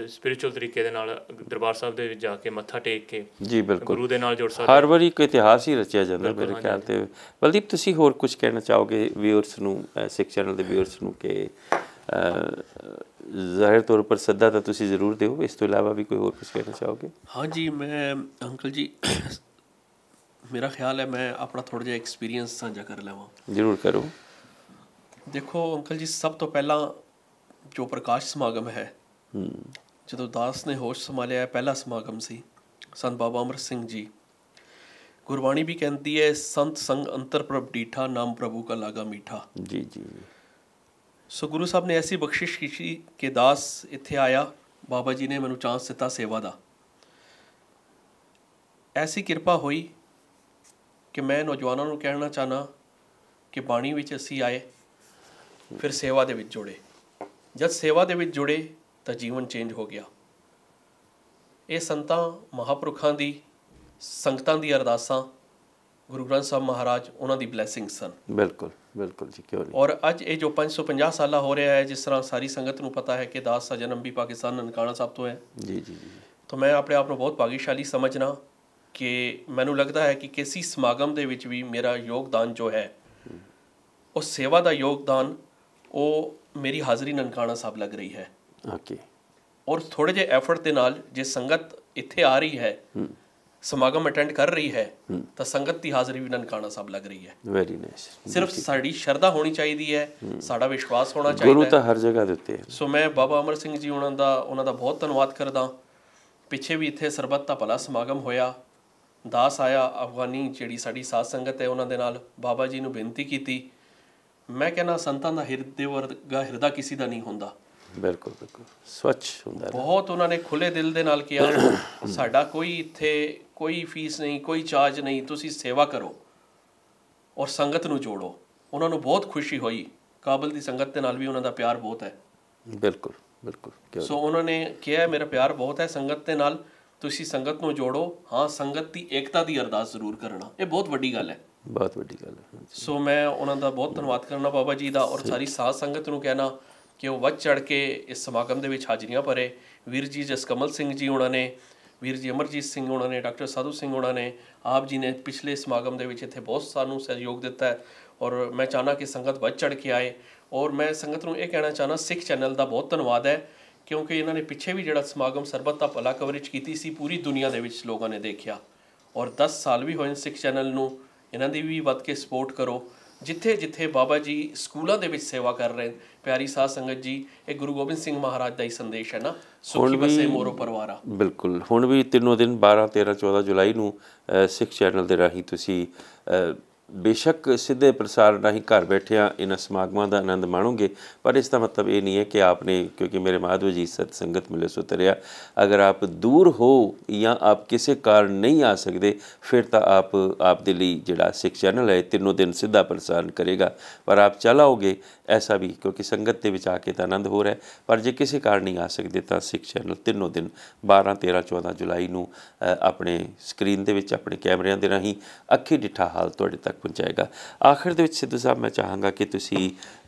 ਸਪਿਰਿਚੁਅਲ ਤਰੀਕੇ ਦੇ ਨਾਲ ਦਰਬਾਰ ਸਾਹਿਬ ਦੇ ਵਿੱਚ ਜਾ ਕੇ ਮੱਥਾ ਟੇਕ ਕੇ ਗੁਰੂ ਦੇ ਨਾਲ ਜੁੜ ਸਕਦੇ। ਹਰ ਵਾਰੀ ਇੱਕ ਇਤਿਹਾਸ ਹੀ ਰਚਿਆ ਜਾਂਦਾ ਮੇਰੇ ਖਿਆਲ 'ਤੇ। ਬਲਦੀਪ, ਤੁਸੀਂ ਹੋਰ ਕੁਝ ਕਹਿਣਾ ਚਾਹੋਗੇ ਵਿਊਅਰਸ ਨੂੰ, ਸਿੱਖ ਚੈਨਲ ਦੇ ਵਿਊਅਰਸ ਨੂੰ, ਕਿ ਜ਼ਾਹਿਰ ਤੌਰ ਪਰ ਸੱਦਾ ਤਾਂ ਤੁਸੀਂ ਜ਼ਰੂਰ ਦਿਓ, ਇਸ ਤੋਂ ਇਲਾਵਾ ਵੀ ਕੋਈ ਹੋਰ ਕੁਝ ਕਹਿਣਾ ਚਾਹੋਗੇ? ਹਾਂਜੀ, ਮੈਂ ਅੰਕਲ ਜੀ ਮੇਰਾ ਖਿਆਲ ਹੈ ਮੈਂ ਆਪਣਾ ਥੋੜ੍ਹਾ ਜਿਹਾ ਐਕਸਪੀਰੀਅੰਸ ਸਾਂਝਾ ਕਰ ਲਵਾਂ। ਜ਼ਰੂਰ ਕਰੋ। ਦੇਖੋ ਅੰਕਲ ਜੀ, ਸਭ ਤੋਂ ਪਹਿਲਾਂ ਜੋ ਪ੍ਰਕਾਸ਼ ਸਮਾਗਮ ਹੈ, ਜਦੋਂ ਦਾਸ ਨੇ ਹੋਸ਼ ਸੰਭਾਲਿਆ, ਪਹਿਲਾ ਸਮਾਗਮ ਸੀ, ਸੰਤ ਬਾਬਾ ਅਮਰ ਸਿੰਘ ਜੀ। ਗੁਰਬਾਣੀ ਵੀ ਕਹਿੰਦੀ ਹੈ, ਸੰਤ ਸੰਗ ਅੰਤਰ ਪ੍ਰਭ ਡੀਠਾ, ਨਾਮ ਪ੍ਰਭੂ ਕਾ ਲਾਗਾ ਮੀਠਾ। ਜੀ ਜੀ। ਸੋ ਗੁਰੂ ਸਾਹਿਬ ਨੇ ਐਸੀ ਬਖਸ਼ਿਸ਼ ਕੀਤੀ ਕਿ ਦਾਸ ਇੱਥੇ ਆਇਆ, ਬਾਬਾ ਜੀ ਨੇ ਮੈਨੂੰ ਚਾਂਸ ਦਿੱਤਾ ਸੇਵਾ ਦਾ। ਐਸੀ ਕਿਰਪਾ ਹੋਈ ਕਿ ਮੈਂ ਨੌਜਵਾਨਾਂ ਨੂੰ ਕਹਿਣਾ ਚਾਹੁੰਦਾ ਕਿ ਬਾਣੀ ਵਿੱਚ ਅਸੀਂ ਆਏ, ਫਿਰ ਸੇਵਾ ਦੇ ਵਿੱਚ ਜੁੜੇ। ਜਦ ਸੇਵਾ ਦੇ ਵਿੱਚ ਜੁੜੇ ਤਾਂ ਜੀਵਨ ਚੇਂਜ ਹੋ ਗਿਆ। ਇਹ ਸੰਤਾਂ ਮਹਾਂਪੁਰਖਾਂ ਦੀ, ਸੰਗਤਾਂ ਦੀ ਅਰਦਾਸਾਂ, ਗੁਰੂ ਗ੍ਰੰਥ ਸਾਹਿਬ ਮਹਾਰਾਜ ਉਹਨਾਂ ਦੀ ਬਲੈਸਿੰਗ ਸਨ। ਬਿਲਕੁਲ ਬਿਲਕੁਲ ਜੀ, ਕਿਉਂ ਨਹੀਂ। ਔਰ ਅੱਜ ਇਹ ਜੋ 550 ਸਾਲਾ ਹੋ ਰਿਹਾ ਹੈ, ਜਿਸ ਤਰ੍ਹਾਂ ਸਾਰੀ ਸੰਗਤ ਨੂੰ ਪਤਾ ਹੈ ਕਿ ਦਾਸ ਦਾ ਜਨਮ ਵੀ ਪਾਕਿਸਤਾਨ ਨਨਕਾਣਾ ਸਾਹਿਬ ਤੋਂ ਹੈ। ਜੀ ਜੀ ਜੀ। ਤਾਂ ਮੈਂ ਆਪਣੇ ਆਪ ਨੂੰ ਬਹੁਤ ਭਾਗੀਸ਼ਾਲੀ ਸਮਝਣਾ ਕਿ ਮੈਨੂੰ ਲੱਗਦਾ ਹੈ ਕਿ ਕਿਸੇ ਸਮਾਗਮ ਦੇ ਵਿੱਚ ਵੀ ਮੇਰਾ ਯੋਗਦਾਨ ਜੋ ਹੈ, ਉਹ ਸੇਵਾ ਦਾ ਯੋਗਦਾਨ, ਉਹ ਮੇਰੀ ਹਾਜ਼ਰੀ ਨਨਕਾਣਾ ਸਾਹਿਬ ਲੱਗ ਰਹੀ ਹੈ। ਓਕੇ। ਔਰ ਥੋੜ੍ਹੇ ਜਿਹੇ ਐਫਰਟ ਦੇ ਨਾਲ ਜੇ ਸੰਗਤ ਇੱਥੇ ਆ ਰਹੀ ਹੈ, ਸਮਾਗਮ ਅਟੈਂਡ ਕਰ ਰਹੀ ਹੈ, ਤਾਂ ਸੰਗਤ ਦੀ ਹਾਜ਼ਰੀ ਵੀ ਨਨਕਾਣਾ ਸਾਹਿਬ ਲੱਗ ਰਹੀ ਹੈ। Very nice. ਸਿਰਫ ਸਾਡੀ ਸ਼ਰਧਾ ਹੋਣੀ ਚਾਹੀਦੀ ਹੈ, ਸਾਡਾ ਵਿਸ਼ਵਾਸ ਹੋਣਾ ਚਾਹੀਦਾ ਗੁਰੂ ਹੈ। ਤਾਂ ਹਰ ਜਗ੍ਹਾ ਦੇ ਉੱਤੇ ਹੈ। ਸੋ ਮੈਂ ਬਾਬਾ ਅਮਰ ਸਿੰਘ ਜੀ ਉਹਨਾਂ ਦਾ ਬਹੁਤ ਧੰਨਵਾਦ ਕਰਦਾ। ਪਿੱਛੇ ਵੀ ਇੱਥੇ ਸਰਬੱਤ ਦਾ ਭਲਾ ਸਮਾਗਮ ਹੋਇਆ, ਦਾਸ ਆਇਆ ਅਫਗਾਨੀ, ਜਿਹੜੀ ਸਾਡੀ ਸਾਧ ਸੰਗਤ ਹੈ, ਉਹਨਾਂ ਦੇ ਨਾਲ ਬਾਬਾ ਜੀ ਨੂੰ ਬੇਨਤੀ ਕੀਤੀ। ਮੈਂ ਕਹਿੰਦਾ ਸੰਤਾਂ ਦਾ ਹਿਰਦੇ ਵਰਗਾ ਹਿਰਦਾ ਕਿਸੇ ਦਾ ਨਹੀਂ ਹੁੰਦਾ। ਬਿਲਕੁਲ ਬਿਲਕੁਲ ਸਵੱਛ ਹੁੰਦਾ। ਬਹੁਤ ਉਹਨਾਂ ਨੇ ਖੁੱਲ੍ਹੇ ਦਿਲ ਦੇ ਨਾਲ ਕਿਹਾ, ਸਾਡਾ ਕੋਈ ਇੱਥੇ ਕੋਈ ਫੀਸ ਨਹੀਂ, ਕੋਈ ਚਾਰਜ ਨਹੀਂ, ਤੁਸੀਂ ਸੇਵਾ ਕਰੋ ਔਰ ਸੰਗਤ ਨੂੰ ਜੋੜੋ। ਉਹਨਾਂ ਨੂੰ ਬਹੁਤ ਖੁਸ਼ੀ ਹੋਈ। ਕਾਬਲ ਦੀ ਸੰਗਤ ਦੇ ਨਾਲ ਵੀ ਉਹਨਾਂ ਦਾ ਪਿਆਰ ਬਹੁਤ ਹੈ। ਬਿਲਕੁਲ ਬਿਲਕੁਲ। ਸੋ ਉਹਨਾਂ ਨੇ ਕਿਹਾ ਮੇਰਾ ਪਿਆਰ ਬਹੁਤ ਹੈ ਸੰਗਤ ਦੇ ਨਾਲ, ਤੁਸੀਂ ਸੰਗਤ ਨੂੰ ਜੋੜੋ। ਹਾਂ, ਸੰਗਤ ਦੀ ਏਕਤਾ ਦੀ ਅਰਦਾਸ ਜ਼ਰੂਰ ਕਰਨਾ, ਇਹ ਬਹੁਤ ਵੱਡੀ ਗੱਲ ਹੈ, ਬਹੁਤ ਵੱਡੀ ਗੱਲ ਹੈ। ਸੋ ਮੈਂ ਉਹਨਾਂ ਦਾ ਬਹੁਤ ਧੰਨਵਾਦ ਕਰਨਾ ਬਾਬਾ ਜੀ ਦਾ, ਔਰ ਸਾਰੀ ਸਾਧ ਸੰਗਤ ਨੂੰ ਕਹਿਣਾ ਕਿ ਉਹ ਵੱਧ ਚੜ੍ਹ ਕੇ ਇਸ ਸਮਾਗਮ ਦੇ ਵਿੱਚ ਹਾਜ਼ਰੀਆਂ ਭਰੇ। ਵੀਰ ਜੀ ਜਸਕਮਲ ਸਿੰਘ ਜੀ ਉਹਨਾਂ ਨੇ, ਵੀਰ ਜੀ ਅਮਰਜੀਤ ਸਿੰਘ ਉਹਨਾਂ ਨੇ, ਡਾਕਟਰ ਸਾਧੂ ਸਿੰਘ ਉਹਨਾਂ ਨੇ, ਆਪ ਜੀ ਨੇ ਪਿਛਲੇ ਸਮਾਗਮ ਦੇ ਵਿੱਚ ਇੱਥੇ ਬਹੁਤ ਸਾਨੂੰ ਸਹਿਯੋਗ ਦਿੱਤਾ ਹੈ। ਔਰ ਮੈਂ ਚਾਹੁੰਦਾ ਕਿ ਸੰਗਤ ਵੱਧ ਚੜ੍ਹ ਕੇ ਆਏ। ਔਰ ਮੈਂ ਸੰਗਤ ਨੂੰ ਇਹ ਕਹਿਣਾ ਚਾਹੁੰਦਾ, ਸਿੱਖ ਚੈਨਲ ਦਾ ਬਹੁਤ ਧੰਨਵਾਦ ਹੈ, ਕਿਉਂਕਿ ਇਹਨਾਂ ਨੇ ਪਿੱਛੇ ਵੀ ਜਿਹੜਾ ਸਮਾਗਮ ਸਰਬੱਤ ਦਾ ਭਲਾ ਕਵਰੇਜ ਕੀਤੀ ਸੀ, ਪੂਰੀ ਦੁਨੀਆ ਦੇ ਵਿੱਚ ਲੋਕਾਂ ਨੇ ਦੇਖਿਆ। ਔਰ 10 ਸਾਲ ਵੀ ਹੋਏ ਸਿੱਖ ਚੈਨਲ ਨੂੰ, ਇਹਨਾਂ ਦੀ ਵੀ ਵੱਧ ਕੇ ਸਪੋਰਟ ਕਰੋ। ਜਿੱਥੇ ਜਿੱਥੇ ਬਾਬਾ ਜੀ ਸਕੂਲਾਂ ਦੇ ਵਿੱਚ ਸੇਵਾ ਕਰ ਰਹੇ, ਪਿਆਰੀ ਸਾਧ ਸੰਗਤ ਜੀ, ਇਹ ਗੁਰੂ ਗੋਬਿੰਦ ਸਿੰਘ ਮਹਾਰਾਜ ਦਾ ਹੀ ਸੰਦੇਸ਼ ਹੈ ਨਾ, ਸੁਖੀ ਬਸੇ ਮੋਰੋ ਪਰਿਵਾਰਾ। ਬਿਲਕੁਲ। ਹੁਣ ਵੀ ਤਿੰਨੋਂ ਦਿਨ 12, 13, 14 ਜੁਲਾਈ ਨੂੰ ਸਿੱਖ ਚੈਨਲ ਦੇ ਰਾਹੀਂ ਤੁਸੀਂ ਬੇਸ਼ੱਕ ਸਿੱਧੇ ਪ੍ਰਸਾਰ ਰਾਹੀਂ ਘਰ ਬੈਠਿਆਂ ਇਹਨਾਂ ਸਮਾਗਮਾਂ ਦਾ ਆਨੰਦ ਮਾਣੋਗੇ, ਪਰ ਇਸ ਦਾ ਮਤਲਬ ਇਹ ਨਹੀਂ ਹੈ ਕਿ आपने, क्योंकि मेरे माधव जी सत्संगत मिले सो तरिया, अगर आप दूर हो या आप किसी कारण नहीं आ सकते, फिर तो आप दे लई जिहड़ा सिख चैनल है तीनों दिन सीधा प्रसारण करेगा, पर आप चल आओगे ऐसा भी, क्योंकि संगत के विच आके तो आनंद हो रहा है। पर जे किसी कारण नहीं आ सकते तो सिख चैनल तीनों दिन 12, 13, 14 जुलाई ਨੂੰ ਆਪਣੇ ਸਕਰੀਨ ਦੇ ਵਿੱਚ ਆਪਣੇ ਕੈਮਰਿਆਂ ਦੇ ਰਾਹੀਂ ਅੱਖੀ ਡਿੱਠਾ ਹਾਲ ਤੁਹਾਡੇ ਤੱਕ ਪਹੁੰਚਾਏਗਾ। ਆਖਿਰ ਦੇ ਵਿੱਚ ਸਿੱਧੂ ਸਾਹਿਬ ਮੈਂ ਚਾਹਾਂਗਾ ਕਿ ਤੁਸੀਂ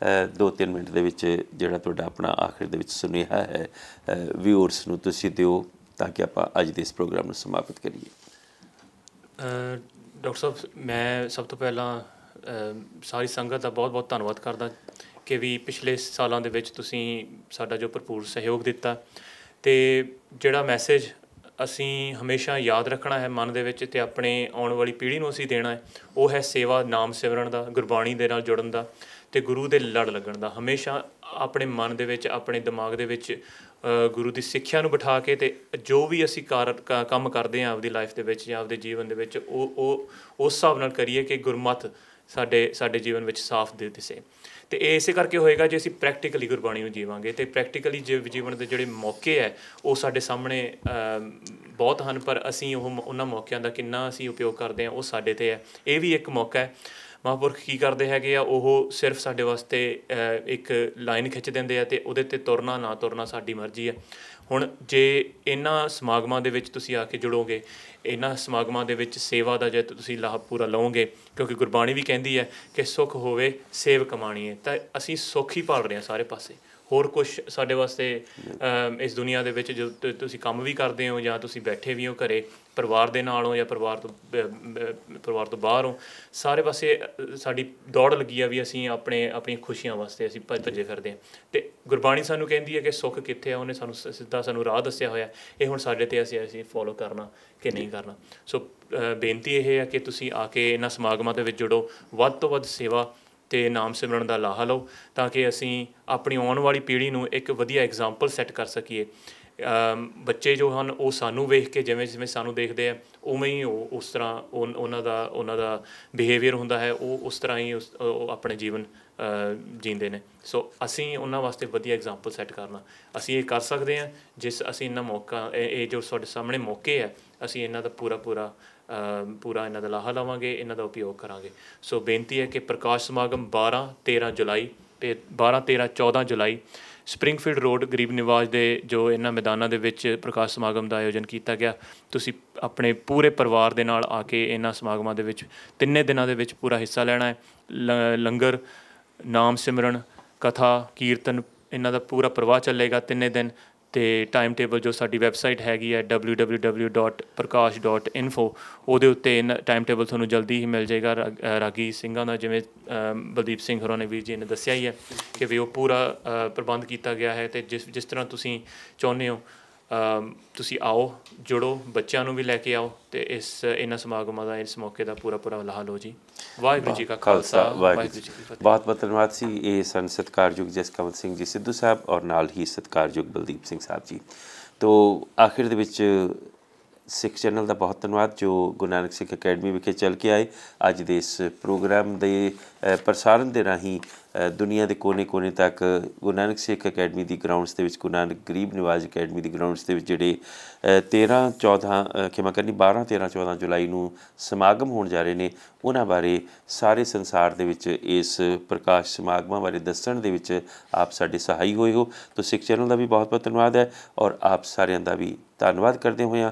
2-3 ਮਿੰਟ ਦੇ ਵਿੱਚ ਜਿਹੜਾ ਤੁਹਾਡਾ ਆਪਣਾ ਆਖਿਰ ਦੇ ਵਿੱਚ ਸੁਨੇਹਾ ਹੈ ਵਿਊਅਰਸ ਨੂੰ ਤੁਸੀਂ ਦਿਓ, ਤਾਂ ਕਿ ਆਪਾਂ ਅੱਜ ਦੇ ਇਸ ਪ੍ਰੋਗਰਾਮ ਨੂੰ ਸਮਾਪਤ ਕਰੀਏ। ਡਾਕਟਰ ਸਾਹਿਬ, ਮੈਂ ਸਭ ਤੋਂ ਪਹਿਲਾਂ ਸਾਰੀ ਸੰਗਤ ਦਾ ਬਹੁਤ ਬਹੁਤ ਧੰਨਵਾਦ ਕਰਦਾ ਕਿ ਵੀ ਪਿਛਲੇ ਸਾਲਾਂ ਦੇ ਵਿੱਚ ਤੁਸੀਂ ਸਾਡਾ ਜੋ ਭਰਪੂਰ ਸਹਿਯੋਗ ਦਿੱਤਾ, ਅਤੇ ਜਿਹੜਾ ਮੈਸੇਜ ਅਸੀਂ ਹਮੇਸ਼ਾ ਯਾਦ ਰੱਖਣਾ ਹੈ ਮਨ ਦੇ ਵਿੱਚ, ਅਤੇ ਆਪਣੇ ਆਉਣ ਵਾਲੀ ਪੀੜ੍ਹੀ ਨੂੰ ਅਸੀਂ ਦੇਣਾ ਹੈ, ਉਹ ਹੈ ਸੇਵਾ, ਨਾਮ ਸਿਮਰਨ ਦਾ, ਗੁਰਬਾਣੀ ਦੇ ਨਾਲ ਜੁੜਨ ਦਾ, ਅਤੇ ਗੁਰੂ ਦੇ ਲੜ ਲੱਗਣ ਦਾ। ਹਮੇਸ਼ਾ ਆਪਣੇ ਮਨ ਦੇ ਵਿੱਚ, ਆਪਣੇ ਦਿਮਾਗ ਦੇ ਵਿੱਚ ਗੁਰੂ ਦੀ ਸਿੱਖਿਆ ਨੂੰ ਬਿਠਾ ਕੇ, ਅਤੇ ਜੋ ਵੀ ਅਸੀਂ ਕੰਮ ਕਰਦੇ ਹਾਂ ਆਪਦੀ ਲਾਈਫ ਦੇ ਵਿੱਚ ਜਾਂ ਆਪਦੇ ਜੀਵਨ ਦੇ ਵਿੱਚ, ਉਹ ਉਸ ਹਿਸਾਬ ਨਾਲ ਕਰੀਏ ਕਿ ਗੁਰਮਤਿ ਸਾਡੇ ਜੀਵਨ ਵਿੱਚ ਸਾਫ਼ ਦਿਸੇ। ਅਤੇ ਇਹ ਇਸੇ ਕਰਕੇ ਹੋਏਗਾ ਜੇ ਅਸੀਂ ਪ੍ਰੈਕਟੀਕਲੀ ਗੁਰਬਾਣੀ ਨੂੰ ਜੀਵਾਂਗੇ, ਅਤੇ ਪ੍ਰੈਕਟੀਕਲੀ ਜੀਵਨ ਦੇ ਜਿਹੜੇ ਮੌਕੇ ਹੈ ਉਹ ਸਾਡੇ ਸਾਹਮਣੇ ਬਹੁਤ ਹਨ, ਪਰ ਅਸੀਂ ਉਹਨਾਂ ਮੌਕਿਆਂ ਦਾ ਕਿੰਨਾ ਅਸੀਂ ਉਪਯੋਗ ਕਰਦੇ ਹਾਂ ਉਹ ਸਾਡੇ 'ਤੇ ਹੈ। ਇਹ ਵੀ ਇੱਕ ਮੌਕਾ ਹੈ। ਮਹਾਂਪੁਰਖ ਕੀ ਕਰਦੇ ਹੈਗੇ ਆ, ਉਹ ਸਿਰਫ ਸਾਡੇ ਵਾਸਤੇ ਇੱਕ ਲਾਈਨ ਖਿੱਚ ਦਿੰਦੇ ਆ, ਅਤੇ ਉਹਦੇ 'ਤੇ ਤੁਰਨਾ ਨਾ ਤੁਰਨਾ ਸਾਡੀ ਮਰਜ਼ੀ ਹੈ। ਹੁਣ ਜੇ ਇਹਨਾਂ ਸਮਾਗਮਾਂ ਦੇ ਵਿੱਚ ਤੁਸੀਂ ਆ ਕੇ ਜੁੜੋਗੇ, ਇਹਨਾਂ ਸਮਾਗਮਾਂ ਦੇ ਵਿੱਚ ਸੇਵਾ ਦਾ ਜੇ ਤੁਸੀਂ ਲਾਭ ਪੂਰਾ ਲਓਗੇ, ਕਿਉਂਕਿ ਗੁਰਬਾਣੀ ਵੀ ਕਹਿੰਦੀ ਹੈ ਕਿ ਸੁੱਖ ਹੋਵੇ ਸੇਵ ਕਮਾਣੀ ਹੈ, ਤਾਂ ਅਸੀਂ ਸੁੱਖ ਹੀ ਭਾਲ ਰਹੇ ਹਾਂ ਸਾਰੇ ਪਾਸੇ। ਹੋਰ ਕੁਛ ਸਾਡੇ ਵਾਸਤੇ ਇਸ ਦੁਨੀਆ ਦੇ ਵਿੱਚ ਜੋ ਤੁਸੀਂ ਕੰਮ ਵੀ ਕਰਦੇ ਹੋ ਜਾਂ ਤੁਸੀਂ ਬੈਠੇ ਵੀ ਹੋ ਘਰੇ ਪਰਿਵਾਰ ਦੇ ਨਾਲ ਹੋ ਜਾਂ ਪਰਿਵਾਰ ਤੋਂ ਬਾਹਰ ਹੋ, ਸਾਰੇ ਪਾਸੇ ਸਾਡੀ ਦੌੜ ਲੱਗੀ ਆ ਵੀ ਅਸੀਂ ਆਪਣੀਆਂ ਖੁਸ਼ੀਆਂ ਵਾਸਤੇ ਅਸੀਂ ਭੱਜੇ ਫਿਰਦੇ ਹਾਂ। ਅਤੇ ਗੁਰਬਾਣੀ ਸਾਨੂੰ ਕਹਿੰਦੀ ਹੈ ਕਿ ਸੁੱਖ ਕਿੱਥੇ ਆ, ਉਹਨੇ ਸਾਨੂੰ ਰਾਹ ਦੱਸਿਆ ਹੋਇਆ। ਇਹ ਹੁਣ ਸਾਡੇ 'ਤੇ ਅਸੀਂ ਫੋਲੋ ਕਰਨਾ ਕਿ ਨਹੀਂ ਕਰਨਾ। ਸੋ ਬੇਨਤੀ ਇਹ ਹੈ ਕਿ ਤੁਸੀਂ ਆ ਕੇ ਇਹਨਾਂ ਸਮਾਗਮਾਂ ਦੇ ਵਿੱਚ ਜੁੜੋ, ਵੱਧ ਤੋਂ ਵੱਧ ਸੇਵਾ ਅਤੇ ਨਾਮ ਸਿਮਰਨ ਦਾ ਲਾਹਾ ਲਓ, ਤਾਂ ਕਿ ਅਸੀਂ ਆਪਣੀ ਆਉਣ ਵਾਲੀ ਪੀੜ੍ਹੀ ਨੂੰ ਇੱਕ ਵਧੀਆ ਐਗਜ਼ਾਮਪਲ ਸੈੱਟ ਕਰ ਸਕੀਏ। ਬੱਚੇ ਜੋ ਹਨ ਉਹ ਸਾਨੂੰ ਵੇਖ ਕੇ ਜਿਵੇਂ ਸਾਨੂੰ ਦੇਖਦੇ ਆ, ਉਵੇਂ ਹੀ ਉਹ ਉਸ ਤਰ੍ਹਾਂ ਉਹਨਾਂ ਦਾ ਬਿਹੇਵੀਅਰ ਹੁੰਦਾ ਹੈ, ਉਹ ਉਸ ਤਰ੍ਹਾਂ ਹੀ ਉਹ ਆਪਣੇ ਜੀਵਨ ਜੀਂਦੇ ਨੇ। ਸੋ ਅਸੀਂ ਉਹਨਾਂ ਵਾਸਤੇ ਵਧੀਆ ਐਗਜ਼ਾਮਪਲ ਸੈੱਟ ਕਰਨਾ ਅਸੀਂ ਇਹ ਕਰ ਸਕਦੇ ਹਾਂ ਜਿਸ ਅਸੀਂ ਇਹਨਾਂ ਮੌਕਾ ਇਹ ਜੋ ਸਾਡੇ ਸਾਹਮਣੇ ਮੌਕੇ ਹੈ, ਅਸੀਂ ਇਹਨਾਂ ਦਾ ਪੂਰਾ ਇਹਨਾਂ ਦਾ ਲਾਹਾ ਲਵਾਂਗੇ, ਇਹਨਾਂ ਦਾ ਉਪਯੋਗ ਕਰਾਂਗੇ। ਸੋ ਬੇਨਤੀ ਹੈ ਕਿ ਪ੍ਰਕਾਸ਼ ਸਮਾਗਮ 12, 13 ਜੁਲਾਈ ਅਤੇ 12, 13, 14 ਜੁਲਾਈ ਸਪਰਿੰਗਫੀਲਡ ਰੋਡ ਗਰੀਬ ਨਿਵਾਜ ਦੇ ਜੋ ਇਹਨਾਂ ਮੈਦਾਨਾਂ ਦੇ ਵਿੱਚ ਪ੍ਰਕਾਸ਼ ਸਮਾਗਮ ਦਾ ਆਯੋਜਨ ਕੀਤਾ ਗਿਆ। ਤੁਸੀਂ ਆਪਣੇ ਪੂਰੇ ਪਰਿਵਾਰ ਦੇ ਨਾਲ ਆ ਕੇ ਇਹਨਾਂ ਸਮਾਗਮਾਂ ਦੇ ਵਿੱਚ 3 ਦਿਨਾਂ ਦੇ ਵਿੱਚ ਪੂਰਾ ਹਿੱਸਾ ਲੈਣਾ ਹੈ। ਲੰਗਰ, ਨਾਮ ਸਿਮਰਨ, ਕਥਾ, ਕੀਰਤਨ, ਇਹਨਾਂ ਦਾ ਪੂਰਾ ਪ੍ਰਵਾਹ ਚੱਲੇਗਾ 3 ਦਿਨ। ਤੇ ਟਾਈਮ ਟੇਬਲ ਜੋ ਸਾਡੀ ਵੈਬਸਾਈਟ ਹੈਗੀ ਹੈ www.prakash.info ਉਹਦੇ ਉੱਤੇ ਟਾਈਮ ਟੇਬਲ ਤੁਹਾਨੂੰ ਜਲਦੀ ਹੀ ਮਿਲ ਜਾਏਗਾ। ਰਾਗੀ ਸਿੰਘਾਂ ਦਾ ਜਿਵੇਂ ਬਲਦੀਪ ਸਿੰਘ ਹੋਰਾਂ ਨੇ ਵੀਰ ਜੀ ਨੇ ਦੱਸਿਆ ਹੀ ਹੈ ਕਿ ਵੀ ਉਹ ਪੂਰਾ ਪ੍ਰਬੰਧ ਕੀਤਾ ਗਿਆ ਹੈ। ਅਤੇ ਜਿਸ ਤਰ੍ਹਾਂ ਤੁਸੀਂ ਚਾਹੁੰਦੇ ਹੋ ਤੁਸੀਂ ਆਓ, ਜੁੜੋ, ਬੱਚਿਆਂ ਨੂੰ ਵੀ ਲੈ ਕੇ ਆਓ ਅਤੇ ਇਹਨਾਂ ਸਮਾਗਮਾਂ ਦਾ ਇਸ ਮੌਕੇ ਦਾ ਪੂਰਾ ਲਾਹਾ ਲਓ ਜੀ। ਵਾਹਿਗੁਰੂ ਜੀ ਕਾ ਖਾਲਸਾ, ਵਾਹਿਗੁਰੂ ਜੀ ਕੀ ਫਤਿਹ। ਬਹੁਤ ਬਹੁਤ ਧੰਨਵਾਦ ਸੀ। ਇਹ ਸਨ ਸਤਿਕਾਰਯੋਗ ਜਸਕੰਵਲ ਸਿੰਘ ਜੀ ਸਿੱਧੂ ਸਾਹਿਬ ਔਰ ਨਾਲ ਹੀ ਸਤਿਕਾਰਯੋਗ ਬਲਦੀਪ ਸਿੰਘ ਸਾਹਿਬ ਜੀ। ਤੋ ਆਖਿਰ ਦੇ ਵਿੱਚ ਸਿੱਖ ਚੈਨਲ ਦਾ ਬਹੁਤ ਧੰਨਵਾਦ ਜੋ ਗੁਰੂ ਨਾਨਕ ਸਿੱਖ ਅਕੈਡਮੀ ਵਿਖੇ ਚੱਲ ਕੇ ਆਏ। ਅੱਜ ਦੇ ਇਸ ਪ੍ਰੋਗਰਾਮ ਦੇ ਪ੍ਰਸਾਰਣ ਦੇ ਰਾਹੀਂ ਦੁਨੀਆ ਦੇ ਕੋਨੇ ਤੱਕ ਗੁਰੂ ਨਾਨਕ ਸਿੱਖ ਅਕੈਡਮੀ ਦੀ ਗਰਾਊਂਡਸ ਦੇ ਵਿੱਚ, ਗੁਰੂ ਨਾਨਕ ਗਰੀਬ ਨਿਵਾਜ ਅਕੈਡਮੀ ਦੀ ਗਰਾਊਂਡਸ ਦੇ ਵਿੱਚ ਜਿਹੜੇ 12-13-14 ਜੁਲਾਈ ਨੂੰ ਸਮਾਗਮ ਹੋਣ ਜਾ ਰਹੇ ਨੇ, ਉਹਨਾਂ ਬਾਰੇ ਸਾਰੇ ਸੰਸਾਰ ਦੇ ਵਿੱਚ ਇਸ ਪ੍ਰਕਾਸ਼ ਸਮਾਗਮਾਂ ਬਾਰੇ ਦੱਸਣ ਦੇ ਵਿੱਚ ਆਪ ਸਾਡੇ ਸਹਾਈ ਹੋਏ ਹੋ। ਤਾਂ ਸਿੱਖ ਚੈਨਲ ਦਾ ਵੀ ਬਹੁਤ ਬਹੁਤ ਧੰਨਵਾਦ ਹੈ ਔਰ ਆਪ ਸਾਰਿਆਂ ਦਾ ਵੀ ਧੰਨਵਾਦ ਕਰਦੇ ਹੋਏ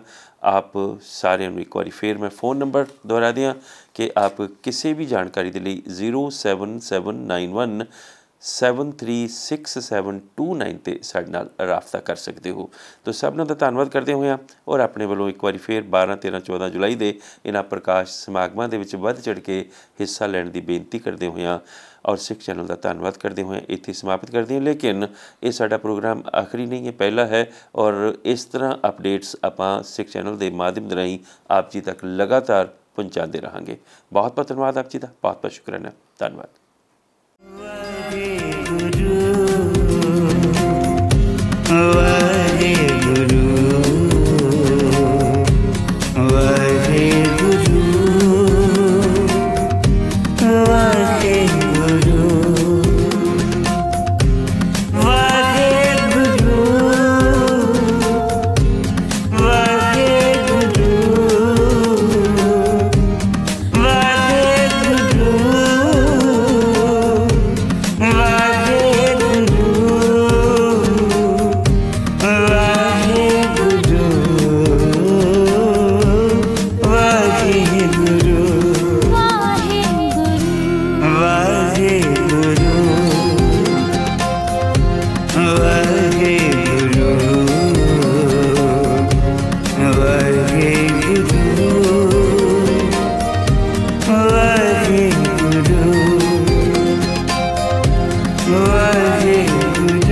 ਆਪ ਸਾਰਿਆਂ ਨੂੰ ਇੱਕ ਵਾਰੀ ਫਿਰ ਮੈਂ फ़ोन ਨੰਬਰ ਦੁਹਰਾ ਦਿਆਂ ਕਿ ਆਪ ਕਿਸੇ ਵੀ ਜਾਣਕਾਰੀ ਦੇ ਲਈ 07791736729 'ਤੇ ਸਾਡੇ ਨਾਲ ਰਾਬਤਾ ਕਰ ਸਕਦੇ ਹੋ। ਤਾਂ ਸਭਨਾਂ ਦਾ ਧੰਨਵਾਦ ਕਰਦੇ ਹੋਏ ਔਰ ਆਪਣੇ ਵੱਲੋਂ ਇੱਕ ਵਾਰੀ ਫਿਰ 12-13-14 ਜੁਲਾਈ ਦੇ ਇਹਨਾਂ ਪ੍ਰਕਾਸ਼ ਸਮਾਗਮਾਂ ਦੇ ਵਿੱਚ ਵੱਧ ਚੜ੍ਹ ਕੇ ਹਿੱਸਾ ਲੈਣ ਦੀ ਬੇਨਤੀ ਕਰਦੇ ਹੋਏ ਔਰ ਸਿੱਖ ਚੈਨਲ ਦਾ ਧੰਨਵਾਦ ਕਰਦੇ ਹੋਏ ਇੱਥੇ ਸਮਾਪਤ ਕਰਦੇ ਹਾਂ। ਲੇਕਿਨ ਇਹ ਸਾਡਾ ਪ੍ਰੋਗਰਾਮ ਆਖਰੀ ਨਹੀਂ ਹੈ, ਪਹਿਲਾ ਹੈ ਔਰ ਇਸ ਤਰ੍ਹਾਂ ਅਪਡੇਟਸ ਆਪਾਂ ਸਿੱਖ ਚੈਨਲ ਦੇ ਮਾਧਿਅਮ ਦੇ ਰਾਹੀਂ ਆਪ ਜੀ ਤੱਕ ਲਗਾਤਾਰ ਪਹੁੰਚਾਉਂਦੇ ਰਹਾਂਗੇ। ਬਹੁਤ ਬਹੁਤ ਧੰਨਵਾਦ ਆਪ ਜੀ ਦਾ, ਬਹੁਤ ਬਹੁਤ ਸ਼ੁਕਰਾਨਾ, ਧੰਨਵਾਦ। Hare